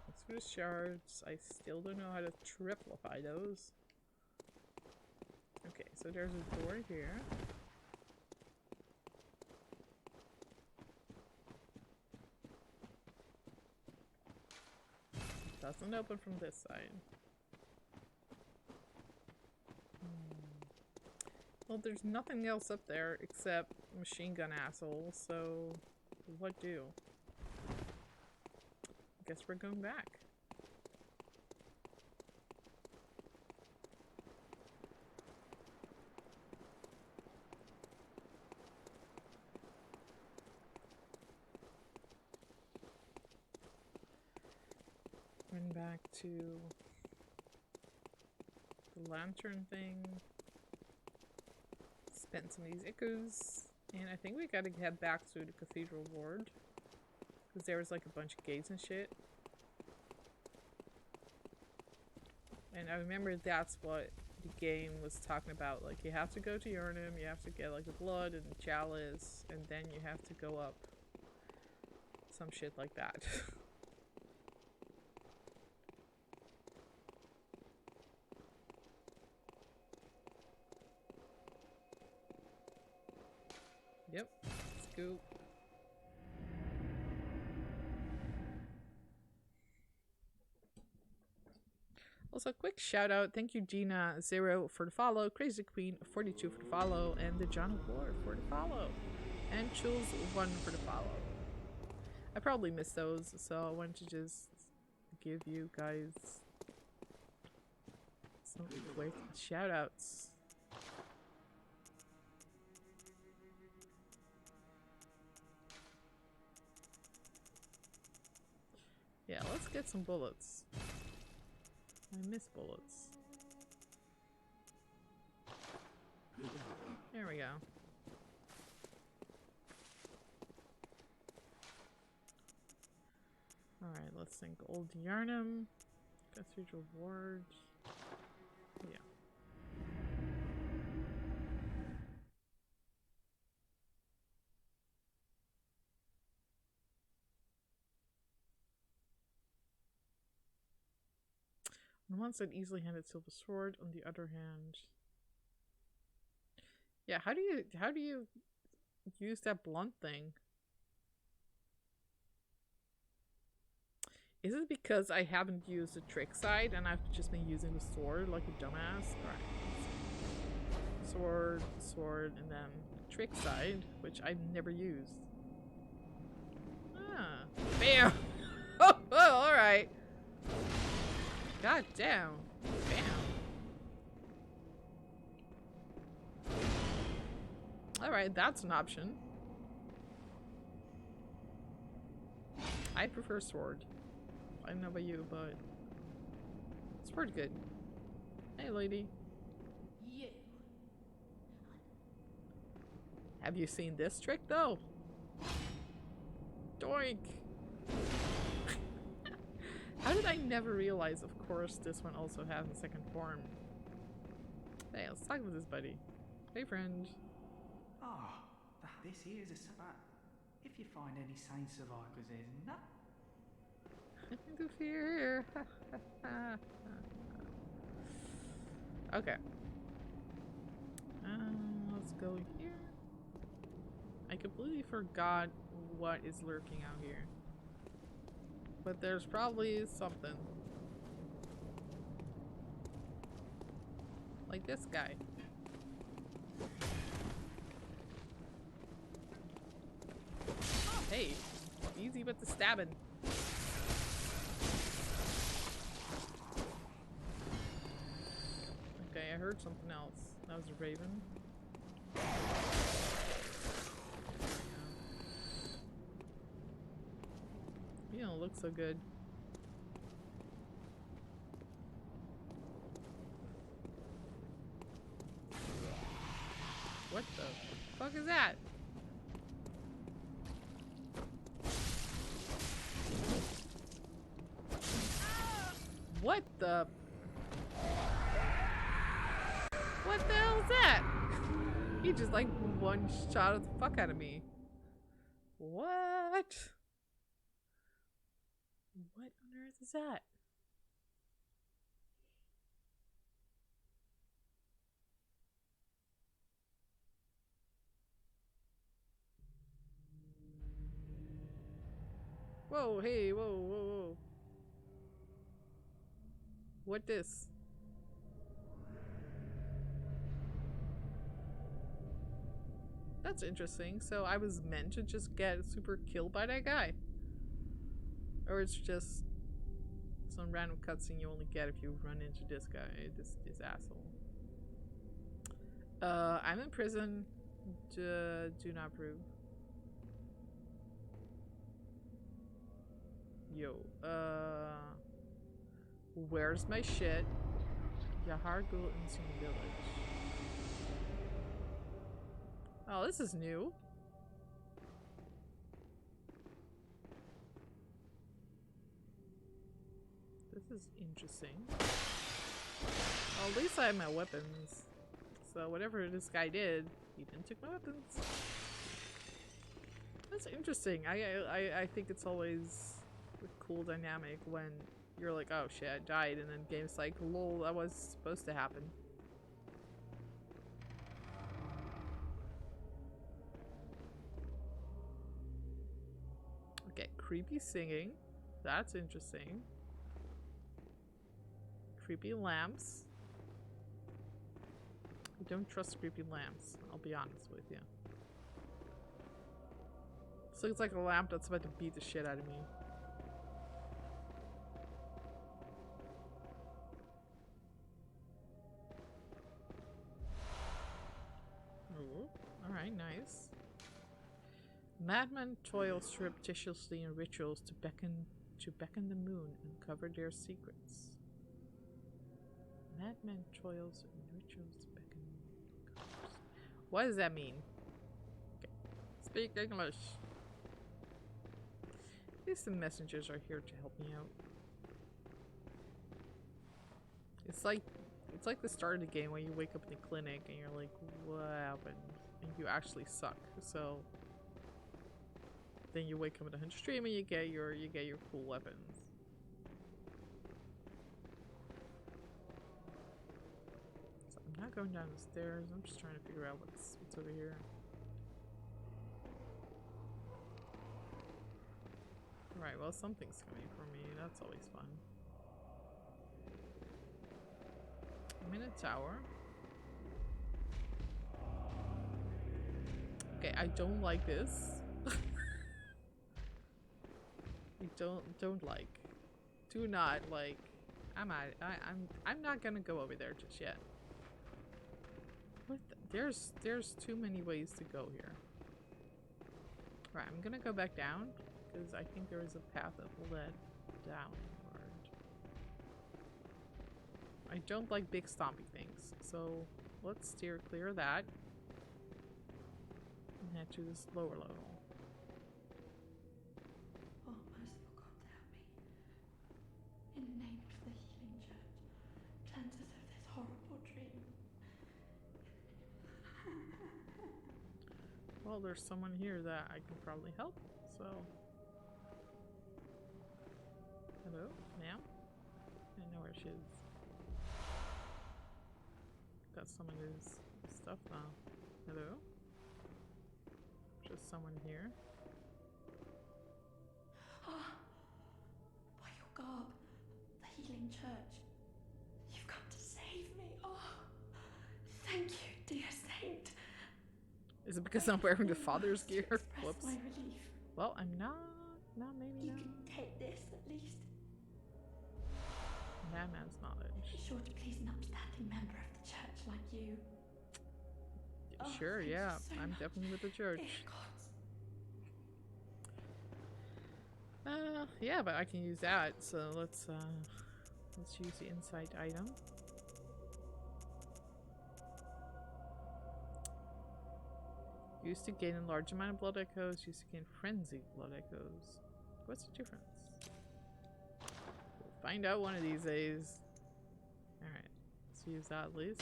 Thanks for the shards. I still don't know how to triplify those. Okay, so there's a door here. Doesn't open from this side. Well, there's nothing else up there except machine gun assholes, so what do? Guess we're going back. Run back to the lantern thing. Spent some of these echoes. And I think we gotta head back to the cathedral ward. Because there was like a bunch of gates and shit. And I remember that's what the game was talking about. Like, you have to go to Yharnam, you have to get like the blood and the chalice, and then you have to go up. Some shit like that. Yep, let's go. Also, quick shout out. Thank you, Gina0 for the follow, Crazy Queen 42 for the follow, and the John Ward for the follow, and Chulz1 for the follow. I probably missed those, so I wanted to just give you guys some quick shout outs. Yeah, let's get some bullets. I miss bullets. There we go. Alright, let's think. Old Yharnam. Cathedral Ward. Yeah. On one side, easily handed silver sword. On the other hand, yeah. How do you use that blunt thing? Is it because I haven't used the trick side and I've just been using the sword like a dumbass? Alright. Sword, and then trick side, which I've never used. Ah, bam! Oh, alright. God damn. Bam. Alright, that's an option. I prefer sword. I don't know about you, but sword good. Hey, lady. You. Have you seen this trick, though? Doink! How did I never realize, of course, this one also has a second form? Hey, let's talk with this buddy. Hey, friend. Ah, this here is a spot. If you find any signs survivors, there's nothing. To fear. Okay. Let's go here. I completely forgot what is lurking out here. But there's probably something. Like this guy. Oh, hey. Easy with the stabbing. I heard something else. That was a raven. You don't look so good. What the fuck is that? What the? What the hell is that? He just like one shot of the fuck out of me. What? What on earth is that? Whoa, hey, whoa, whoa, whoa. What this? That's interesting. So I was meant to just get super killed by that guy? Or it's just some random cutscene you only get if you run into this guy, this asshole. I'm in prison. Do not approve. Yo, where's my shit? Yahar Gul Insane Village. Oh, this is new. This is interesting. Well, at least I have my weapons. So whatever this guy did, he didn't take my weapons. That's interesting. I think it's always a cool dynamic when you're like, oh shit, I died, and then game's like, lol, that was supposed to happen. Okay, creepy singing. That's interesting. Creepy lamps. I don't trust creepy lamps, I'll be honest with you. This looks like a lamp that's about to beat the shit out of me. Ooh, alright, nice. Madmen toil surreptitiously in rituals to beckon the moon and cover their secrets. Madmen toils in rituals to beckon the moon. What does that mean? Okay. Speak English. At least the messengers are here to help me out. It's like the start of the game when you wake up in the clinic and you're like, what happened? And you actually suck. So then you wake up in a 100 stream and you get your cool weapons. So I'm not going down the stairs. I'm just trying to figure out what's over here. Right, well, something's coming for me. That's always fun. I'm in a tower. Okay, I don't like this. I don't like. Do not like. I'm not gonna go over there just yet. What the, there's too many ways to go here. Right, I'm gonna go back down because I think there is a path that led downward. I don't like big stompy things, so let's steer clear of that and head to this lower level. Oh, merciful God, help me. In the name of the healing church, cleanse us of this horrible dream. Well, there's someone here that I can probably help, so... Hello, ma'am? I know where she is. Got some of his stuff now. Hello? Just someone here. Ah, by your garb, the healing church. You've come to save me. Oh, thank you, dear saint. Is it because I'm wearing the father's gear? Whoops. My relief. Well, I'm not. No, maybe You not. can take this at least. Man has knowledge. Be sure to please an upstanding member of the church like you. Oh, Sure, thank you yeah. so I'm much, definitely with the church. dear gods. Yeah, but I can use that, so let's use the insight item. Used to gain a large amount of blood echoes, used to gain frenzied blood echoes. What's the difference? We'll find out one of these days. Alright, let's use that at least.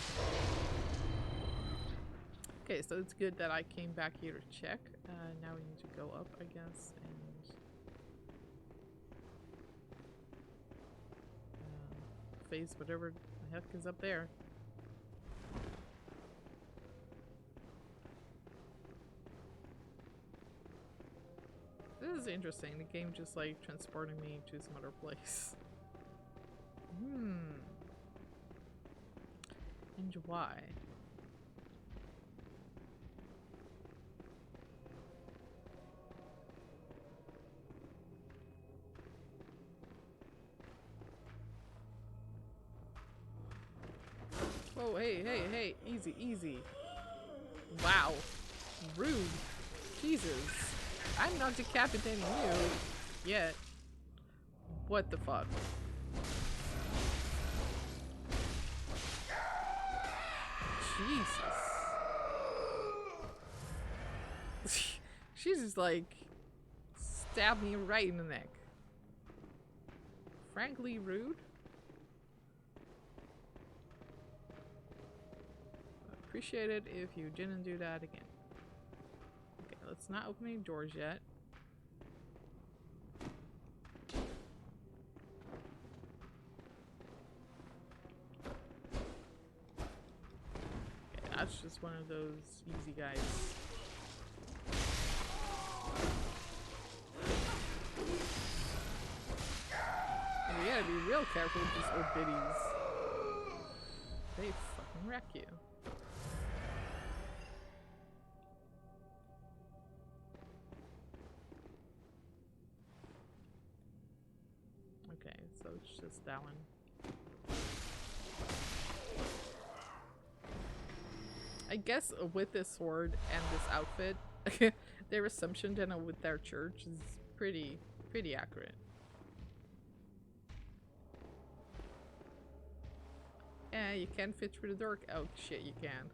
Okay, so it's good that I came back here to check. Now we need to go up, I guess, and face whatever the heck is up there. This is interesting. The game just like transporting me to some other place. And why? Whoa, hey, easy, easy. Wow. Rude. Jesus. I'm not decapitating you yet. What the fuck? Jesus. She's just like stabbed me right in the neck. Frankly rude. Appreciate it if you didn't do that again. Okay, let's not open any doors yet. Okay, that's just one of those easy guys. And you gotta be real careful with these old biddies. They fucking wreck you. Okay, so it's just that one. I guess with this sword and this outfit, their assumption then with their church is pretty accurate. Yeah, you can't fit through the door. Oh shit, you can.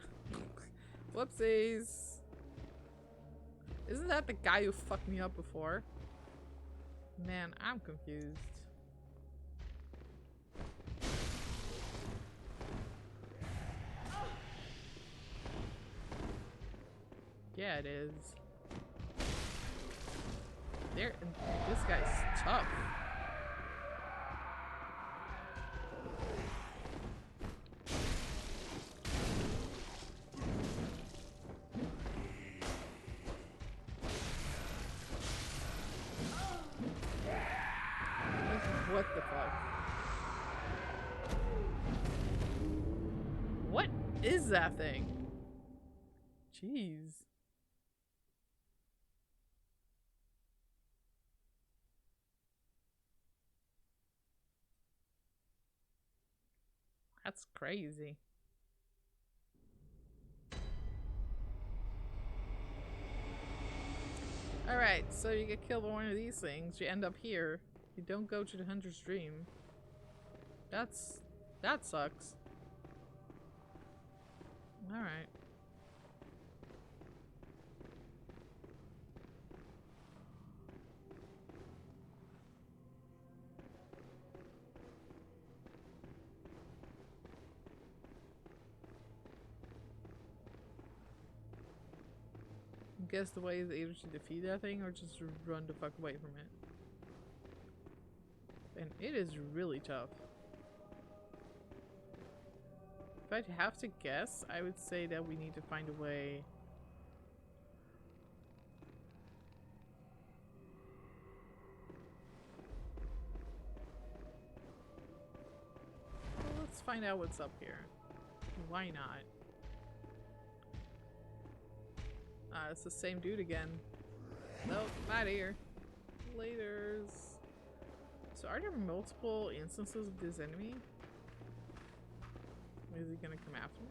Whoopsies. Isn't that the guy who fucked me up before? Man, I'm confused. Yeah, it is. This guy's tough. What the fuck? What is that thing? Jeez. That's crazy. Alright, so you get killed by one of these things, you end up here. You don't go to the Hunter's Dream. That sucks. Alright. Guess the way is either to defeat that thing or just run the fuck away from it. And it is really tough. If I'd have to guess, I would say that we need to find a way. Well, let's find out what's up here. Why not? It's the same dude again. Nope, I'm out of here. Laters. So are there multiple instances of this enemy? Is he gonna come after me?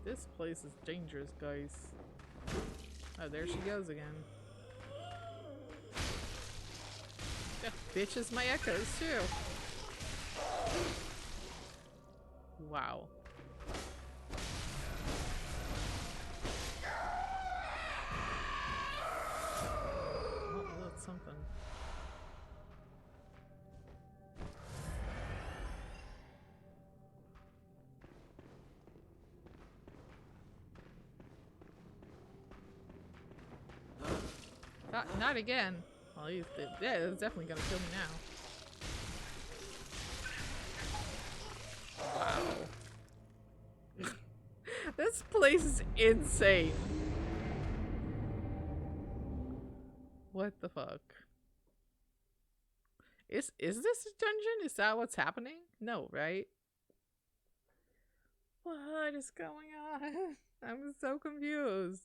This place is dangerous, guys. Oh, there she goes again. That bitch is my echoes, too. Wow. Oh, that's something. Not again. Well, yeah, it's definitely gonna kill me now. Wow. This place is insane. What the fuck? Is this a dungeon? Is that what's happening? No, right? What is going on? I'm so confused.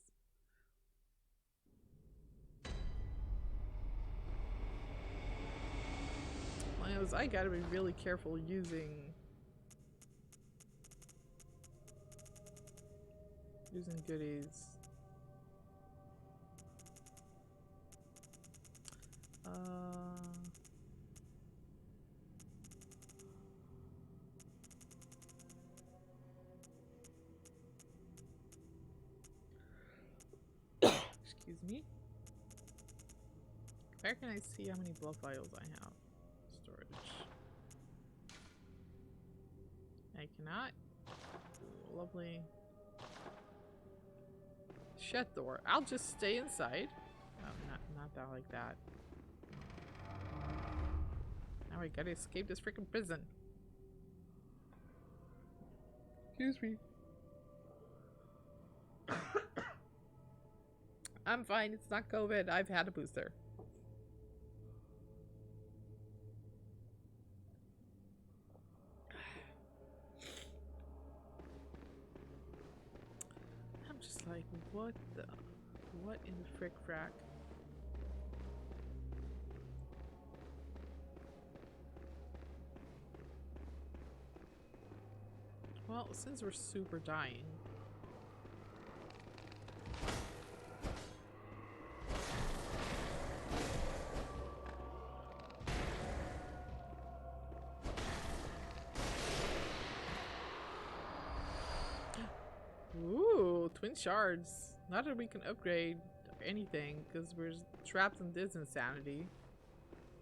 I gotta be really careful using goodies. Excuse me. Where can I see how many blood vials I have? Storage. I cannot. Ooh, lovely. Shut door. I'll just stay inside. Oh, not that like that. Now I gotta escape this freaking prison. Excuse me. I'm fine. It's not COVID. I've had a booster. I'm just like, what in the frick frack? Well, since we're super dying. Ooh, twin shards. Not that we can upgrade anything because we're trapped in this insanity.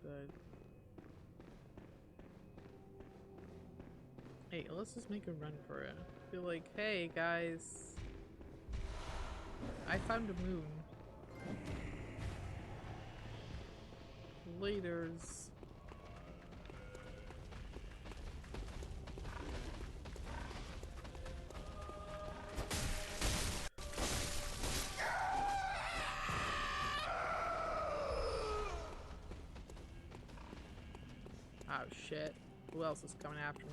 But hey, let's just make a run for it. Feel like, hey guys, I found a moon. Laters. Oh shit. Who else is coming after me?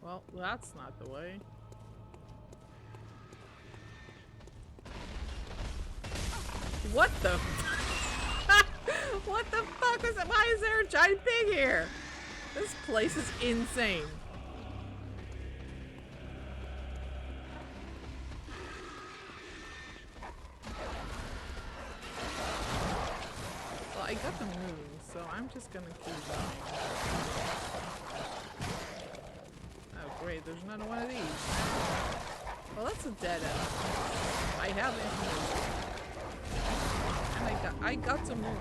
Well, that's not the way. What the? What the fuck is it? Why is there a giant pig here? This place is insane. Well, I got the moon, so I'm just gonna keep going. Oh great, there's another one of these. Well, that's a dead end. I have information. And I got the moon.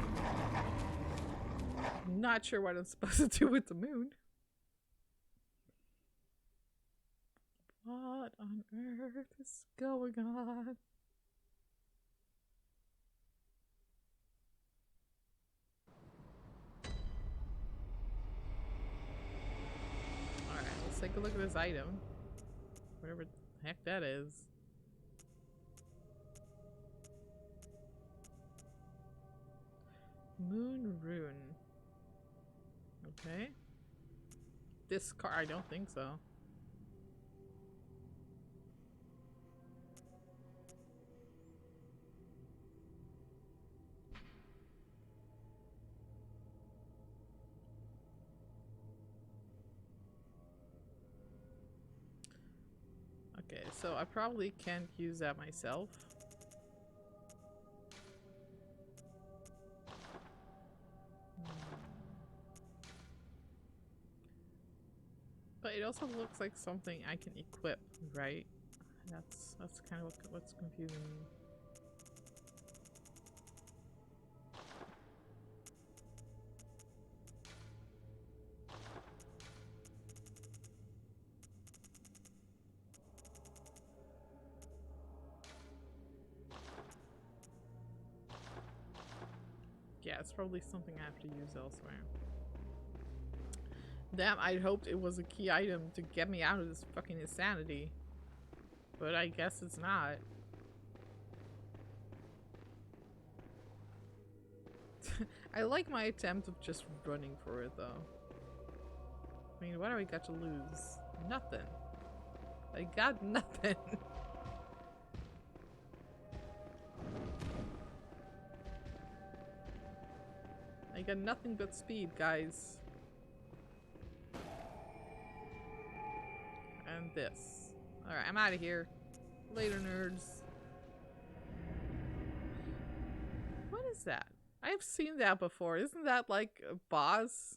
Not sure what I'm supposed to do with the moon. What on earth is going on? Alright, let's take a look at this item. Whatever the heck that is. Moon rune. Okay. This car, I don't think so. Okay, so I probably can't use that myself. But it also looks like something I can equip, right? That's kind of what's confusing me. Yeah, it's probably something I have to use elsewhere. Damn, I'd hoped it was a key item to get me out of this fucking insanity. But I guess it's not. I like my attempt of just running for it though. I mean, what do I got to lose? Nothing. I got nothing. I got nothing but speed, guys. And this. Alright, I'm out of here. Later, nerds. What is that? I've seen that before. Isn't that like a boss?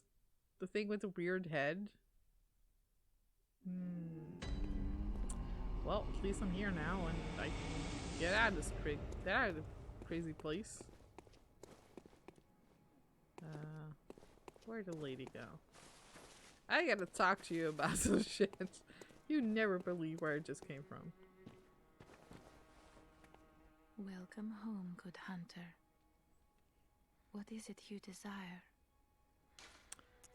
The thing with the weird head? Well, at least I'm here now and I can get out of this crazy place. Where'd the lady go? I gotta talk to you about some shit. You never believe where it just came from. Welcome home, good hunter. What is it you desire?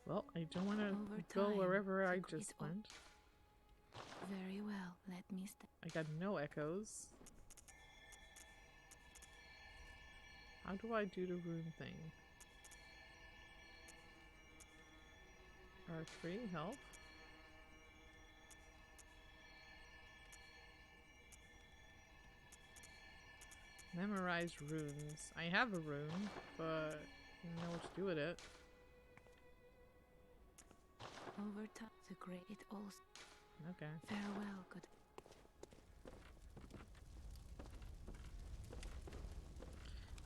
Well, I don't want to Over go time, wherever I the just great went. Very well, let me I got no echoes. How do I do the room thing? R3, help. Memorize runes. I have a rune, but I don't know what to do with it. Over time, the great it all. Okay. Farewell, good.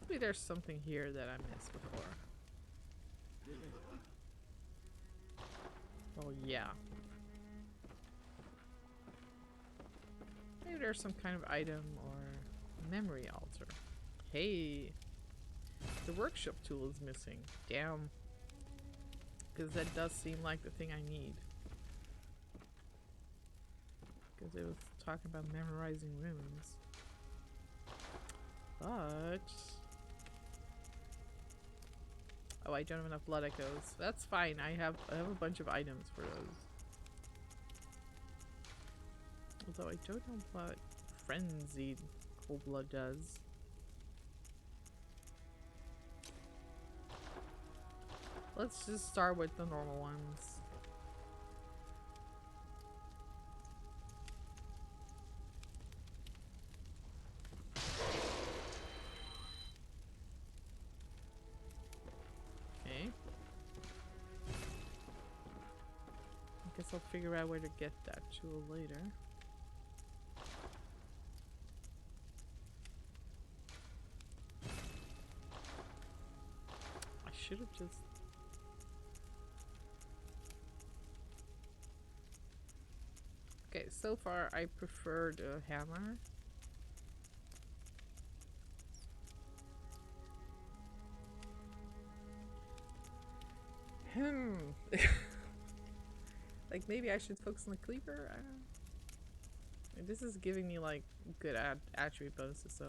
Maybe there's something here that I missed before. Oh yeah. Maybe there's some kind of item or memory altar. Hey! The workshop tool is missing. Damn. Because that does seem like the thing I need. Because it was talking about memorizing runes. But... oh, I don't have enough blood echoes. That's fine. I have a bunch of items for those. Although I don't know what frenzied cold blood does. Let's just start with the normal ones. Okay. I guess I'll figure out where to get that tool later. I should have just... okay, so far I prefer the hammer. Like maybe I should focus on the cleaver? I don't know. This is giving me like good attribute bonuses, so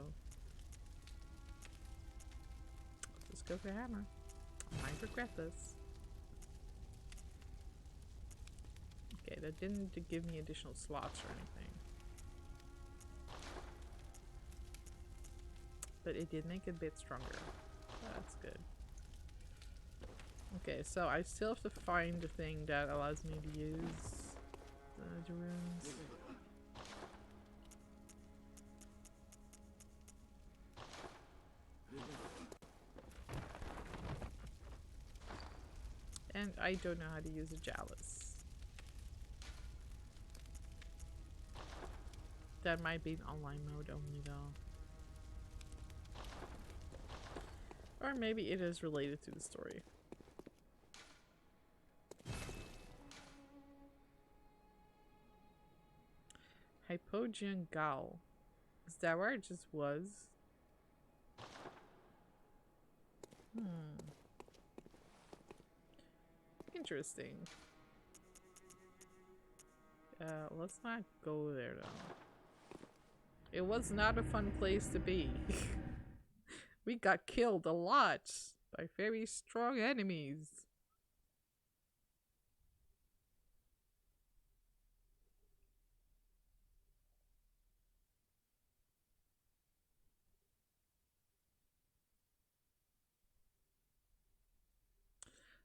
let's just go for hammer. I might regret this. Okay, that didn't give me additional slots or anything. But it did make it a bit stronger. So that's good. Okay, so I still have to find the thing that allows me to use the runes. And I don't know how to use a chalice. That might be an online mode only though. Or maybe it is related to the story. Hypogean Gal. Is that where it just was? Interesting. Let's not go there though. It was not a fun place to be. We got killed a lot by very strong enemies.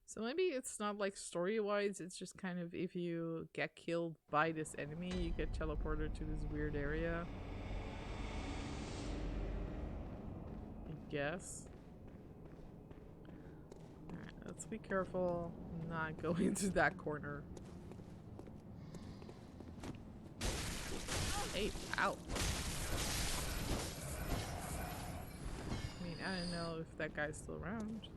So maybe it's not like story-wise, it's just kind of if you get killed by this enemy, you get teleported to this weird area. I guess. Alright, let's be careful not go into that corner. Hey, ow. I mean, I don't know if that guy's still around.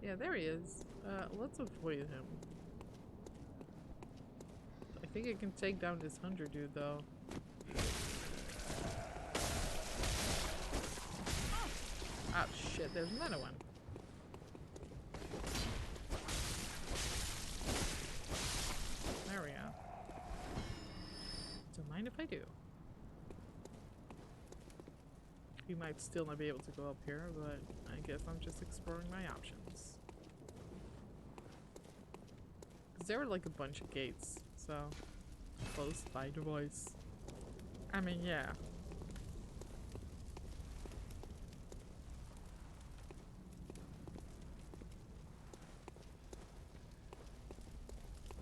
Yeah, there he is. Let's avoid him. I think I can take down this hunter dude though. Oh shit, there's another one. There we go. Don't mind if I do. You might still not be able to go up here, but I guess I'm just exploring my options. Because there were like a bunch of gates, so close by device. I mean, yeah.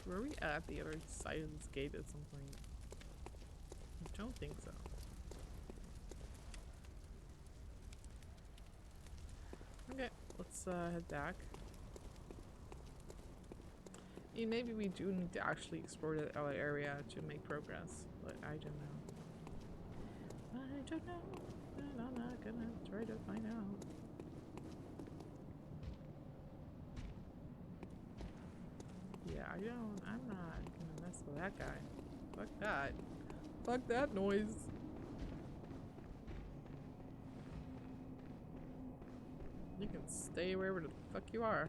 Were we at the other side of this gate at some point? I don't think so. Okay, let's head back. Yeah, maybe we do need to actually explore that other area to make progress, but I don't know. I don't know, and I'm not gonna try to find out. Yeah, I'm not gonna mess with that guy. Fuck that. Fuck that noise. You can stay wherever the fuck you are.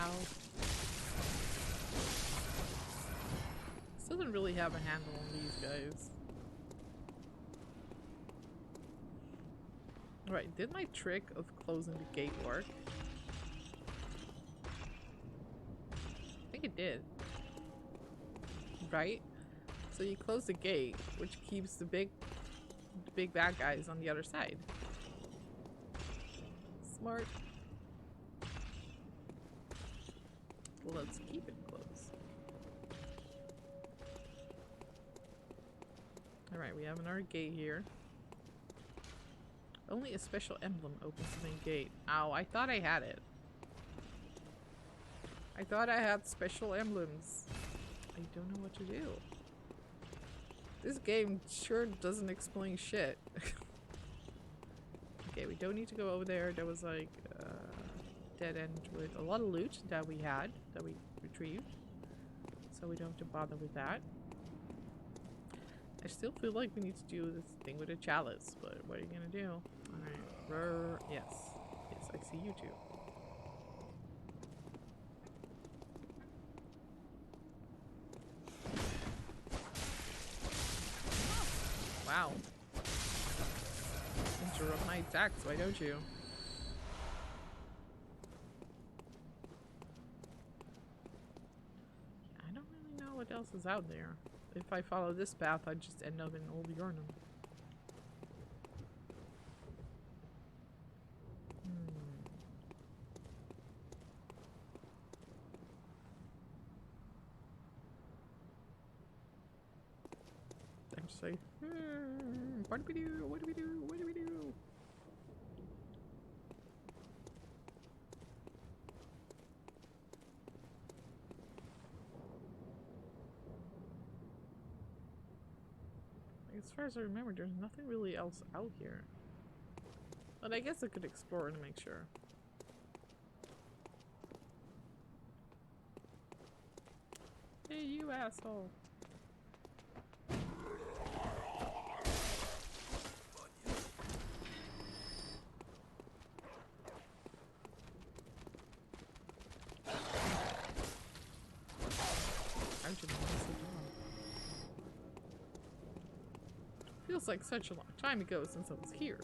Ow. Still doesn't really have a handle on these guys. Alright, did my trick of closing the gate work? I think it did. Right? So you close the gate, which keeps the big bad guys on the other side. Smart. Let's keep it closed. Alright, we have another gate here. Only a special emblem opens the main gate. Ow, I thought I had it. I thought I had special emblems. I don't know what to do. This game sure doesn't explain shit. Okay, we don't need to go over there. There was like dead end with a lot of loot that we had, that we retrieved. So we don't have to bother with that. I still feel like we need to do this thing with a chalice, but what are you gonna do? Alright, yes. Yes, I see you too. Wow. Interrupt my attacks, why don't you? I don't really know what else is out there. If I follow this path, I'd just end up in Old Yarnum. I'm just like, what do we do? What do we do? What do we do? As far as I remember, there's nothing really else out here. But I guess I could explore to make sure. Hey, you asshole. Feels like such a long time ago since I was here.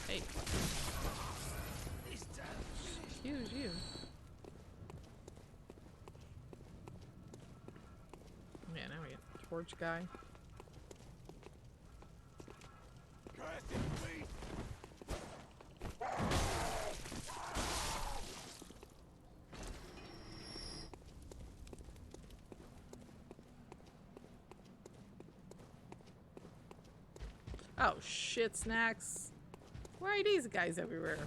Hey. Excuse you. Man, now we get the torch guy. Oh shit, snacks. Why are these guys everywhere?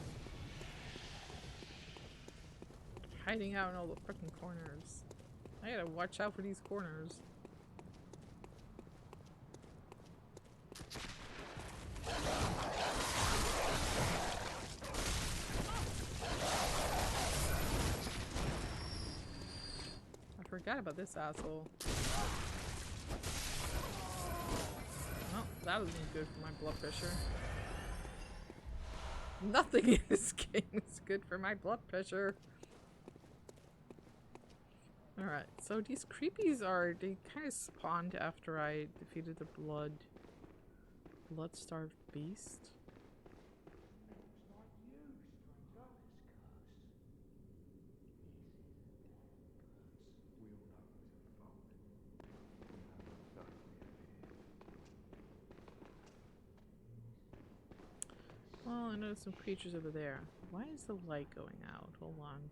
Hiding out in all the freaking corners. I gotta watch out for these corners. I forgot about this asshole. Well, that wasn't good for my blood pressure. Nothing in this game is good for my blood pressure. Alright, so these creepies they kind of spawned after I defeated the blood-starved beast. Well, I noticed some creatures over there. Why is the light going out? Hold on.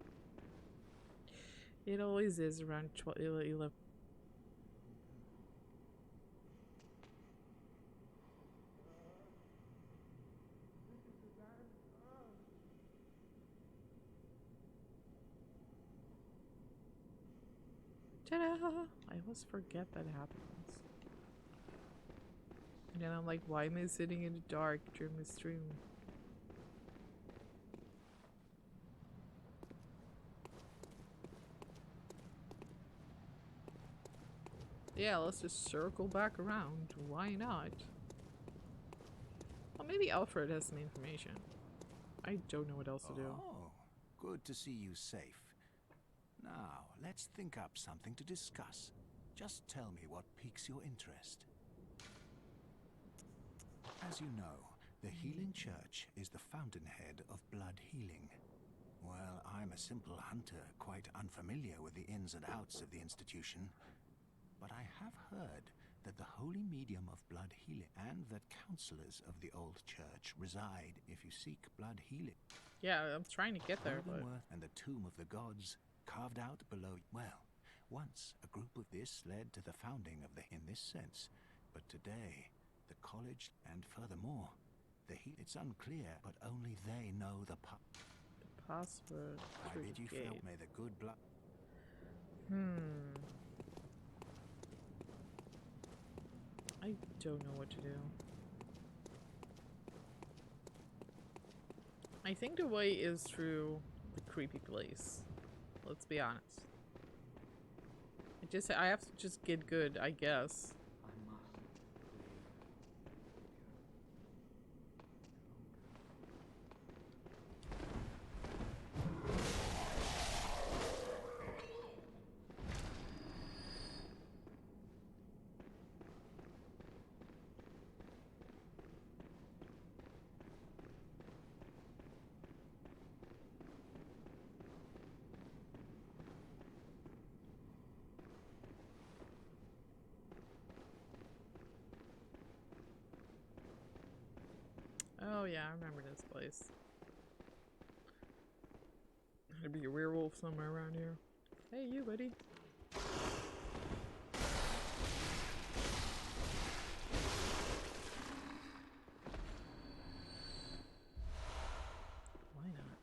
It always is around 11. Ta-da! I always forget that happens. And then I'm like, why am I sitting in the dark during the stream? Yeah, let's just circle back around. Why not? Well, maybe Alfred has some information. I don't know what else to do. Oh, good to see you safe. Now, let's think up something to discuss. Just tell me what piques your interest. As you know, the Healing Church is the fountainhead of blood healing. Well, I'm a simple hunter, quite unfamiliar with the ins and outs of the institution. But I have heard that the holy medium of blood healing and that counselors of the old church reside if you seek blood healing. Yeah, I'm trying to get there, but... And the tomb of the gods carved out below. Well, once a group of this led to the founding of in this sense, but today the college and furthermore it's unclear, but only they know the password. I bid you farewell. May the good blood. I don't know what to do. I think the way is through the creepy place. Let's be honest. I have to just get good, I guess. yeah, I remember this place. There'd be a werewolf somewhere around here. Hey, you, buddy. Why not?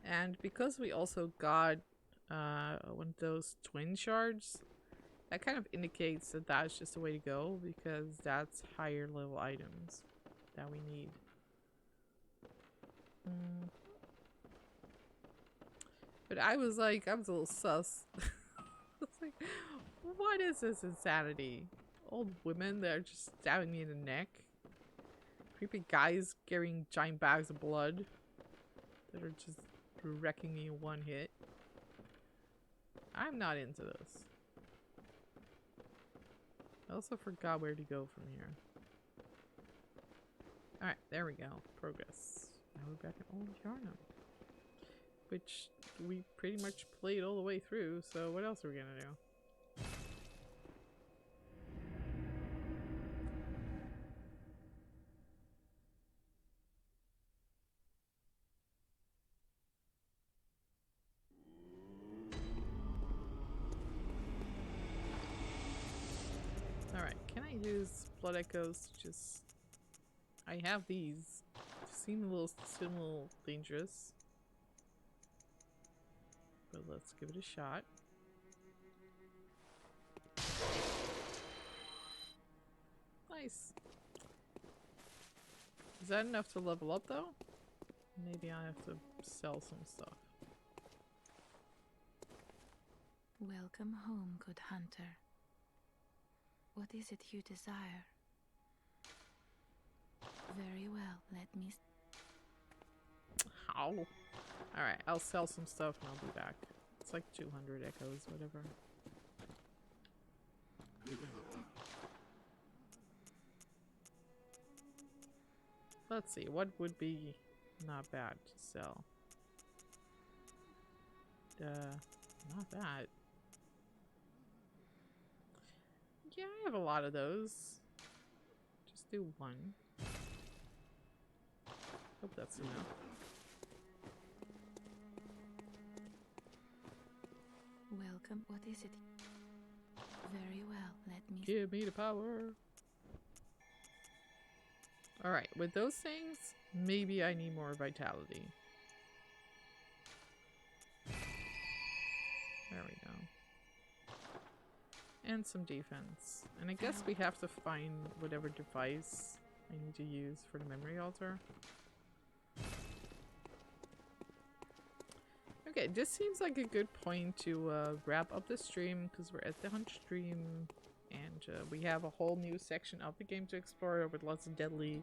And because we also got one of those twin shards, that kind of indicates that that's just the way to go, because that's higher level items that we need. But I was a little sus. I was like, what is this insanity? Old women that are just stabbing me in the neck. Creepy guys carrying giant bags of blood that are just wrecking me in one hit. I'm not into this. I also forgot where to go from here. Alright, there we go. Progress. Now we're back at Old Yarnum, which we pretty much played all the way through, so what else are we gonna do? Alright, can I use Blood Echoes to just... I have these. Seem a little dangerous. But let's give it a shot. Nice. Is that enough to level up though? Maybe I have to sell some stuff. Welcome home, good hunter. What is it you desire? Very well, let me... How? Alright, I'll sell some stuff and I'll be back. It's like 200 echoes, whatever. Let's see, what would be not bad to sell? Not that. Yeah, I have a lot of those. Just do one. Hope that's enough. Welcome. What is it? Very well, let me... Give me the power. Alright, with those things, maybe I need more vitality. There we go. And some defense. And I guess we have to find whatever device I need to use for the memory altar. Okay, this seems like a good point to wrap up the stream, because we're at the 100 stream and we have a whole new section of the game to explore with lots of deadly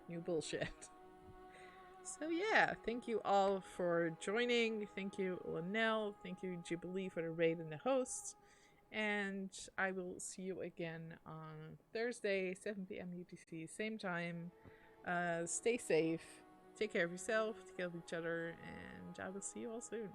new bullshit. So yeah, thank you all for joining. Thank you, Linnell. Thank you, Jubilee, for the raid and the hosts. And I will see you again on Thursday, 7 p.m. UTC, same time. Stay safe. Take care of yourself, take care of each other, and I will see you all soon.